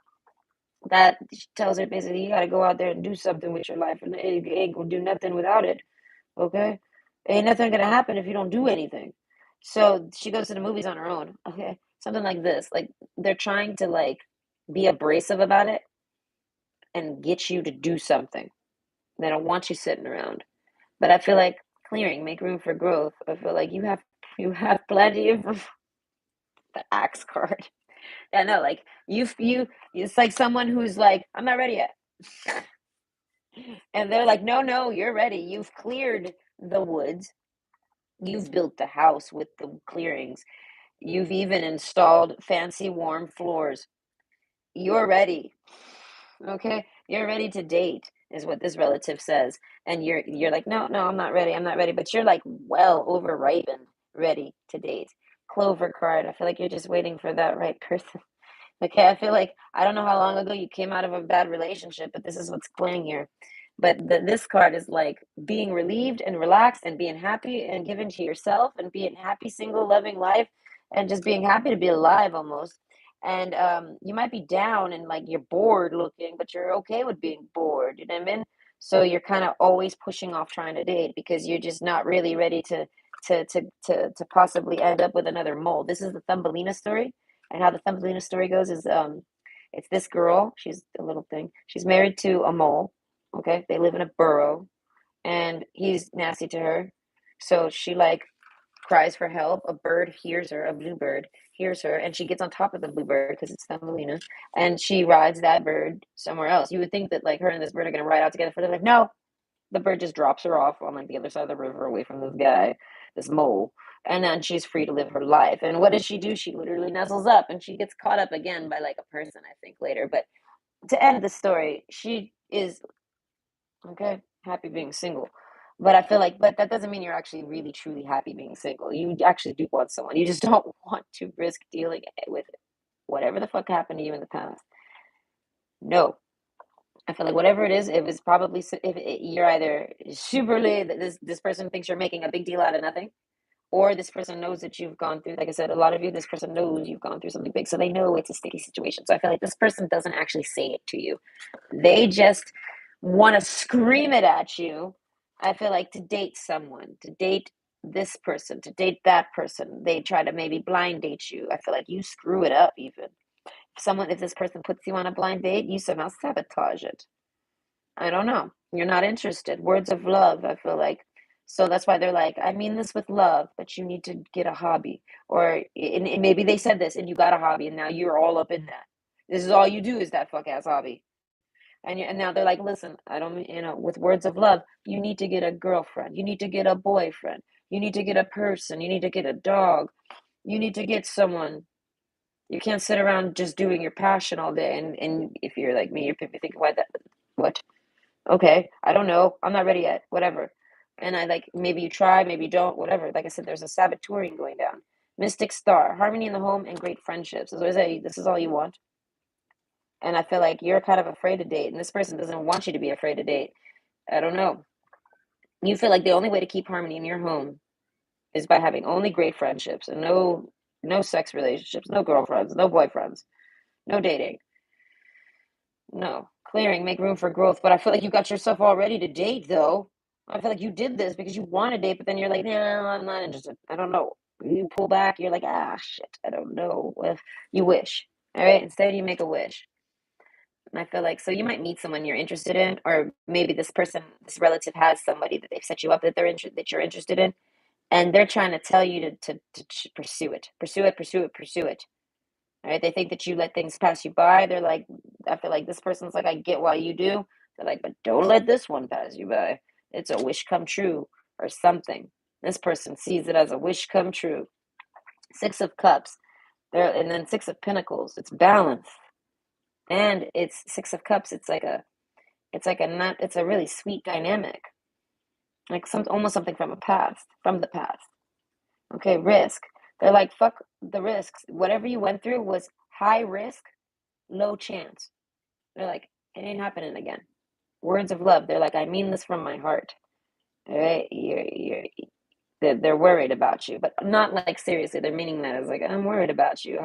that tells her basically you got to go out there and do something with your life, and it ain't gonna do nothing without it. Okay, ain't nothing gonna happen if you don't do anything. So she goes to the movies on her own. Okay, something like this. Like they're trying to like be abrasive about it and get you to do something. They don't want you sitting around. But I feel like clearing, make room for growth. I feel like you have plenty of the axe card. Yeah, no, like you it's like someone who's like, I'm not ready yet. And they're like, no, no, you're ready. You've cleared the woods. You've built the house with the clearings. You've even installed fancy warm floors. You're ready. Okay? You're ready to date, is what this relative says. And you're like, no, no, I'm not ready. I'm not ready. But you're like well over ripened, ready to date. Clover card. I feel like you're just waiting for that right person. Okay, I feel like I don't know how long ago you came out of a bad relationship, but this is what's playing here. But this card is like being relieved and relaxed and being happy and given to yourself and being happy, single, loving life, and just being happy to be alive almost. And you might be down and like you're bored looking, but you're okay with being bored. You know what I mean? So you're kind of always pushing off trying to date because you're just not really ready to possibly end up with another mole. This is the Thumbelina story, and how the Thumbelina story goes is it's this girl, she's a little thing. She's married to a mole. Okay, they live in a burrow, and he's nasty to her. So she like cries for help. A bird hears her, a bluebird hears her, and she gets on top of the bluebird because it's Thumbelina, and she rides that bird somewhere else. You would think that like her and this bird are gonna ride out together for like no, the bird just drops her off on like the other side of the river away from this guy, this mole. And then she's free to live her life. And what does she do? She literally nuzzles up and she gets caught up again by like a person, I think, later. But to end the story, she is okay, happy being single. But I feel like, but that doesn't mean you're actually really truly happy being single. You actually do want someone. You just don't want to risk dealing with whatever the fuck happened to you in the past. No, I feel like whatever it is, it was probably you're either superly this person thinks you're making a big deal out of nothing, or this person knows that you've gone through, like I said, a lot of you, this person knows you've gone through something big, so they know it's a sticky situation. So I feel like this person doesn't actually say it to you. They just want to scream it at you. I feel like to date someone, to date this person, to date that person, they try to maybe blind date you. I feel like you screw it up even. If this person puts you on a blind date, you somehow sabotage it. I don't know. You're not interested. Words of love, I feel like. So that's why they're like, I mean this with love, but you need to get a hobby. Or and maybe they said this and you got a hobby and now you're all up in that. This is all you do is that fuck ass hobby. And now they're like, listen, I don't, with words of love, you need to get a girlfriend. You need to get a boyfriend. You need to get a person. You need to get a dog. You need to get someone. You can't sit around just doing your passion all day. And if you're like me, you're thinking, why that? What? Okay, I don't know. I'm not ready yet. Whatever. And I like, maybe you try, maybe you don't, whatever. Like I said, there's a saboteuring going down. Mystic star, harmony in the home, and great friendships. As I say, this is all you want. And I feel like you're kind of afraid to date, and this person doesn't want you to be afraid to date. I don't know. You feel like the only way to keep harmony in your home is by having only great friendships and no sex relationships, no girlfriends, no boyfriends, no dating. No. Clearing, make room for growth. But I feel like you got yourself all ready to date though. I feel like you did this because you want to date, but then you're like, no, I'm not interested. I don't know. You pull back, you're like, ah shit, I don't know. If you wish. All right. Instead you make a wish. And I feel like so you might meet someone you're interested in, or maybe this person, this relative has somebody that they've set you up that that you're interested in, and they're trying to tell you to pursue it, pursue it, pursue it, pursue it. All right, they think that you let things pass you by. They're like, I feel like this person's like, I get why you do. They're like, but don't let this one pass you by. It's a wish come true or something. This person sees it as a wish come true. Six of Cups, there, and then Six of Pentacles. It's balance, and it's Six of Cups. It's a really sweet dynamic, like almost something from the past. Okay, risk. They're like, fuck the risks. Whatever you went through was high risk, low chance. They're like, it ain't happening again. Words of love. They're like, I mean this from my heart. All right, they're worried about you, but not like seriously. They're meaning that as like, I'm worried about you.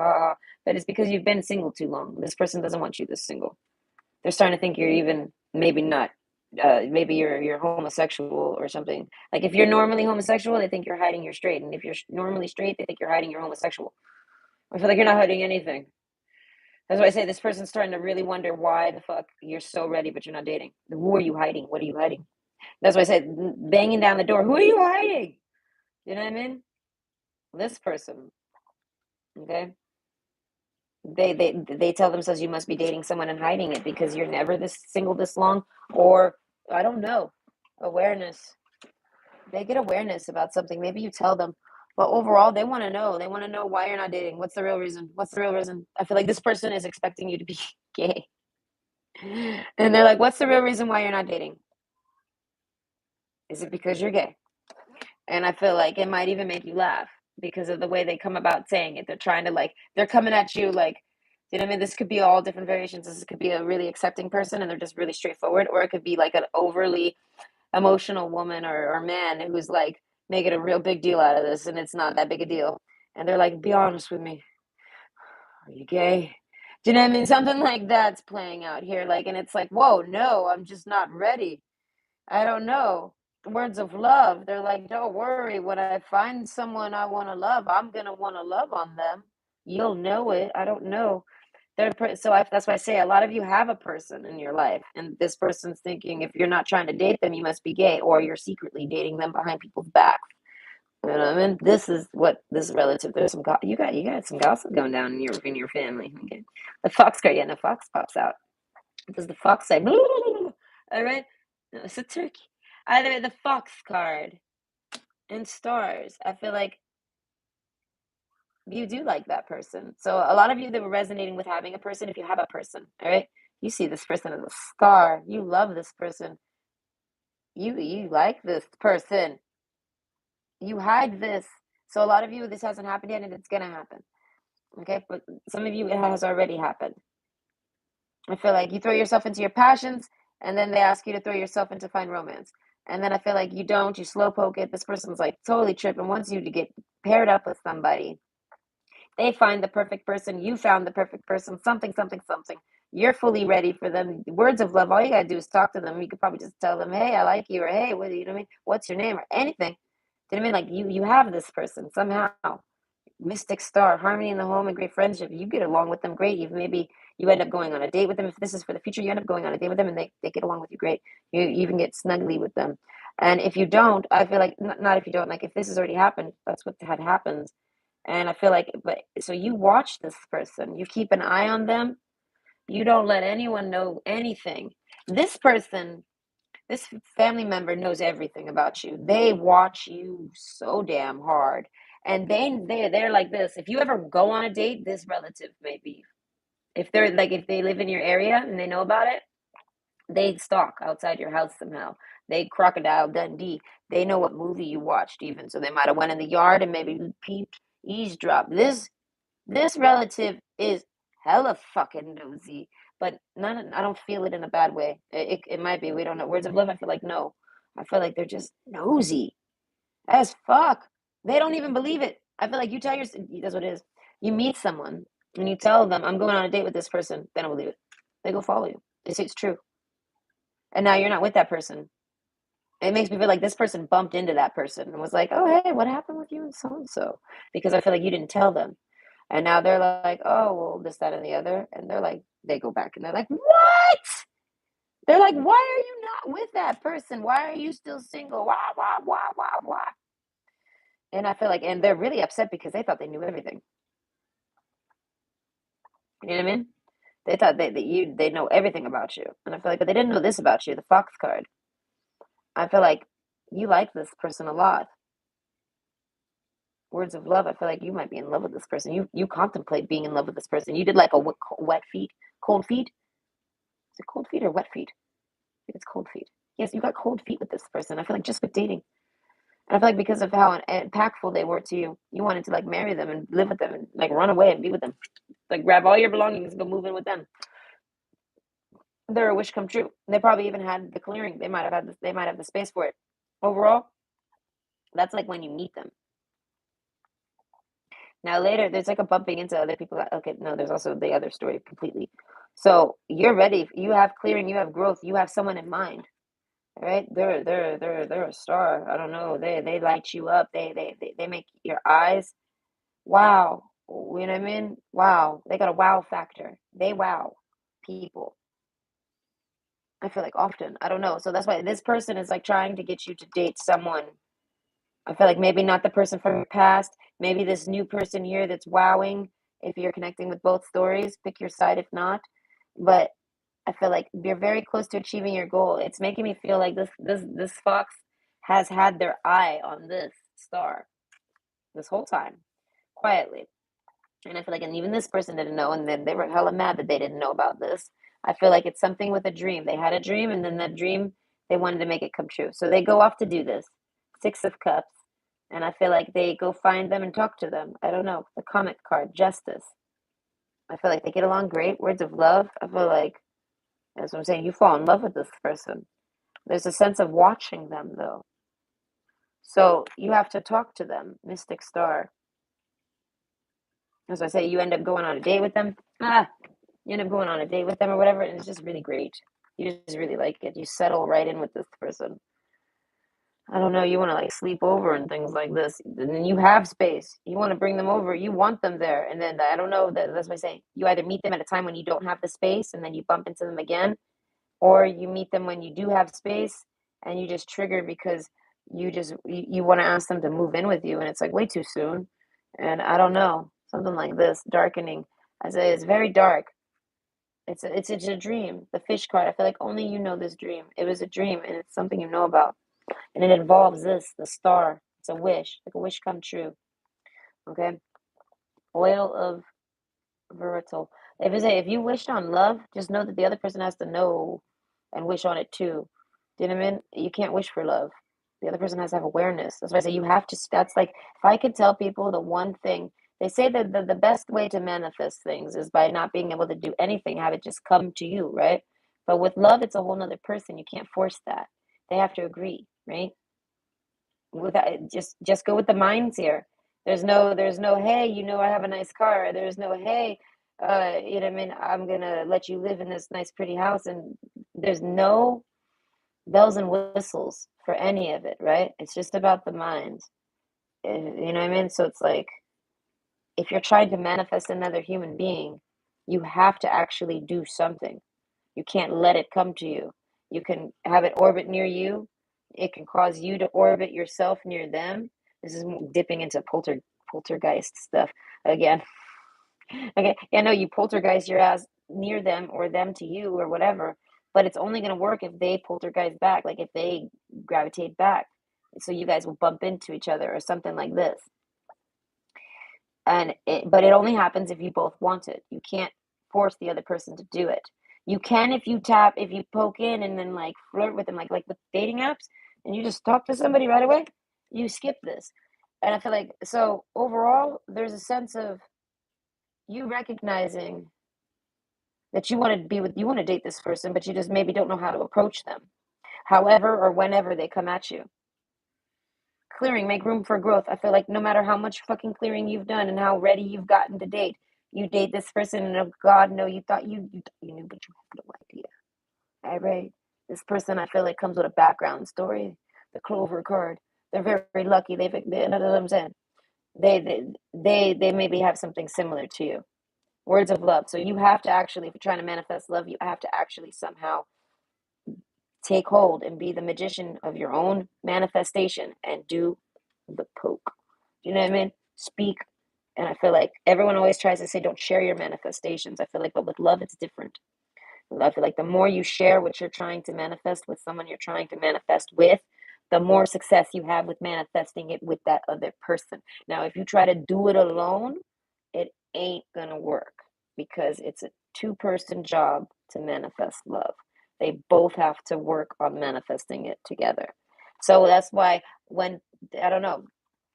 But it's because you've been single too long. This person doesn't want you this single. They're starting to think you're even maybe not. Maybe you're homosexual or something. Like if you're normally homosexual, they think you're hiding your straight, and if you're normally straight, they think you're hiding your homosexual. I feel like you're not hiding anything. That's why I say this person's starting to really wonder why the fuck you're so ready, but you're not dating. Who are you hiding? What are you hiding? That's why I said banging down the door. Who are you hiding? You know what I mean? This person. Okay. They tell themselves you must be dating someone and hiding it because you're never this single this long, or I don't know. Awareness. They get awareness about something. Maybe you tell them, but overall, they want to know. They want to know why you're not dating. What's the real reason? What's the real reason? I feel like this person is expecting you to be gay. And they're like, what's the real reason why you're not dating? Is it because you're gay? And I feel like it might even make you laugh because of the way they come about saying it. They're trying to they're coming at you like, you know what I mean? This could be all different variations. This could be a really accepting person and they're just really straightforward, or it could be like an overly emotional woman or man who's like making a real big deal out of this and it's not that big a deal. And they're like, be honest with me. Are you gay? Do you know what I mean? Something like that's playing out here. Like, and it's like, whoa, no, I'm just not ready. I don't know. Words of love. They're like, don't worry. When I find someone I want to love, I'm going to want to love on them. You'll know it. I don't know. That's why I say a lot of you have a person in your life, and this person's thinking if you're not trying to date them, you must be gay, or you're secretly dating them behind people's backs. You know what I mean? This is what this relative. There's you got some gossip going down in your family. Okay. The fox card, yeah, and the fox pops out. Does the fox say? All right, no, it's a turkey. Either way, the fox card and stars. I feel like you do like that person. So a lot of you that were resonating with having a person, if you have a person, all right, you see this person as a star. You love this person. You like this person. You hide this. So a lot of you, this hasn't happened yet, and it's gonna happen. Okay, but some of you, it has already happened. I feel like you throw yourself into your passions, and then they ask you to throw yourself into find romance. And then I feel like you don't, you slow poke it. This person's like totally tripping, wants you to get paired up with somebody. They find the perfect person. You found the perfect person. Something, something, something. You're fully ready for them. Words of love. All you gotta do is talk to them. You could probably just tell them, "Hey, I like you," or "Hey, what do you know what I mean? What's your name?" or anything. Do you know what I mean? Like you have this person somehow. Mystic star, harmony in the home, and great friendship. You get along with them great. You end up going on a date with them. If this is for the future, you end up going on a date with them, and they get along with you great. You even get snuggly with them. And if you don't, I feel like not if you don't, like if this has already happened, that's what had happened. And I feel like, but so you watch this person, you keep an eye on them, you don't let anyone know anything. This person, this family member knows everything about you. They watch you so damn hard. And they're like this. If you ever go on a date, this relative maybe. If they're like if they live in your area and they know about it, they stalk outside your house somehow. They crocodile Dundee. They know what movie you watched even. So they might have went in the yard and maybe peeped, eavesdrop. This relative is hella fucking nosy, but none. I don't feel it in a bad way. It might be. We don't know. Words of love. I feel like no. I feel like they're just nosy as fuck. They don't even believe it. I feel like you tell your. That's what it is. You meet someone and you tell them, "I'm going on a date with this person." They don't believe it. They go follow you. They say it's true, and now you're not with that person. It makes me feel like this person bumped into that person and was like, "Oh, hey, what happened with you and so and so?" Because I feel like you didn't tell them. And now they're like, "Oh, well, this, that, and the other." And they're like, they go back and they're like, "What?" They're like, "Why are you not with that person? Why are you still single? Wah, wah, wah, wah, wah." And I feel like, and they're really upset because they thought they knew everything. You know what I mean? They thought they know everything about you. And I feel like, but they didn't know this about you, the Fox card. I feel like you like this person a lot. Words of love. I feel like you might be in love with this person. You contemplate being in love with this person. You did like a wet feet, cold feet. Is it cold feet or wet feet? I think it's cold feet. Yes, you got cold feet with this person. I feel like just with dating. And I feel like because of how impactful they were to you, you wanted to like marry them and live with them and like run away and be with them. Like grab all your belongings and go move in with them. They're a wish come true. They probably even had the clearing. They might have had this, they might have the space for it. Overall, that's like when you meet them. Now later, there's like a bumping into other people. Okay, no, there's also the other story completely. So you're ready. You have clearing. You have growth. You have someone in mind. All right, they're a star. I don't know. They light you up. They make your eyes wow. You know what I mean? Wow. They got a wow factor. They wow people. I feel like often. I don't know. So that's why this person is like trying to get you to date someone. I feel like maybe not the person from your past, maybe this new person here that's wowing. If you're connecting with both stories, pick your side if not. But I feel like you're very close to achieving your goal. It's making me feel like this fox has had their eye on this star this whole time, quietly. And I feel like, and even this person didn't know, and then they were hella mad that they didn't know about this. I feel like it's something with a dream. They had a dream, and then that dream, they wanted to make it come true. So they go off to do this. Six of Cups. And I feel like they go find them and talk to them. I don't know. The comic card, Justice. I feel like they get along great. Words of love. I feel like, that's what I'm saying, you fall in love with this person. There's a sense of watching them, though. So you have to talk to them, Mystic Star. As I say, you end up going on a date with them. You end up going on a date with them or whatever, and it's just really great. You just really like it. You settle right in with this person. I don't know, you want to like sleep over and things like this. And then you have space. You want to bring them over. You want them there. And then I don't know, that's what I'm saying. You either meet them at a time when you don't have the space and then you bump into them again, or you meet them when you do have space and you just trigger because you want to ask them to move in with you and it's like way too soon. And I don't know, something like this, darkening. I say it's very dark. It's a dream. The fish card. I feel like only you know this dream. It was a dream, and it's something you know about, and it involves this, the star. It's a wish, like a wish come true. Okay. Oil of Virital. If you wish on love, just know that the other person has to know and wish on it too. Do you know what I mean? You can't wish for love. The other person has to have awareness. That's why I say you have to. That's like if I could tell people the one thing they say that the best way to manifest things is by not being able to do anything, have it just come to you, right? But with love, it's a whole nother person. You can't force that. They have to agree. right? Without just go with the minds here. There's no hey, I have a nice car. There's no hey, what I mean, I'm gonna let you live in this nice pretty house, and there's no bells and whistles for any of it, right? It's just about the mind. You know what I mean? So it's like if you're trying to manifest another human being, you have to actually do something. You can't let it come to you. You can have it orbit near you. It can cause you to orbit yourself near them. This is dipping into poltergeist stuff again. Okay, yeah, no, you poltergeist your ass near them or them to you or whatever, but it's only going to work if they poltergeist back, like if they gravitate back. So you guys will bump into each other or something like this. But it only happens if you both want it. You can't force the other person to do it. You can if you poke in and then like flirt with them, like with dating apps, and you just talk to somebody right away. You skip this, and I feel like so overall, there's a sense of you recognizing that you want to date this person, but you just maybe don't know how to approach them, however or whenever they come at you. Clearing, make room for growth. I feel like no matter how much fucking clearing you've done and how ready you've gotten to date, you date this person and oh God, no, you thought you knew, but you have no idea. All right, this person I feel like comes with a background story. The Clover card. They're very, very lucky. You know what I'm saying? They maybe have something similar to you. Words of love. So you have to actually, if you're trying to manifest love, you have to actually somehow take hold and be the magician of your own manifestation and do the poke. Do you know what I mean? Speak. And I feel like everyone always tries to say, don't share your manifestations. I feel like, but with love, it's different. I feel like the more you share what you're trying to manifest with someone you're trying to manifest with, the more success you have with manifesting it with that other person. Now, if you try to do it alone, it ain't gonna work because it's a two-person job to manifest love. They both have to work on manifesting it together. So that's why when I don't know,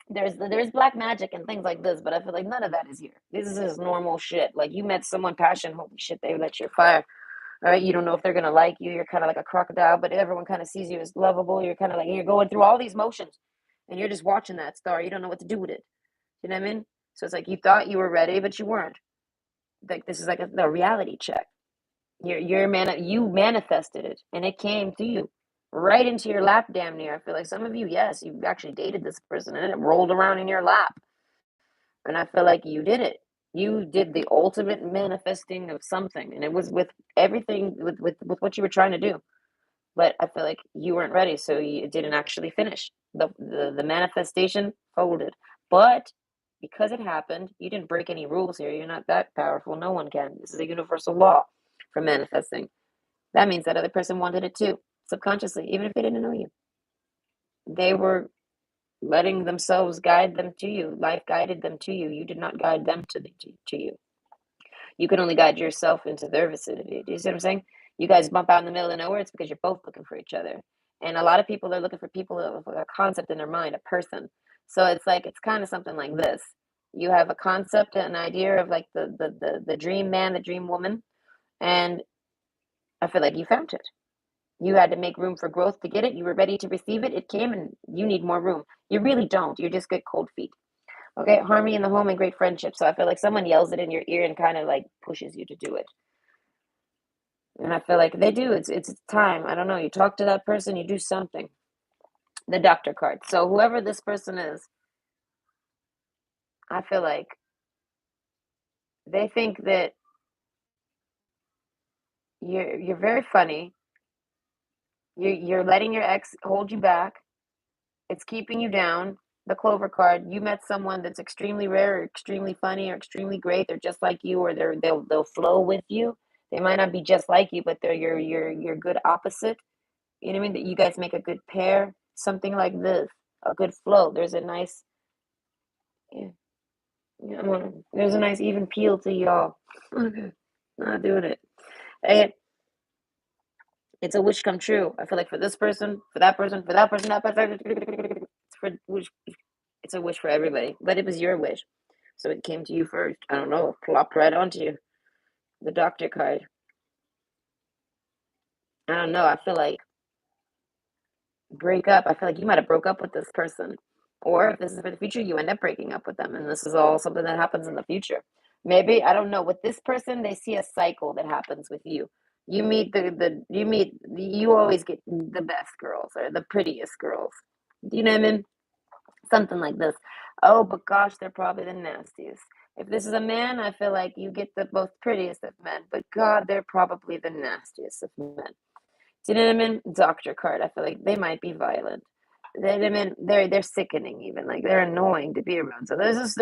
there's black magic and things like this, but I feel like none of that is here. This is just normal shit. Like you met someone passion, holy shit, they let your fire. All right, you don't know if they're gonna like you. You're kind of like a crocodile, but everyone kind of sees you as lovable. You're kind of like you're going through all these motions, and you're just watching that star. You don't know what to do with it. You know what I mean? So it's like you thought you were ready, but you weren't. Like this is like a reality check. You manifested it, and it came to you right into your lap, damn near. I feel like some of you, yes, you actually dated this person, and it rolled around in your lap. And I feel like you did it. You did the ultimate manifesting of something, and it was with everything with what you were trying to do. But I feel like you weren't ready, so you didn't actually finish. The manifestation folded. But because it happened, you didn't break any rules here. You're not that powerful. No one can. This is a universal law for manifesting. That means that other person wanted it too, subconsciously, even if they didn't know you. They were letting themselves guide them to you. Life guided them to you. You did not guide them to you. You can only guide yourself into their vicinity. Do you see what I'm saying? You guys bump out in the middle of nowhere, it's because you're both looking for each other. And a lot of people are looking for people with a concept in their mind, a person. So it's like it's kind of something like this. You have a concept, an idea of like the dream man, the dream woman, and I feel like you found it. You had to make room for growth to get it. You were ready to receive it. It came, and you need more room. You really don't. You just get cold feet. Okay, harmony in the home and great friendship. So I feel like someone yells it in your ear and kind of like pushes you to do it. And I feel like they do. It's time. I don't know. You talk to that person, you do something. The doctor card. So whoever this person is, I feel like they think that you're very funny. You're letting your ex hold you back. It's keeping you down. The clover card. You met someone that's extremely rare, or extremely funny, or extremely great. They're just like you, or they'll flow with you. They might not be just like you, but they're your good opposite. You know what I mean? That you guys make a good pair. Something like this, a good flow. There's a nice, yeah, yeah, there's a nice even peel to y'all. Okay, not doing it. And it's a wish come true. I feel like for this person, for that person, for that person, that person, it's for wish. It's a wish for everybody, but it was your wish, so it came to you first. I don't know, plopped right onto you. The doctor card. I don't know. I feel like break up. I feel like you might have broke up with this person. Or if this is for the future, you end up breaking up with them. And this is all something that happens in the future. Maybe, I don't know, with this person, they see a cycle that happens with you. You always get the best girls or the prettiest girls. Do you know what I mean? Something like this. Oh, but gosh, they're probably the nastiest. If this is a man, I feel like you get the most prettiest of men, but God, they're probably the nastiest of men. Do you know what I mean? Doctor card. I feel like they might be violent. I mean, they're sickening even. Like they're annoying to be around. So there's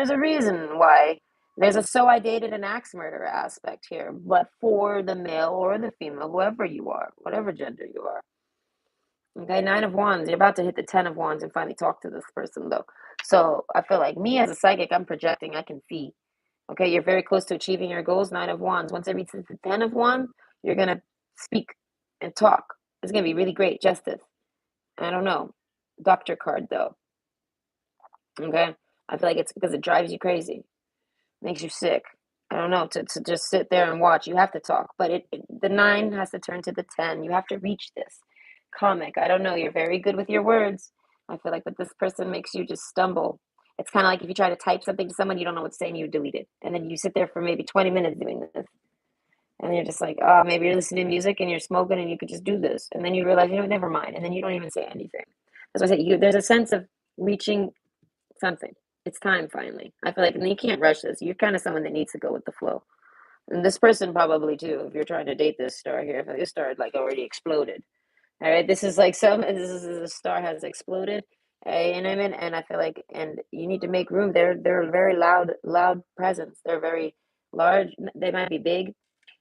a reason why there's a so I dated an axe murderer aspect here. But for the male or the female, whoever you are, whatever gender you are. Okay, Nine of Wands. You're about to hit the Ten of Wands and finally talk to this person though. So I feel like me as a psychic, I'm projecting. I can see. Okay, you're very close to achieving your goals. Nine of Wands. Once it reaches the Ten of Wands, you're gonna speak and talk. It's gonna be really great. Justice. I don't know. Doctor card though. Okay. I feel like it's because it drives you crazy, makes you sick. I don't know, to just sit there and watch. You have to talk, but the nine has to turn to the 10. You have to reach this comic. I don't know. You're very good with your words. I feel like, but this person makes you just stumble. It's kind of like if you try to type something to someone, you don't know what to say and you delete it. And then you sit there for maybe 20 minutes doing this. And you're just like, oh, maybe you're listening to music and you're smoking and you could just do this. And then you realize, never mind. And then you don't even say anything. As I say, there's a sense of reaching something. It's time finally. I feel like, and you can't rush this. You're kind of someone that needs to go with the flow. And this person probably too, if you're trying to date this star here, if this star like already exploded. All right, this is like this is the star has exploded. And I mean, and I feel like, and you need to make room. They're a very loud presence. They're very large. They might be big.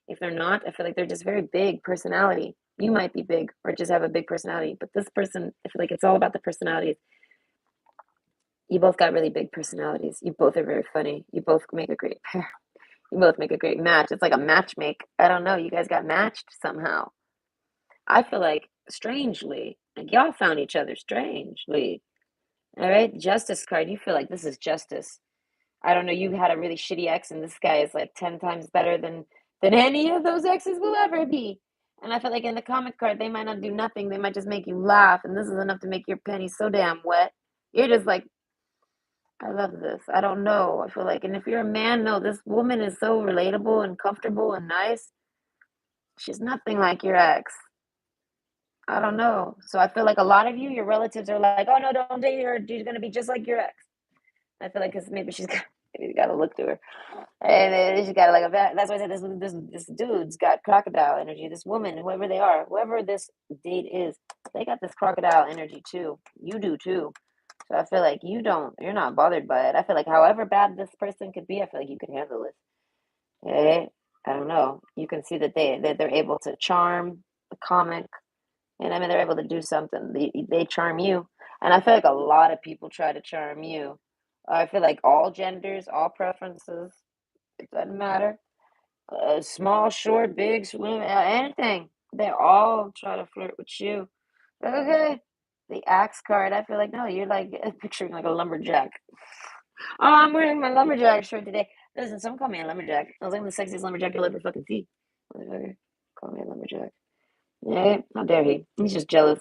If they're not, I feel like they're just very big personality. You might be big or just have a big personality, but this person, I feel like it's all about the personalities. You both got really big personalities. You both are very funny. You both make a great pair. You both make a great match. It's like a match make. I don't know. You guys got matched somehow. I feel like strangely, like y'all found each other strangely. All right, justice card. You feel like this is justice. I don't know. You had a really shitty ex, and this guy is like 10 times better than any of those exes will ever be. And I feel like in the comic card, they might not do nothing. They might just make you laugh, and this is enough to make your penny so damn wet. You're just like, I love this. I don't know. I feel like, and if you're a man, no, this woman is so relatable and comfortable and nice. She's nothing like your ex. I don't know. So I feel like a lot of you, your relatives are like, oh no, don't date her. She's gonna be just like your ex. I feel like because maybe maybe got to look to her, and then she's got like a that's why I said this dude's got crocodile energy. This woman, whoever they are, whoever this date is, they got this crocodile energy too. You do too. So I feel like you're not bothered by it. I feel like however bad this person could be, I feel like you can handle it. Okay? I don't know. You can see that they're able to charm the comic, and I mean they're able to do something. They charm you, and I feel like a lot of people try to charm you. I feel like all genders, all preferences, it doesn't matter. Small, short, big, swim, anything. They all try to flirt with you. Okay. The axe card, I feel like, no, you're like picturing like a lumberjack. Oh, I'm wearing my lumberjack shirt today. Listen, someone call me a lumberjack. I was like the sexiest lumberjack you'll ever fucking see. Motherfucker. Call me a lumberjack. Yeah, how dare he? He's just jealous.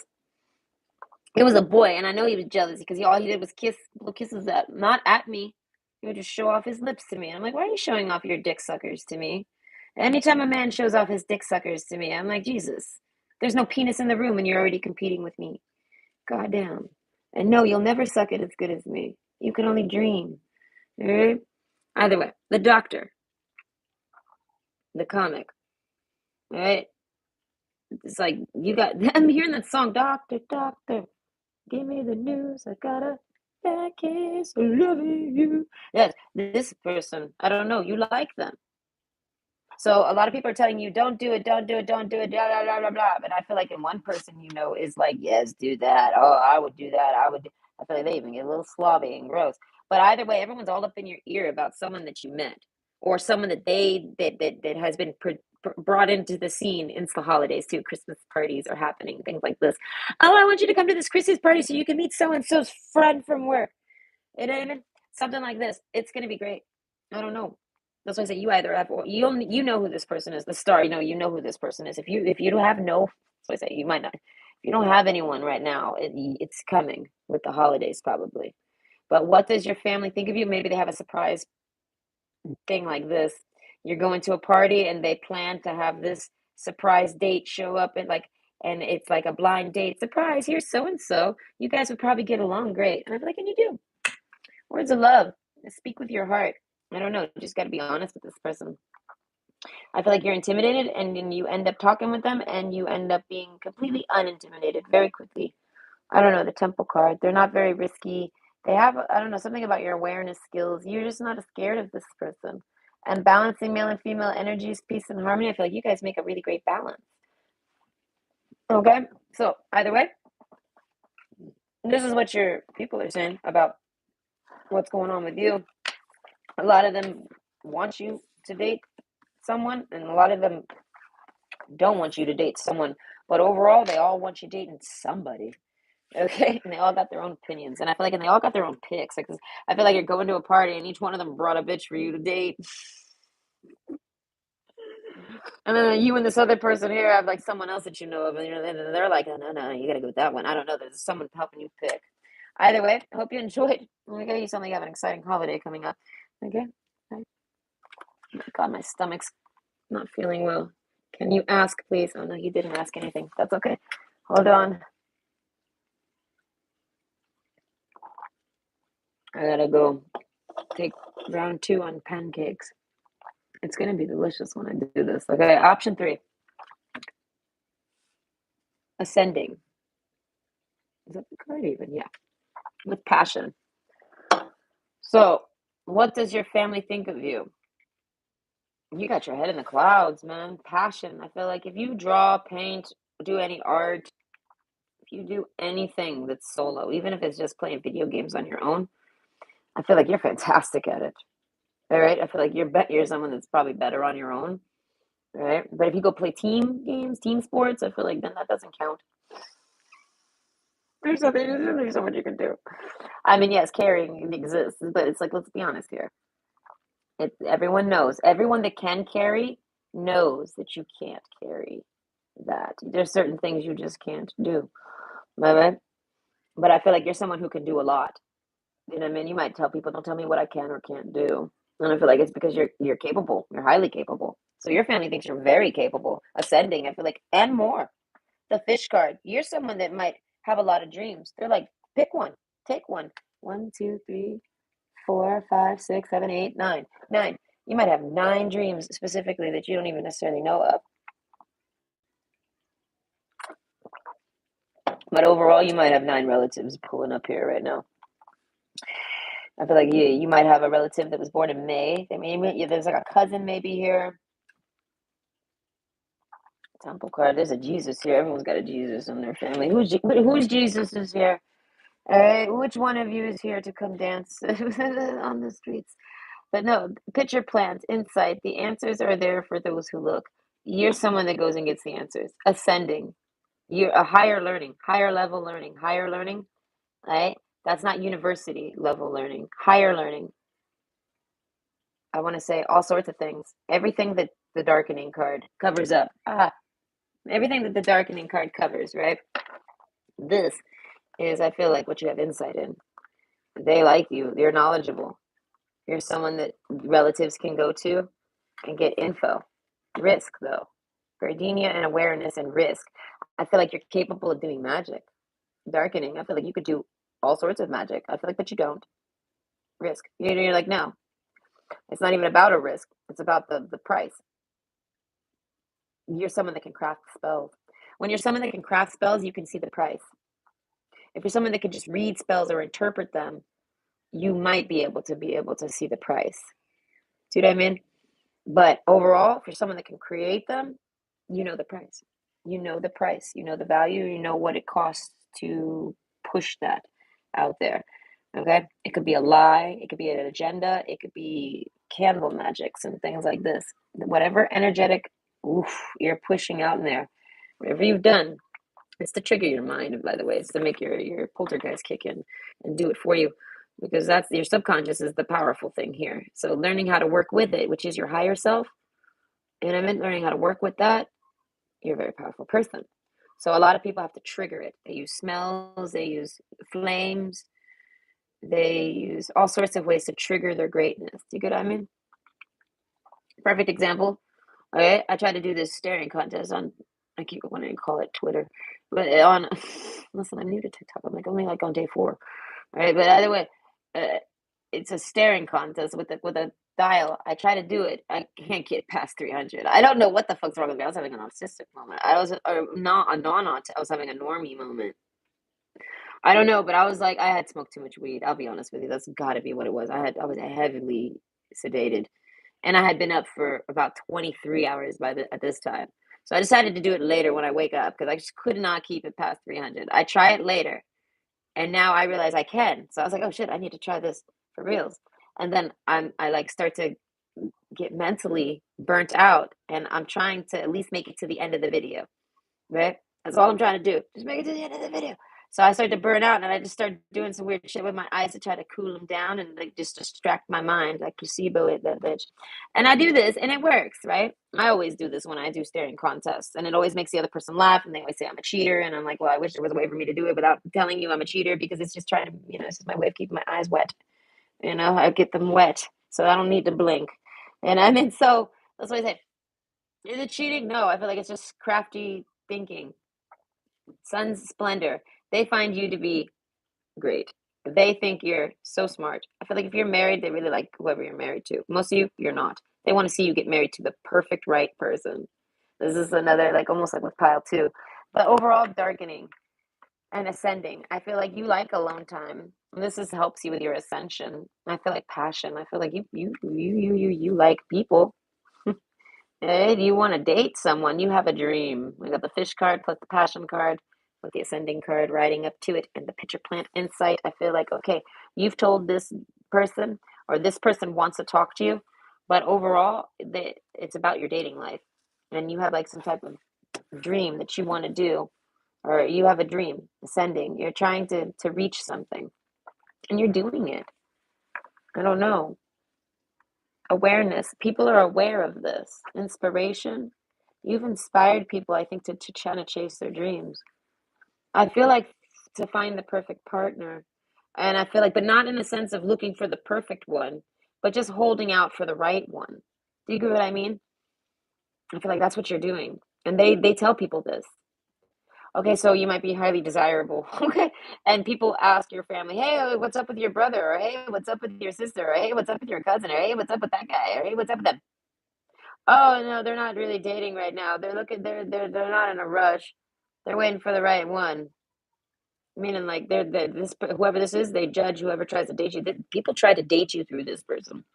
It was a boy, and I know he was jealous because all he did was blow kisses at, not at me. He would just show off his lips to me. I'm like, why are you showing off your dick suckers to me? Anytime a man shows off his dick suckers to me, I'm like, Jesus, there's no penis in the room, and you're already competing with me. Goddamn. And no, you'll never suck it as good as me. You can only dream. All right? Either way, the doctor, the comic. All right? It's like, you got, I'm hearing that song, Doctor, Doctor, give me the news. I got a bad case of loving you. Yes, this person, I don't know, you like them. So a lot of people are telling you, don't do it, don't do it, don't do it, blah, blah, blah, blah, blah. But I feel like in one person, is like, yes, do that. Oh, I would do that. I feel like they even get a little slobby and gross. But either way, everyone's all up in your ear about someone that you met or someone that has been brought into the scene into the holidays too. Christmas parties are happening, things like this. Oh, I want you to come to this Christmas party so you can meet so-and-so's friend from work. You know what I mean? Something like this. It's going to be great. I don't know. That's why I say you either have, or you know who this person is. The star, you know who this person is. If you have no, that's why I say you might not. If you don't have anyone right now, it's coming with the holidays probably. But what does your family think of you? Maybe they have a surprise thing like this. You're going to a party and they plan to have this surprise date show up and it's like a blind date. Surprise, here's so and so. You guys would probably get along great. And I'm like, and you do. Words of love. Speak with your heart. I don't know. You just got to be honest with this person. I feel like you're intimidated and then you end up talking with them and you end up being completely unintimidated very quickly. I don't know, the temple card. They're not very risky. They have, I don't know, something about your awareness skills. You're just not scared of this person. And balancing male and female energies, peace and harmony. I feel like you guys make a really great balance. Okay? So, either way, this is what your people are saying about what's going on with you. A lot of them want you to date someone, and a lot of them don't want you to date someone. But overall, they all want you dating somebody. Okay, and they all got their own opinions, and I feel like, and they all got their own picks. Like, I feel like you're going to a party, and each one of them brought a bitch for you to date, and then you and this other person here have like someone else that you know of, and they're like, oh, no, no, you gotta go with that one. I don't know. There's someone helping you pick. Either way, I hope you enjoyed. Okay, you sound like you have an exciting holiday coming up. Okay, oh my God, my stomach's not feeling well. Can you ask, please? Oh no, he didn't ask anything. That's okay. Hold on. I gotta go take round 2 on pancakes. It's gonna be delicious when I do this. Okay, option 3. Ascending. Is that the card even? Yeah. With passion. So, what does your family think of you? You got your head in the clouds, man. Passion. I feel like if you draw, paint, do any art, if you do anything that's solo, even if it's just playing video games on your own, I feel like you're fantastic at it. All right. I feel like you're someone that's probably better on your own. Right. But if you go play team games, team sports, I feel like then that doesn't count. There's so much you can do. I mean, yes, carrying exists, but it's like, let's be honest here. Everyone knows. Everyone that can carry knows that you can't carry that. There's certain things you just can't do. Right? But I feel like you're someone who can do a lot. You know what I mean? You might tell people, don't tell me what I can or can't do. And I feel like it's because you're capable. You're highly capable. So your family thinks you're very capable. Ascending, I feel like, and more. The fish card. You're someone that might have a lot of dreams. They're like, pick one, take one. 1, 2, 3, 4, 5, 6, 7, 8, 9. 9. You might have 9 dreams specifically that you don't even necessarily know of. But overall, you might have 9 relatives pulling up here right now. I feel like you might have a relative that was born in May. I mean, there's like a cousin maybe here. Temple card. There's a Jesus here. Everyone's got a Jesus in their family. Who's Jesus is here? All right, which one of you is here to come dance on the streets? But no, picture plans, insight. The answers are there for those who look. You're someone that goes and gets the answers. Ascending. You're a higher learning, higher level learning, higher learning, right? That's not university level learning, higher learning. I want to say all sorts of things. Everything that the darkening card covers up. Everything that the darkening card covers, right? This is, I feel like, what you have insight in. They like you. You're knowledgeable. You're someone that relatives can go to and get info. Risk, though. Gardenia and awareness and risk. I feel like you're capable of doing magic. Darkening. I feel like you could do all sorts of magic. I feel like, but you don't. Risk. You're like, no. It's not even about a risk. It's about the price. You're someone that can craft spells. When you're someone that can craft spells, you can see the price. If you're someone that can just read spells or interpret them, you might be able to see the price. See what I mean? But overall, if you're someone that can create them, you know the price. You know the price. You know the value. You know what it costs to push that out there. Okay? It could be a lie. It could be an agenda. It could be candle magics and things like this. Whatever energetic you're pushing out in there, whatever you've done, it's to trigger your mind, by the way. It's to make your poltergeist kick in and do it for you. Because that's your subconscious is the powerful thing here. So learning how to work with it, which is your higher self, and I meant learning how to work with that, you're a very powerful person. So a lot of people have to trigger it. They use smells, they use flames, they use all sorts of ways to trigger their greatness. Do you get what I mean? Perfect example. Okay, I tried to do this staring contest on, I keep wanting to call it Twitter, but on, listen, I'm new to TikTok. I'm like only like on day 4. All right, but either way, uh, it's a staring contest with a dial. I try to do it. I can't get past 300. I don't know what the fuck's wrong with me. I was having an autistic moment. I was or not a non-aut. I was having a normie moment. I don't know, but I was like, I had smoked too much weed. I'll be honest with you. That's got to be what it was. I was heavily sedated, and I had been up for about 23 hours at this time. So I decided to do it later when I wake up because I just could not keep it past 300. I try it later, and now I realize I can. So I was like, oh shit, I need to try this for reals. And then I like start to get mentally burnt out, and I'm trying to at least make it to the end of the video, right? That's all I'm trying to do. Just make it to the end of the video. So I started to burn out, and I just started doing some weird shit with my eyes to try to cool them down and like just distract my mind, like placebo it, that bitch. And I do this, and it works, right? I always do this when I do staring contests, and it always makes the other person laugh, and they always say I'm a cheater, and I'm like, well, I wish there was a way for me to do it without telling you I'm a cheater because it's just trying to, it's just my way of keeping my eyes wet. I get them wet, so I don't need to blink. And I mean, so that's what I say. Is it cheating? No, I feel like it's just crafty thinking. Sun's splendor. They find you to be great. They think you're so smart. I feel like if you're married, they really like whoever you're married to. Most of you, you're not. They want to see you get married to the perfect right person. This is another, like almost like with pile two. But overall, darkening and ascending. I feel like you like alone time. This is helps you with your ascension. I feel like passion. I feel like you like people. Hey, do you want to date someone? You have a dream. We got the fish card plus the passion card with the ascending card riding up to it and the pitcher plant insight. I feel like, okay, you've told this person or this person wants to talk to you, but overall, it's about your dating life. And you have like some type of dream that you want to do, or you have a dream ascending. You're trying to reach something and you're doing it. I don't know. Awareness. People are aware of this. Inspiration. You've inspired people, I think, to try to chase their dreams. I feel like to find the perfect partner. And I feel like, but not in a sense of looking for the perfect one, but just holding out for the right one. Do you get what I mean? I feel like that's what you're doing. And they tell people this. Okay, so you might be highly desirable. Okay. And people ask your family, hey, what's up with your brother? Or hey, what's up with your sister? Or hey, what's up with your cousin? Or hey, what's up with that guy? Or hey, what's up with them? Oh no, they're not really dating right now. They're not in a rush. They're waiting for the right one. Meaning like they're this whoever this is, they judge whoever tries to date you. People try to date you through this person.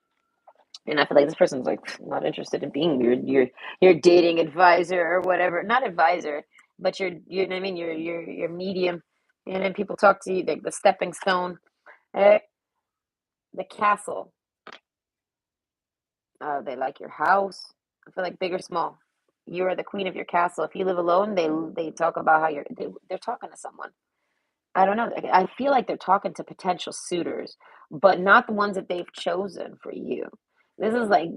And I feel like this person's like not interested in being your dating advisor or whatever. Not advisor, but you know what I mean, your medium. And then people talk to you like the stepping stone, eh? The castle. They like your house. I feel like big or small. You are the queen of your castle. If you live alone, they talk about how they're talking to someone. I don't know. I feel like they're talking to potential suitors, but not the ones that they've chosen for you. This is like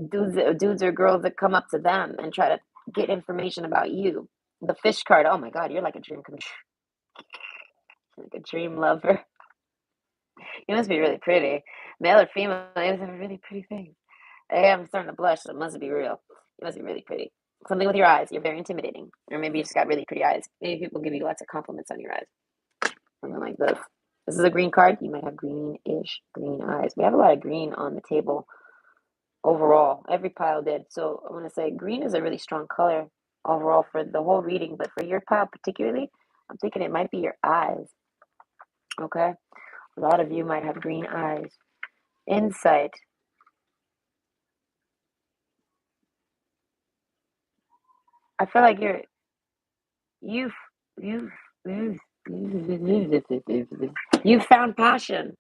dudes or girls that come up to them and try to get information about you. The fish card. Oh my God, you're like a dream come true, like a dream lover. You must be really pretty, male or female. You must have a really pretty face. Hey, I'm starting to blush, so it must be real. You must be really pretty. Something with your eyes. You're very intimidating. Or maybe you just got really pretty eyes. Maybe people give you lots of compliments on your eyes. Something like this. This is a green card. You might have greenish green eyes. We have a lot of green on the table overall. Every pile did. So I want to say green is a really strong color overall for the whole reading. But for your pile particularly, I'm thinking it might be your eyes. Okay? A lot of you might have green eyes. Insight. I feel like you've you've you've you've found passion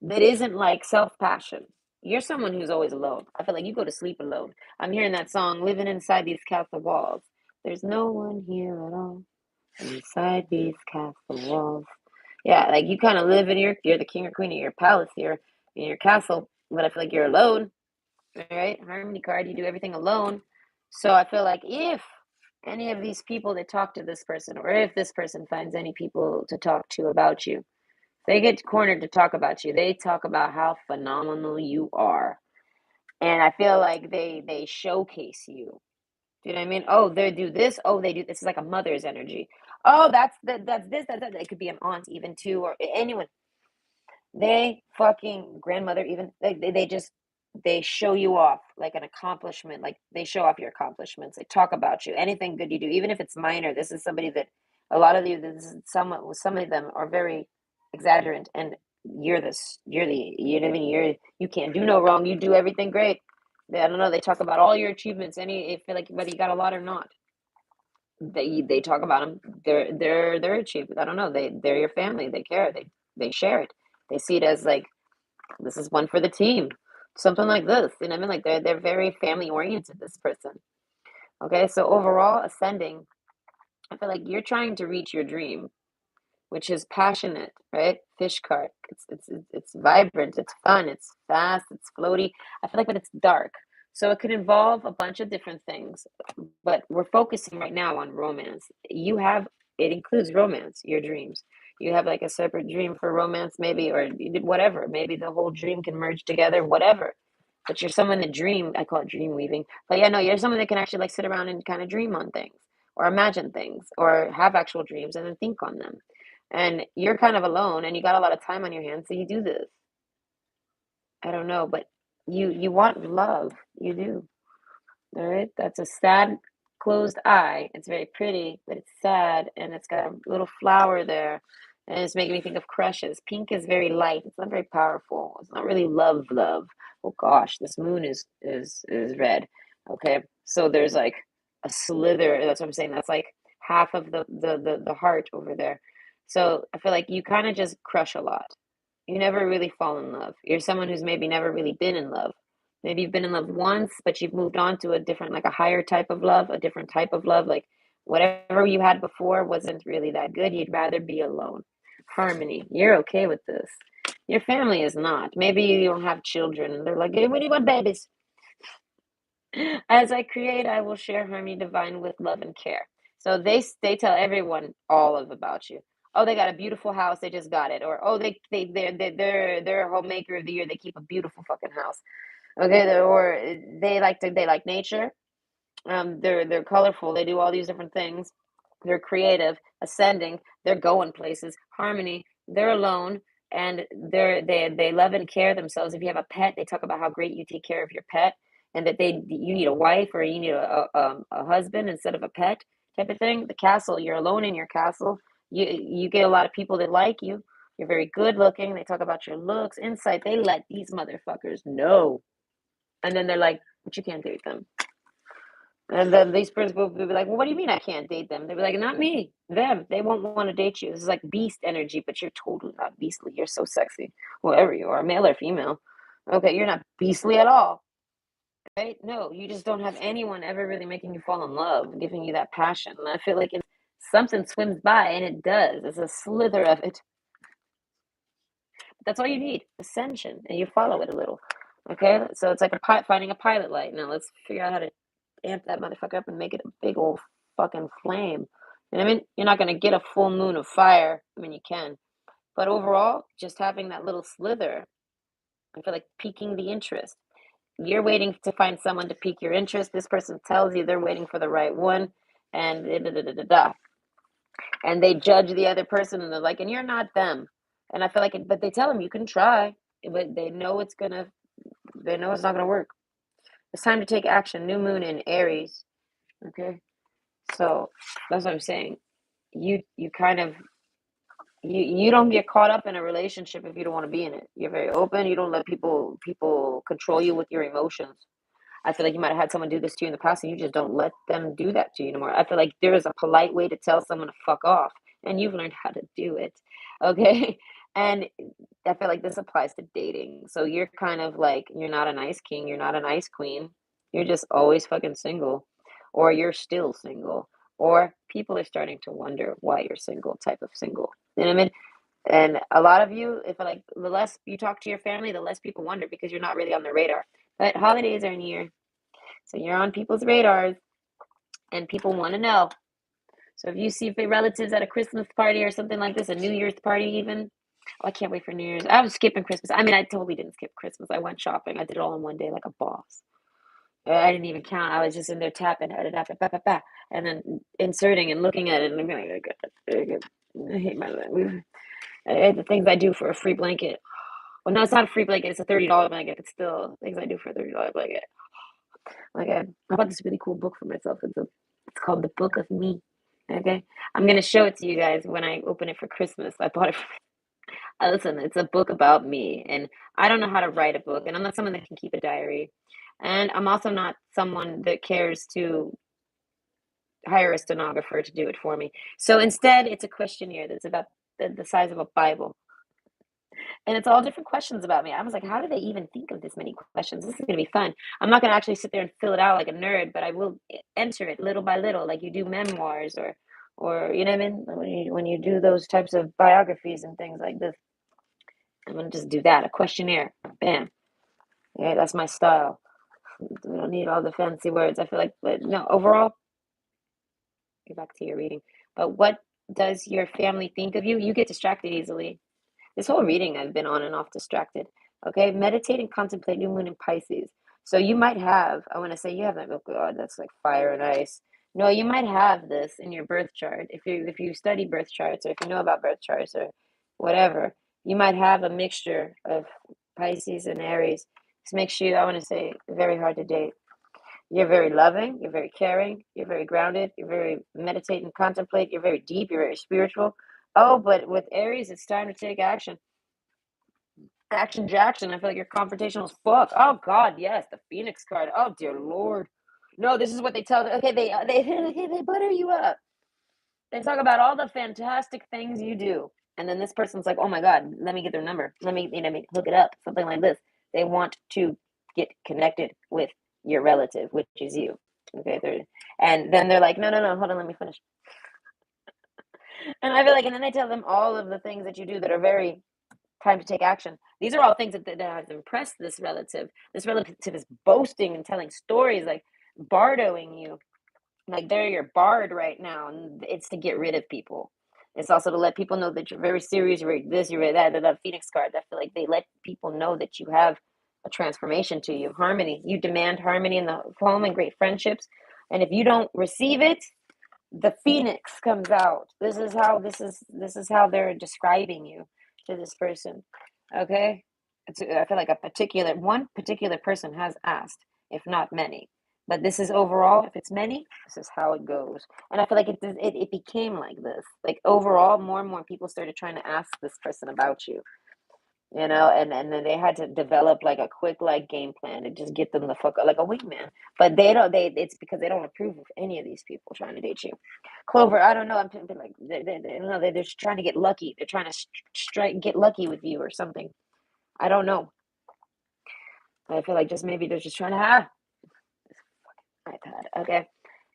that isn't like self-passion. You're someone who's always alone. I feel like you go to sleep alone. I'm hearing that song, living inside these castle walls. There's no one here at all inside these castle walls. Yeah, like you kind of live in you're the king or queen of your palace here in your castle, but I feel like you're alone. All right, harmony card, you do everything alone. So I feel like if any of these people that talk to this person, or if this person finds any people to talk to about you, they get cornered to talk about you. They talk about how phenomenal you are. And I feel like they showcase you. Do you know what I mean? Oh, they do this. Oh, they do this. Is like a mother's energy. Oh, that's this, that's that. It could be an aunt even too, or anyone. They fucking grandmother even they just they show you off like an accomplishment. Like they show off your accomplishments. They talk about you. Anything good you do, even if it's minor. This is somebody that a lot of you. This is some of them are very exaggerant, and you're the you know what I mean. You can't do no wrong. You do everything great. I don't know. They talk about all your achievements. Any feel like whether you got a lot or not. They talk about them. They're achievements. I don't know. They're your family. They care. They share it. They see it as like this is one for the team, something like this. You know what I mean? Like they're very family oriented. This person. Okay, so overall, ascending. I feel like you're trying to reach your dream, which is passionate, right? Fish cart. It's vibrant. It's fun. It's fast. It's floaty. I feel like, but it's dark. So it could involve a bunch of different things, but we're focusing right now on romance. You have it includes romance, your dreams. You have like a separate dream for romance, maybe, or you did whatever. Maybe the whole dream can merge together, whatever. But you're someone that dream. I call it dream weaving. But yeah, no, you're someone that can actually like sit around and kind of dream on things, or imagine things, or have actual dreams and then think on them. And you're kind of alone, and you got a lot of time on your hands, so you do this. I don't know, but you want love. You do. All right, that's a sad closed eye. It's very pretty, but it's sad, and it's got a little flower there, and it's making me think of crushes. Pink is very light. It's not very powerful. It's not really love, love. Oh gosh, this moon is red. Okay, so there's like a slither. That's what I'm saying. That's like half of the heart over there. So I feel like you kind of just crush a lot. You never really fall in love. You're someone who's maybe never really been in love. Maybe you've been in love once, but you've moved on to a different, like a higher type of love, a different type of love. Like whatever you had before wasn't really that good. You'd rather be alone. Harmony. You're okay with this. Your family is not. Maybe you don't have children and they're like, hey, we want babies. As I create, I will share harmony divine with love and care. So they tell everyone all of about you. Oh, they got a beautiful house. They just got it. Or oh, they're a homemaker of the year. They keep a beautiful fucking house. Okay, or they like nature. They're colorful. They do all these different things. They're creative, ascending. They're going places. Harmony. They're alone, and they love and care themselves. If you have a pet, they talk about how great you take care of your pet, and that you need a wife or you need a husband instead of a pet type of thing. The castle. You're alone in your castle. You get a lot of people that like you. You're very good looking. They talk about your looks, insight. They let these motherfuckers know, and then they're like, but you can't date them. And then these persons will be like, well, what do you mean I can't date them? They'll be like, not me, them. They won't want to date you. This is like beast energy, but you're totally not beastly. You're so sexy, whoever you are, male or female. Okay, you're not beastly at all, right? No, you just don't have anyone ever really making you fall in love, giving you that passion. And I feel like it's something swims by, and it does. It's a slither of it. That's all you need, ascension, and you follow it a little. Okay, so it's like finding a pilot light. Now let's figure out how to amp that motherfucker up and make it a big old fucking flame. You know what I mean? You're not gonna get a full moon of fire. I mean, you can, but overall, just having that little slither, I feel like piquing the interest. You're waiting to find someone to pique your interest. This person tells you they're waiting for the right one, and da da da da da. And they judge the other person, and they're like, and you're not them. And I feel like, but they tell them you can try, but they know it's not gonna work. It's time to take action. New moon in Aries. Okay, so that's what I'm saying. You kind of you don't get caught up in a relationship if you don't want to be in it. You're very open. You don't let people control you with your emotions. I feel like you might have had someone do this to you in the past, and you just don't let them do that to you anymore. I feel like there is a polite way to tell someone to fuck off, and you've learned how to do it. Okay, and I feel like this applies to dating. So you're kind of like you're not an ice king, you're not an ice queen. You're just always fucking single, or you're still single, or people are starting to wonder why you're single. Type of single. You know what I mean? And a lot of you, if like the less you talk to your family, the less people wonder because you're not really on the radar. But holidays are near, so you're on people's radars, and people want to know. So if you see relatives at a Christmas party or something like this, a New Year's party even, oh, I can't wait for New Year's. I was skipping Christmas. I mean, I totally didn't skip Christmas. I went shopping. I did it all in one day like a boss. I didn't even count. I was just in there tapping, and then inserting and looking at it, and I'm like, I hate my life. I hate the things I do for a free blanket. Well, no, it's not a free blanket. It's a $30 blanket. It's still things I do for a $30 blanket. Like I bought this really cool book for myself. It's called The Book of Me. Okay, I'm gonna show it to you guys when I open it for Christmas. I bought it. Listen, it's a book about me, and I don't know how to write a book, and I'm not someone that can keep a diary, and I'm also not someone that cares to hire a stenographer to do it for me. So instead, it's a questionnaire that's about the size of a Bible. And it's all different questions about me. I was like, how do they even think of this many questions? This is going to be fun. I'm not going to actually sit there and fill it out like a nerd, but I will enter it little by little, like you do memoirs or you know what I mean? When you do those types of biographies and things like this, I'm going to just do that, a questionnaire. Bam. Yeah, that's my style. We don't need all the fancy words. I feel like, but no, overall, get back to your reading. But what does your family think of you? You get distracted easily. This whole reading, I've been on and off distracted. Okay, meditate and contemplate new moon in Pisces. So you might have, I want to say you have that, oh God, that's like fire and ice. No, you might have this in your birth chart. If you study birth charts or if you know about birth charts or whatever, you might have a mixture of Pisces and Aries. This makes you, I want to say, very hard to date. You're very loving, you're very caring, you're very grounded, you're very meditate and contemplate, you're very deep, you're very spiritual. Oh, but with Aries, it's time to take action. Action Jackson. I feel like you're confrontational as fuck. Oh God, yes, the Phoenix card. Oh dear Lord. No, this is what they tell. Okay, they butter you up. They talk about all the fantastic things you do, and then this person's like, "Oh my God, let me get their number. Let me, hook it up." Something like this. They want to get connected with your relative, which is you. Okay, and then they're like, "No, no, no, hold on, let me finish." And I feel like, and then they tell them all of the things that you do that are very time to take action. These are all things that have impressed this relative. This relative is boasting and telling stories, like bardoing you, like they're your bard right now, and it's to get rid of people. It's also to let people know that you're very serious, you're very this, you're very that. That Phoenix card. I feel like they let people know that you have a transformation to you, harmony. You demand harmony in the home and great friendships, and if you don't receive it, the phoenix comes out. This is how they're describing you to this person. Okay, I feel like one particular person has asked, if not many, but this is overall. If it's many, this is how it goes. And I feel like it became like this. Like overall, more and more people started trying to ask this person about you, and then they had to develop like a quick like game plan to just get them the fuck like a wingman. But they don't. It's because they don't approve of any of these people trying to date you. Clover, I don't know. I'm thinking like no, they're just trying to get lucky. They're trying to strike get lucky with you or something. I don't know. I feel like just maybe they're just trying to have iPad. Okay.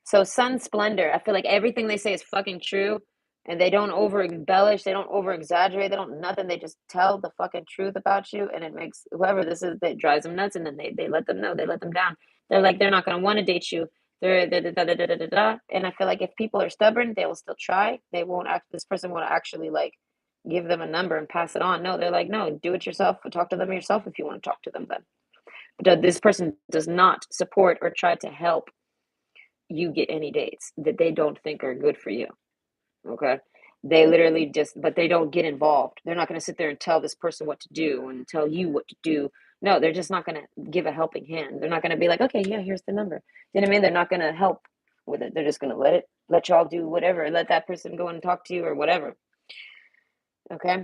So Sun Splendor, I feel like everything they say is fucking true, and they don't over embellish, they don't over exaggerate, they don't nothing. They just tell the fucking truth about you, and it makes whoever this is that drives them nuts, and then they let them know, they let them down. They're like they're not gonna want to date you. They're da, da, da, da, da, da, da, da. And I feel like if people are stubborn, they will still try. They won't act. This person won't actually like give them a number and pass it on. No, they're like no, do it yourself. Talk to them yourself if you want to talk to them. Then, but this person does not support or try to help you get any dates that they don't think are good for you. Okay. They literally just, but they don't get involved. They're not going to sit there and tell this person what to do and tell you what to do. No, they're just not going to give a helping hand. They're not going to be like, okay, yeah, here's the number. You know what I mean? They're not going to help with it. They're just going to let y'all do whatever, let that person go and talk to you or whatever. Okay.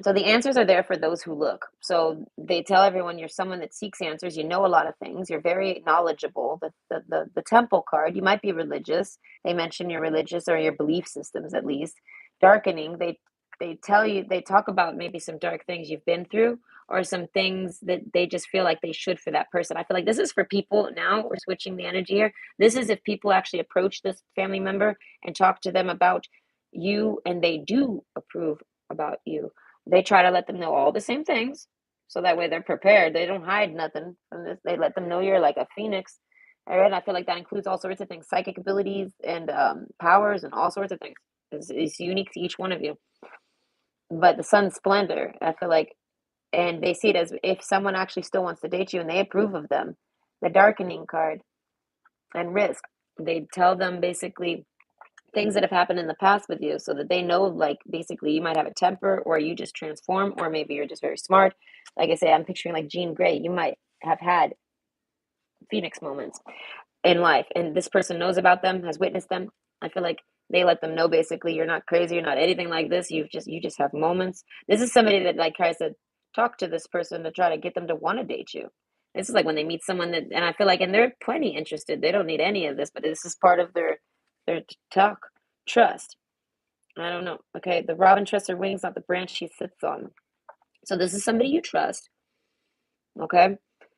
So the answers are there for those who look. So they tell everyone you're someone that seeks answers. You know a lot of things. You're very knowledgeable. The temple card, you might be religious. They mention your religious or your belief systems at least. Darkening, they tell you, they talk about maybe some dark things you've been through or some things that they just feel like they should for that person. I feel like this is for people now. We're switching the energy here. This is if people actually approach this family member and talk to them about you and they do approve about you. They try to let them know all the same things, so that way they're prepared. They don't hide nothing from this. They let them know you're like a phoenix, All right, and I feel like that includes all sorts of things, psychic abilities and powers and all sorts of things. It's unique to each one of you. But the sun's splendor, I feel like, and they see it as if someone actually still wants to date you and they approve of them. The darkening card and risk. They tell them basically things that have happened in the past with you so that they know, like, basically you might have a temper or you just transform or maybe you're just very smart. Like I say, I'm picturing like Jean Grey. You might have had phoenix moments in life and this person knows about them, has witnessed them. I feel like they let them know basically you're not crazy, you're not anything like this. You just have moments. This is somebody that like tries to talk to this person to try to get them to want to date you. This is like when they meet someone that, and I feel like, and they're plenty interested, they don't need any of this, but this is part of their talk. Trust. I don't know. Okay, the robin trusts her wings, not the branch she sits on. So this is somebody you trust. Okay.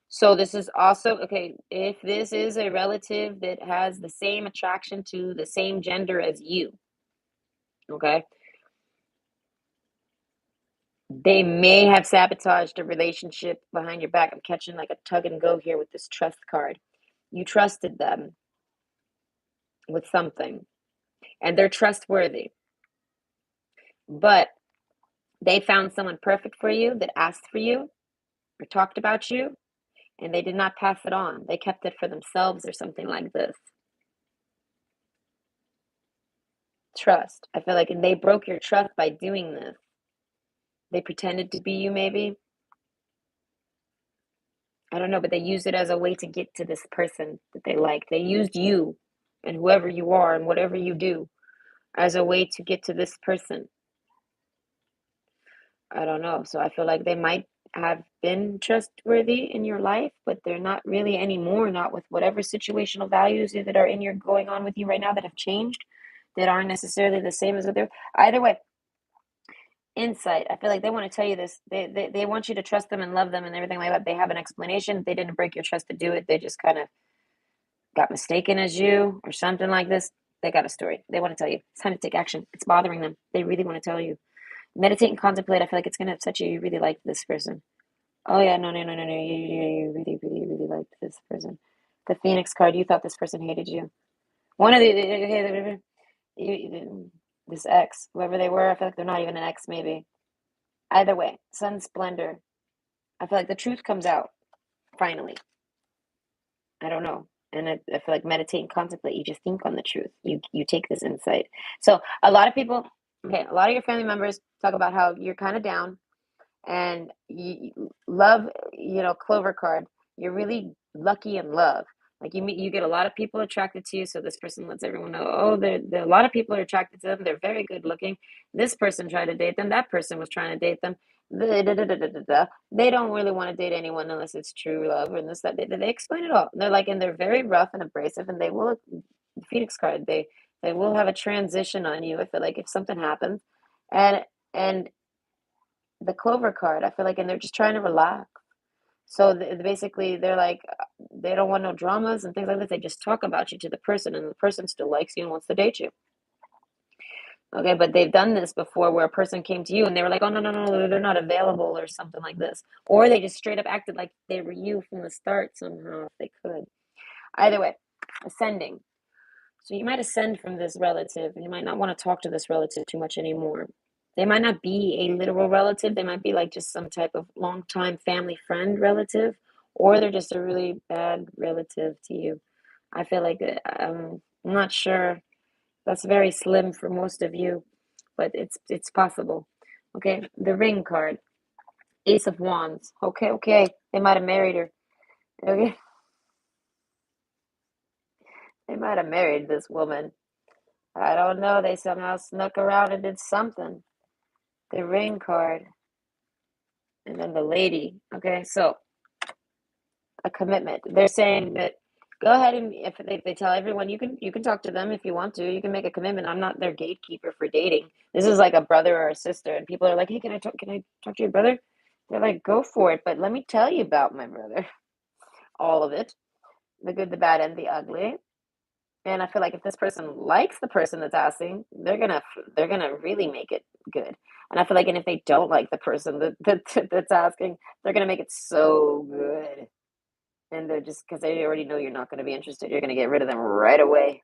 So this is also, okay, if this is a relative that has the same attraction to the same gender as you, okay, they may have sabotaged a relationship behind your back. I'm catching like a tug and go here with this trust card. You trusted them with something, and they're trustworthy, but they found someone perfect for you that asked for you or talked about you, and they did not pass it on. They kept it for themselves or something like this. Trust. I feel like, and they broke your trust by doing this. They pretended to be you, maybe. I don't know, but they used it as a way to get to this person that they like. They used you and whoever you are and whatever you do as a way to get to this person. I don't know. So I feel like they might have been trustworthy in your life, but they're not really anymore, not with whatever situational values that are in your going on with you right now that have changed, that aren't necessarily the same as what they're. Either way, insight. I feel like they want to tell you this. They want you to trust them and love them and everything like that. They have an explanation. They didn't break your trust to do it. They just kind of got mistaken as you or something like this. They got a story. They want to tell you. It's time to take action. It's bothering them. They really want to tell you. Meditate and contemplate. I feel like it's going to upset you. You really like this person. Oh, yeah. No, no, no, no, no. You really, really, really liked this person. The Phoenix card. You thought this person hated you. One of the. This ex, whoever they were, I feel like they're not even an ex, maybe. Either way, sun splendor. I feel like the truth comes out finally. I don't know. And I feel like meditate and contemplate. You just think on the truth. You take this insight. So a lot of people, okay, a lot of your family members talk about how you're kind of down and you love, Clover card. You're really lucky in love. Like you get a lot of people attracted to you. So this person lets everyone know, oh, a lot of people are attracted to them. They're very good looking. This person tried to date them. That person was trying to date them. They don't really want to date anyone unless it's true love and this that. They explain it all. They're like, and they're very rough and abrasive, and they will. Phoenix card. They will have a transition on you if something happens, and and the Clover card. I feel like, and they're just trying to relax. So basically, they're like, they don't want no dramas and things like that. They just talk about you to the person, and the person still likes you and wants to date you. Okay, but they've done this before where a person came to you and they were like, oh, no, no, no, they're not available or something like this. Or they just straight up acted like they were you from the start somehow if they could. Either way, ascending. So you might ascend from this relative and you might not want to talk to this relative too much anymore. They might not be a literal relative. They might be like just some type of longtime family friend relative, or they're just a really bad relative to you. I feel like I'm not sure. That's very slim for most of you, but it's possible. Okay, the ring card, Ace of Wands. Okay, okay, they might have married her. Okay, they might have married this woman. I don't know. They somehow snuck around and did something. The ring card, and then the lady. Okay, so a commitment. They're saying that go ahead and if they tell everyone you can talk to them if you want to. You can make a commitment. I'm not their gatekeeper for dating. This is like a brother or a sister, and people are like, hey, can I talk to your brother? They're like, go for it, but let me tell you about my brother. All of it, the good, the bad, and the ugly. And I feel like if this person likes the person that's asking, they're gonna really make it good. And I feel like, and if they don't like the person that's asking, they're gonna make it so good. And they're just because they already know you're not going to be interested, you're going to get rid of them right away.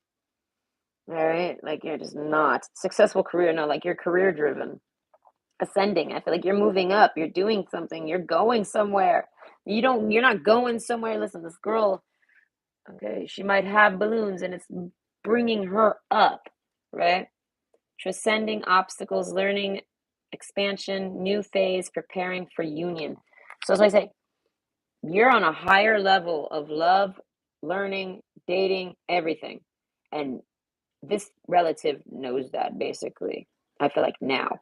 All right, like you're just not successful career. No, like you're career driven, ascending. I feel like you're moving up. You're doing something. You're going somewhere. You're not going somewhere. Listen, this girl, okay, she might have balloons, and it's bringing her up, right? Transcending obstacles, learning, expansion, new phase, preparing for union. So as I say, you're on a higher level of love, learning, dating, everything. And this relative knows that basically. I feel like now.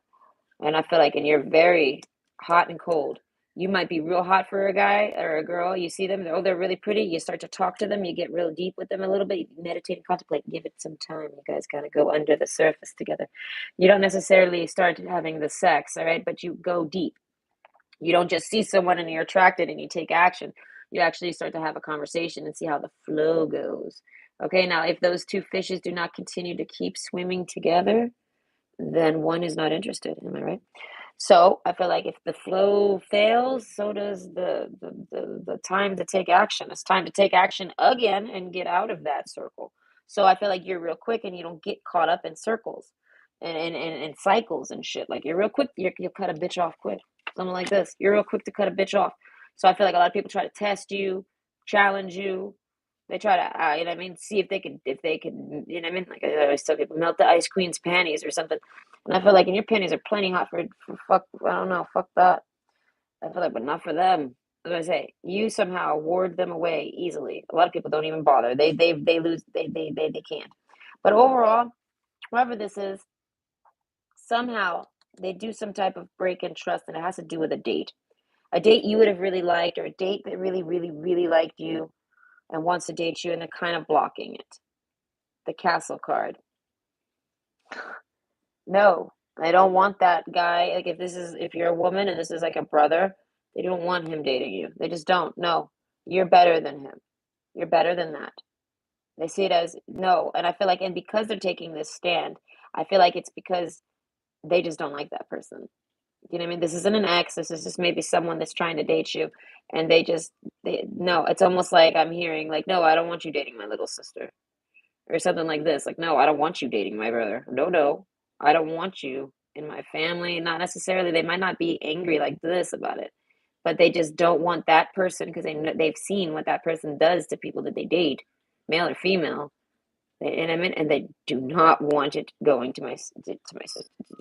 And I feel like, and you're very hot and cold. You might be real hot for a guy or a girl. You see them, they're really pretty. You start to talk to them. You get real deep with them a little bit. You meditate and contemplate. Give it some time. You guys kind of go under the surface together. You don't necessarily start having the sex, all right? But you go deep. You don't just see someone and you're attracted and you take action. You actually start to have a conversation and see how the flow goes. Okay, now if those two fishes do not continue to keep swimming together, then one is not interested. Am I right? So I feel like if the flow fails, so does the time to take action. It's time to take action again and get out of that circle. So I feel like you're real quick and you don't get caught up in circles and cycles and shit. Like you're real quick, you'll cut a bitch off quick. Something like this. You're real quick to cut a bitch off. So I feel like a lot of people try to test you, challenge you. They try to, you know what I mean, see if they could, you know what I mean? Like I always tell people, melt the ice queen's panties or something. And I feel like, and your panties are plenty hot for fuck, I don't know, fuck that. I feel like, but not for them. As I say, you somehow ward them away easily. A lot of people don't even bother. They lose, they can't. But overall, whoever this is, somehow they do some type of break in trust, and it has to do with a date you would have really liked, or a date that really, really, really liked you and wants to date you, and they're kind of blocking it. The castle card. No, I don't want that guy. Like if you're a woman and this is like a brother, they don't want him dating you. They just don't. No, you're better than him. You're better than that. They see it as no. And I feel like, and because they're taking this stand, I feel like it's because they just don't like that person. You know what I mean? This isn't an ex. This is just maybe someone that's trying to date you. And no, it's almost like I'm hearing, like, no, I don't want you dating my little sister. Or something like this. Like, no, I don't want you dating my brother. No, no, I don't want you in my family. Not necessarily. They might not be angry like this about it, but they just don't want that person because they've seen what that person does to people that they date, male or female. And I mean, and they do not want it going to my sister.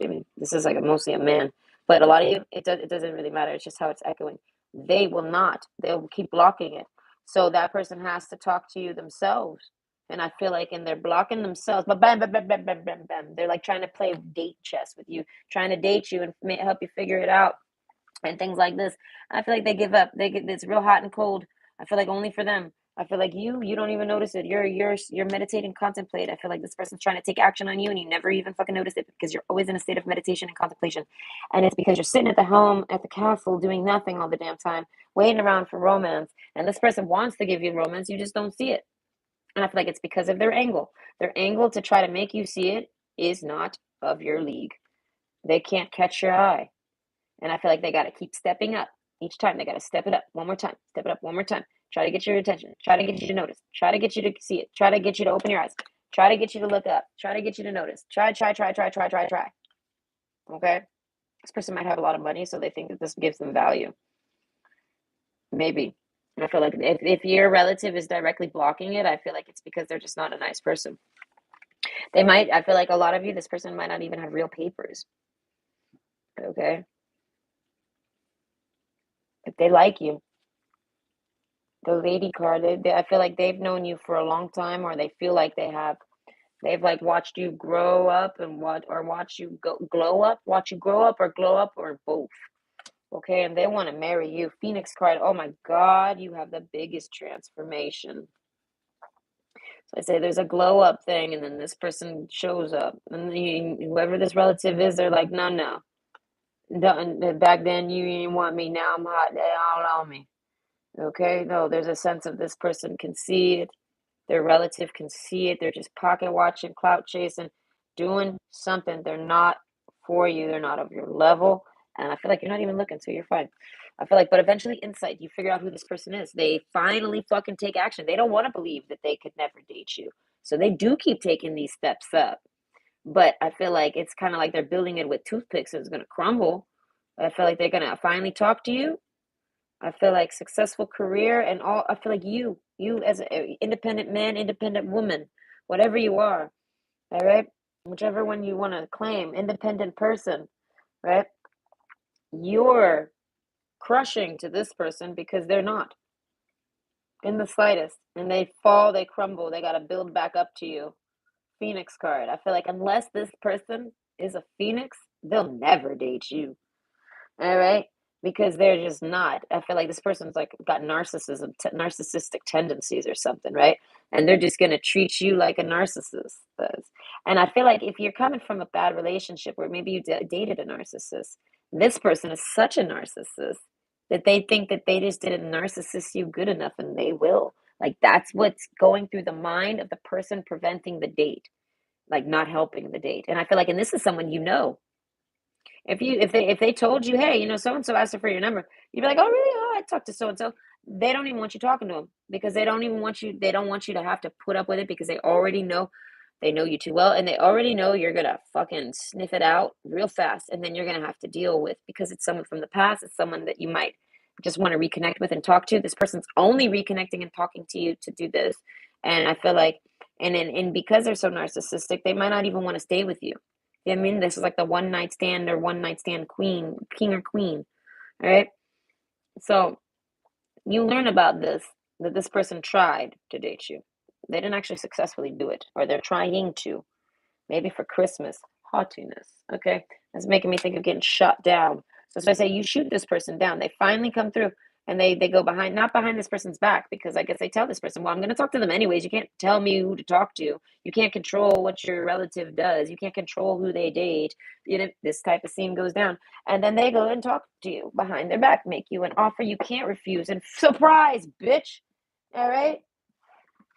I mean, this is like mostly a man, but a lot of you, it doesn't really matter. It's just how it's echoing. They will not. They'll keep blocking it. So that person has to talk to you themselves. And I feel like, and they're blocking themselves, but bam, bam, bam, bam, bam, bam, bam. They're like trying to play date chess with you, trying to date you and help you figure it out and things like this. I feel like they give up. It's real hot and cold. I feel like only for them. I feel like you don't even notice it. You're meditating, contemplate. I feel like this person's trying to take action on you and you never even fucking notice it because you're always in a state of meditation and contemplation. And it's because you're sitting at the home at the castle doing nothing all the damn time, waiting around for romance. And this person wants to give you romance, you just don't see it. And I feel like it's because of their angle. Their angle to try to make you see it is not of your league. They can't catch your eye. And I feel like they got to keep stepping up each time. They got to step it up one more time, step it up one more time. Try to get your attention. Try to get you to notice. Try to get you to see it. Try to get you to open your eyes. Try to get you to look up. Try to get you to notice. Try. Okay? This person might have a lot of money, so they think that this gives them value. Maybe. And I feel like if your relative is directly blocking it, I feel like it's because they're just not a nice person. I feel like a lot of you, this person might not even have real papers. Okay? If they like you, the lady card, I feel like they've known you for a long time, or they feel like they have. They've like watched you grow up and watch you glow up, watch you grow up or glow up or both. Okay, and they want to marry you. Phoenix card. Oh my God, you have the biggest transformation. So I say there's a glow up thing, and then this person shows up, and whoever this relative is, they're like, no, no. Back then you didn't want me. Now I'm hot. They all on me. Okay, no, there's a sense of this person can see it. Their relative can see it. They're just pocket watching, clout chasing, doing something. They're not for you. They're not of your level. And I feel like you're not even looking, so you're fine. I feel like, but eventually, insight, you figure out who this person is. They finally fucking take action. They don't want to believe that they could never date you. So they do keep taking these steps up. But I feel like it's kind of like they're building it with toothpicks and it's going to crumble. I feel like they're going to finally talk to you. I feel like successful career and all. I feel like you as an independent man, independent woman, whatever you are, all right? Whichever one you want to claim, independent person, right? You're crushing to this person because they're not in the slightest. And they fall, they crumble, they got to build back up to you. Phoenix card. I feel like unless this person is a phoenix, they'll never date you. All right? Because they're just not. I feel like this person's like got narcissistic tendencies or something, right? And they're just going to treat you like a narcissist does. And I feel like if you're coming from a bad relationship where maybe you dated a narcissist, this person is such a narcissist that they think that they just didn't narcissist you good enough and they will. Like that's what's going through the mind of the person preventing the date, like not helping the date. And I feel like, and this is someone you know, if they told you, hey, so and so asked her for your number, you'd be like, oh really? Oh, I talked to so and so. They don't even want you talking to them because they don't even want you. They don't want you to have to put up with it because they already know, they know you too well, and they already know you're gonna fucking sniff it out real fast, and then you're gonna have to deal with because it's someone from the past. It's someone that you might just want to reconnect with and talk to. This person's only reconnecting and talking to you to do this, and I feel like, and because they're so narcissistic, they might not even want to stay with you. You know what I mean? This is like the one night stand or one night stand queen, king or queen, right? So you learn about this, that this person tried to date you. They didn't actually successfully do it, or they're trying to. Maybe for Christmas, haughtiness. Okay, that's making me think of getting shot down. So I say you shoot this person down. They finally come through, and they go behind, not behind this person's back, because I guess they tell this person, well, I'm going to talk to them anyways. You can't tell me who to talk to. You can't control what your relative does. You can't control who they date. This type of scene goes down, and then they go and talk to you behind their back, make you an offer you can't refuse, and surprise, bitch. All right.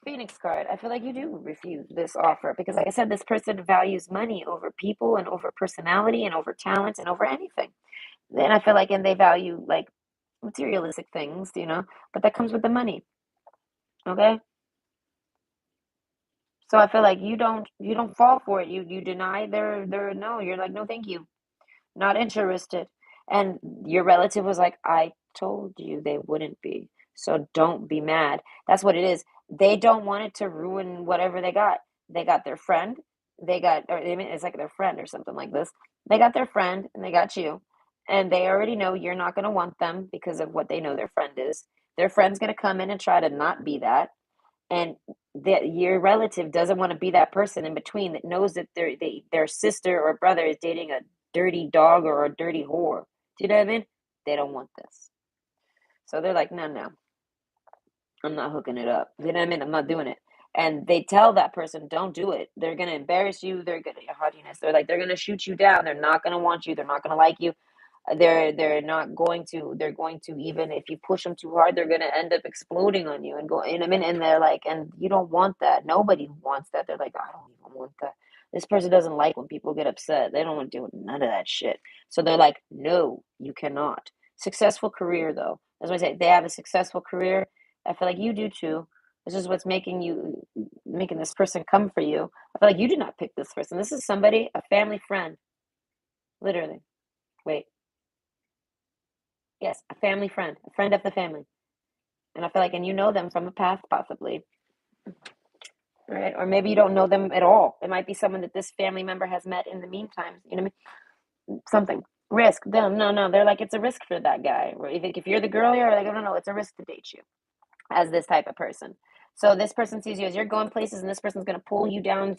Phoenix card. I feel like you do refuse this offer because, like I said, this person values money over people and over personality and over talent and over anything. Then I feel like, and they value like materialistic things, but that comes with the money. Okay. So I feel like you don't fall for it. You deny their no. You're like, no, thank you. Not interested. And your relative was like, I told you they wouldn't be. So don't be mad. That's what it is. They don't want it to ruin whatever they got. They got their friend. Or I mean, it's like their friend or something like this. They got their friend and they got you. And they already know you're not going to want them because of what they know their friend is. Their friend's going to come in and try to not be that, and that your relative doesn't want to be that person in between that knows that their sister or brother is dating a dirty dog or a dirty whore. Do you know what I mean? They don't want this. So they're like, no, no, I'm not hooking it up. You know what I mean? I'm not doing it. And they tell that person, don't do it. They're going to embarrass you. They're going to, haughtiness. They're going to shoot you down. They're not going to want you. They're not going to like you. They're not going to, they're going to, even if you push them too hard, they're going to end up exploding on you and go in a minute. And they're like, and you don't want that. Nobody wants that. They're like, I don't even want that. This person doesn't like when people get upset. They don't want to do none of that shit. So they're like, no, you cannot. Successful career, though. As I say, they have a successful career. I feel like you do too. This is what's making this person come for you. I feel like you did not pick this person. This is somebody, a family friend, literally. Wait. Yes, a family friend, a friend of the family. And I feel like, and you know them from the past, possibly, right? Or maybe you don't know them at all. It might be someone that this family member has met in the meantime. You know what I mean? Something. Risk. Them. No, no. They're like, it's a risk for that guy. Or if you're the girl, you're like, no, no, it's a risk to date you as this type of person. So this person sees you as you're going places, and this person's going to pull you down,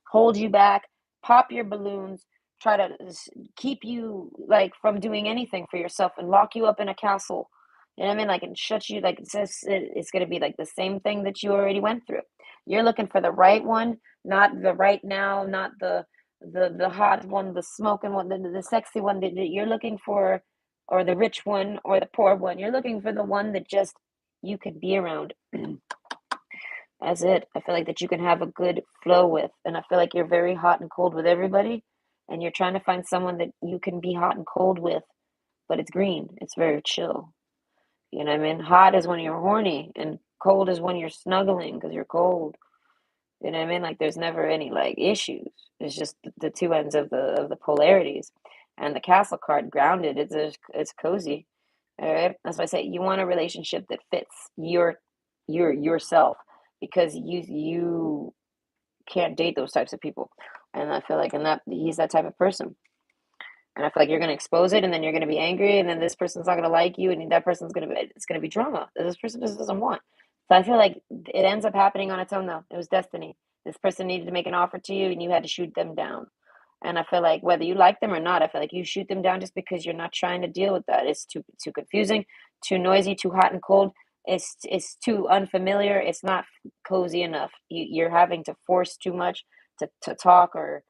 hold you back, pop your balloons, try to keep you like from doing anything for yourself, and lock you up in a castle. You know what I mean? Like, and shut you. Like it's going to be like the same thing that you already went through. You're looking for the right one, not the right now, not the hot one, the smoking one, the sexy one that you're looking for, or the rich one or the poor one. You're looking for the one that just you could be around. That's it. I feel like that you can have a good flow with, and I feel like you're very hot and cold with everybody, and you're trying to find someone that you can be hot and cold with, but it's green. It's very chill. You know what I mean? Hot is when you're horny, and cold is when you're snuggling because you're cold. You know what I mean? Like there's never any like issues. It's just the two ends of the polarities. And the castle card grounded, it's cozy. All right. That's why I say you want a relationship that fits yourself because you can't date those types of people. And I feel like and that he's that type of person. And I feel like you're gonna expose it and then you're gonna be angry and then this person's not gonna like you and that person's gonna be it's gonna be drama that this person just doesn't want. So I feel like it ends up happening on its own though. It was destiny. This person needed to make an offer to you and you had to shoot them down. And I feel like whether you like them or not, I feel like you shoot them down just because you're not trying to deal with that. It's too confusing, too noisy, too hot and cold. It's too unfamiliar. It's not cozy enough. You're having to force too much to talk or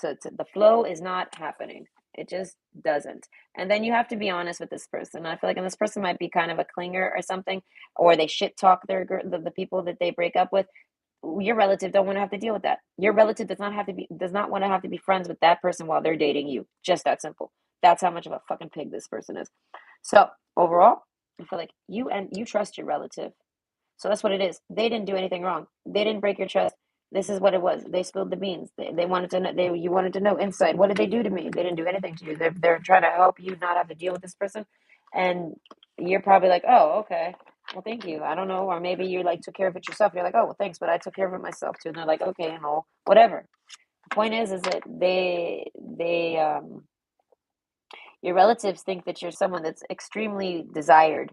to the flow is not happening. It just doesn't. And then you have to be honest with this person. I feel like, and this person might be kind of a clinger or something, or they shit talk the people that they break up with. Your relative don't want to have to deal with that. Your relative does not want to have to be friends with that person while they're dating you. Just that simple. That's how much of a fucking pig this person is. So overall, I feel like you trust your relative. So that's what it is. They didn't do anything wrong. They didn't break your trust. This is what it was. They spilled the beans. They wanted to know. You wanted to know inside. What did they do to me? They didn't do anything to you. They're trying to help you not have to deal with this person, and you're probably like, oh, okay. Well, thank you. I don't know, or maybe you like took care of it yourself. You're like, oh, well, thanks, but I took care of it myself too. And they're like, okay, whatever. The point is that your relatives think that you're someone that's extremely desired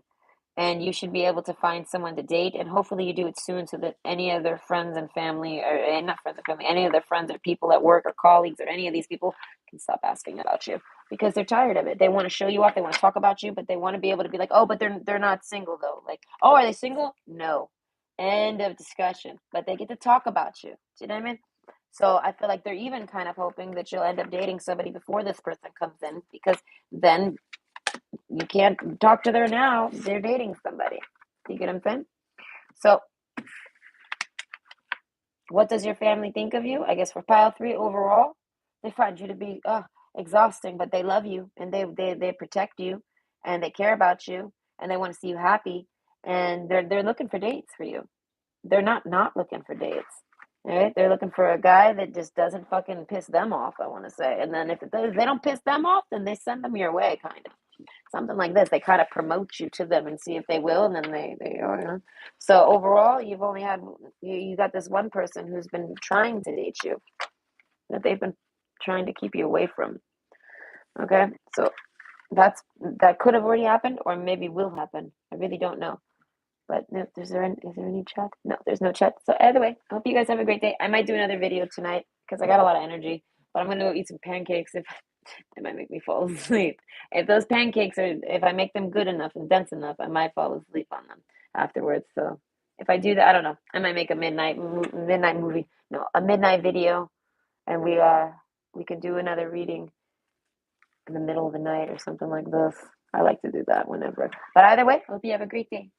and you should be able to find someone to date and hopefully you do it soon so that any of their friends and family or not friends and family any of their friends or people at work or colleagues or any of these people can stop asking about you because they're tired of it. They want to show you off, they want to talk about you, but they want to be able to be like, oh, but they're not single though. Like, oh, are they single? No. End of discussion. But they get to talk about you. Do you know what I mean? So I feel like they're even kind of hoping that you'll end up dating somebody before this person comes in because then you can't talk to her now. They're dating somebody. You get what I'm saying? So, what does your family think of you? I guess for pile three overall, they find you to be exhausting, but they love you and they protect you and they care about you and they want to see you happy and they're looking for dates for you. They're not looking for dates. Right? They're looking for a guy that just doesn't fucking piss them off, I want to say. And then if it does, they don't piss them off, then they send them your way, kind of. Something like this. They kind of promote you to them and see if they will, and then they are. You know. So overall, you've only had you got this one person who's been trying to date you that they've been trying to keep you away from. Okay, so that could have already happened, or maybe will happen. I really don't know. But no, is there any chat? No, there's no chat. So either way, I hope you guys have a great day. I might do another video tonight because I got a lot of energy, but I'm gonna go eat some pancakes if it might make me fall asleep. If those pancakes are, if I make them good enough and dense enough, I might fall asleep on them afterwards. So if I do that, I don't know. I might make a midnight movie, no, a midnight video, and we could do another reading in the middle of the night or something like this. I like to do that whenever. But either way, hope you have a great day.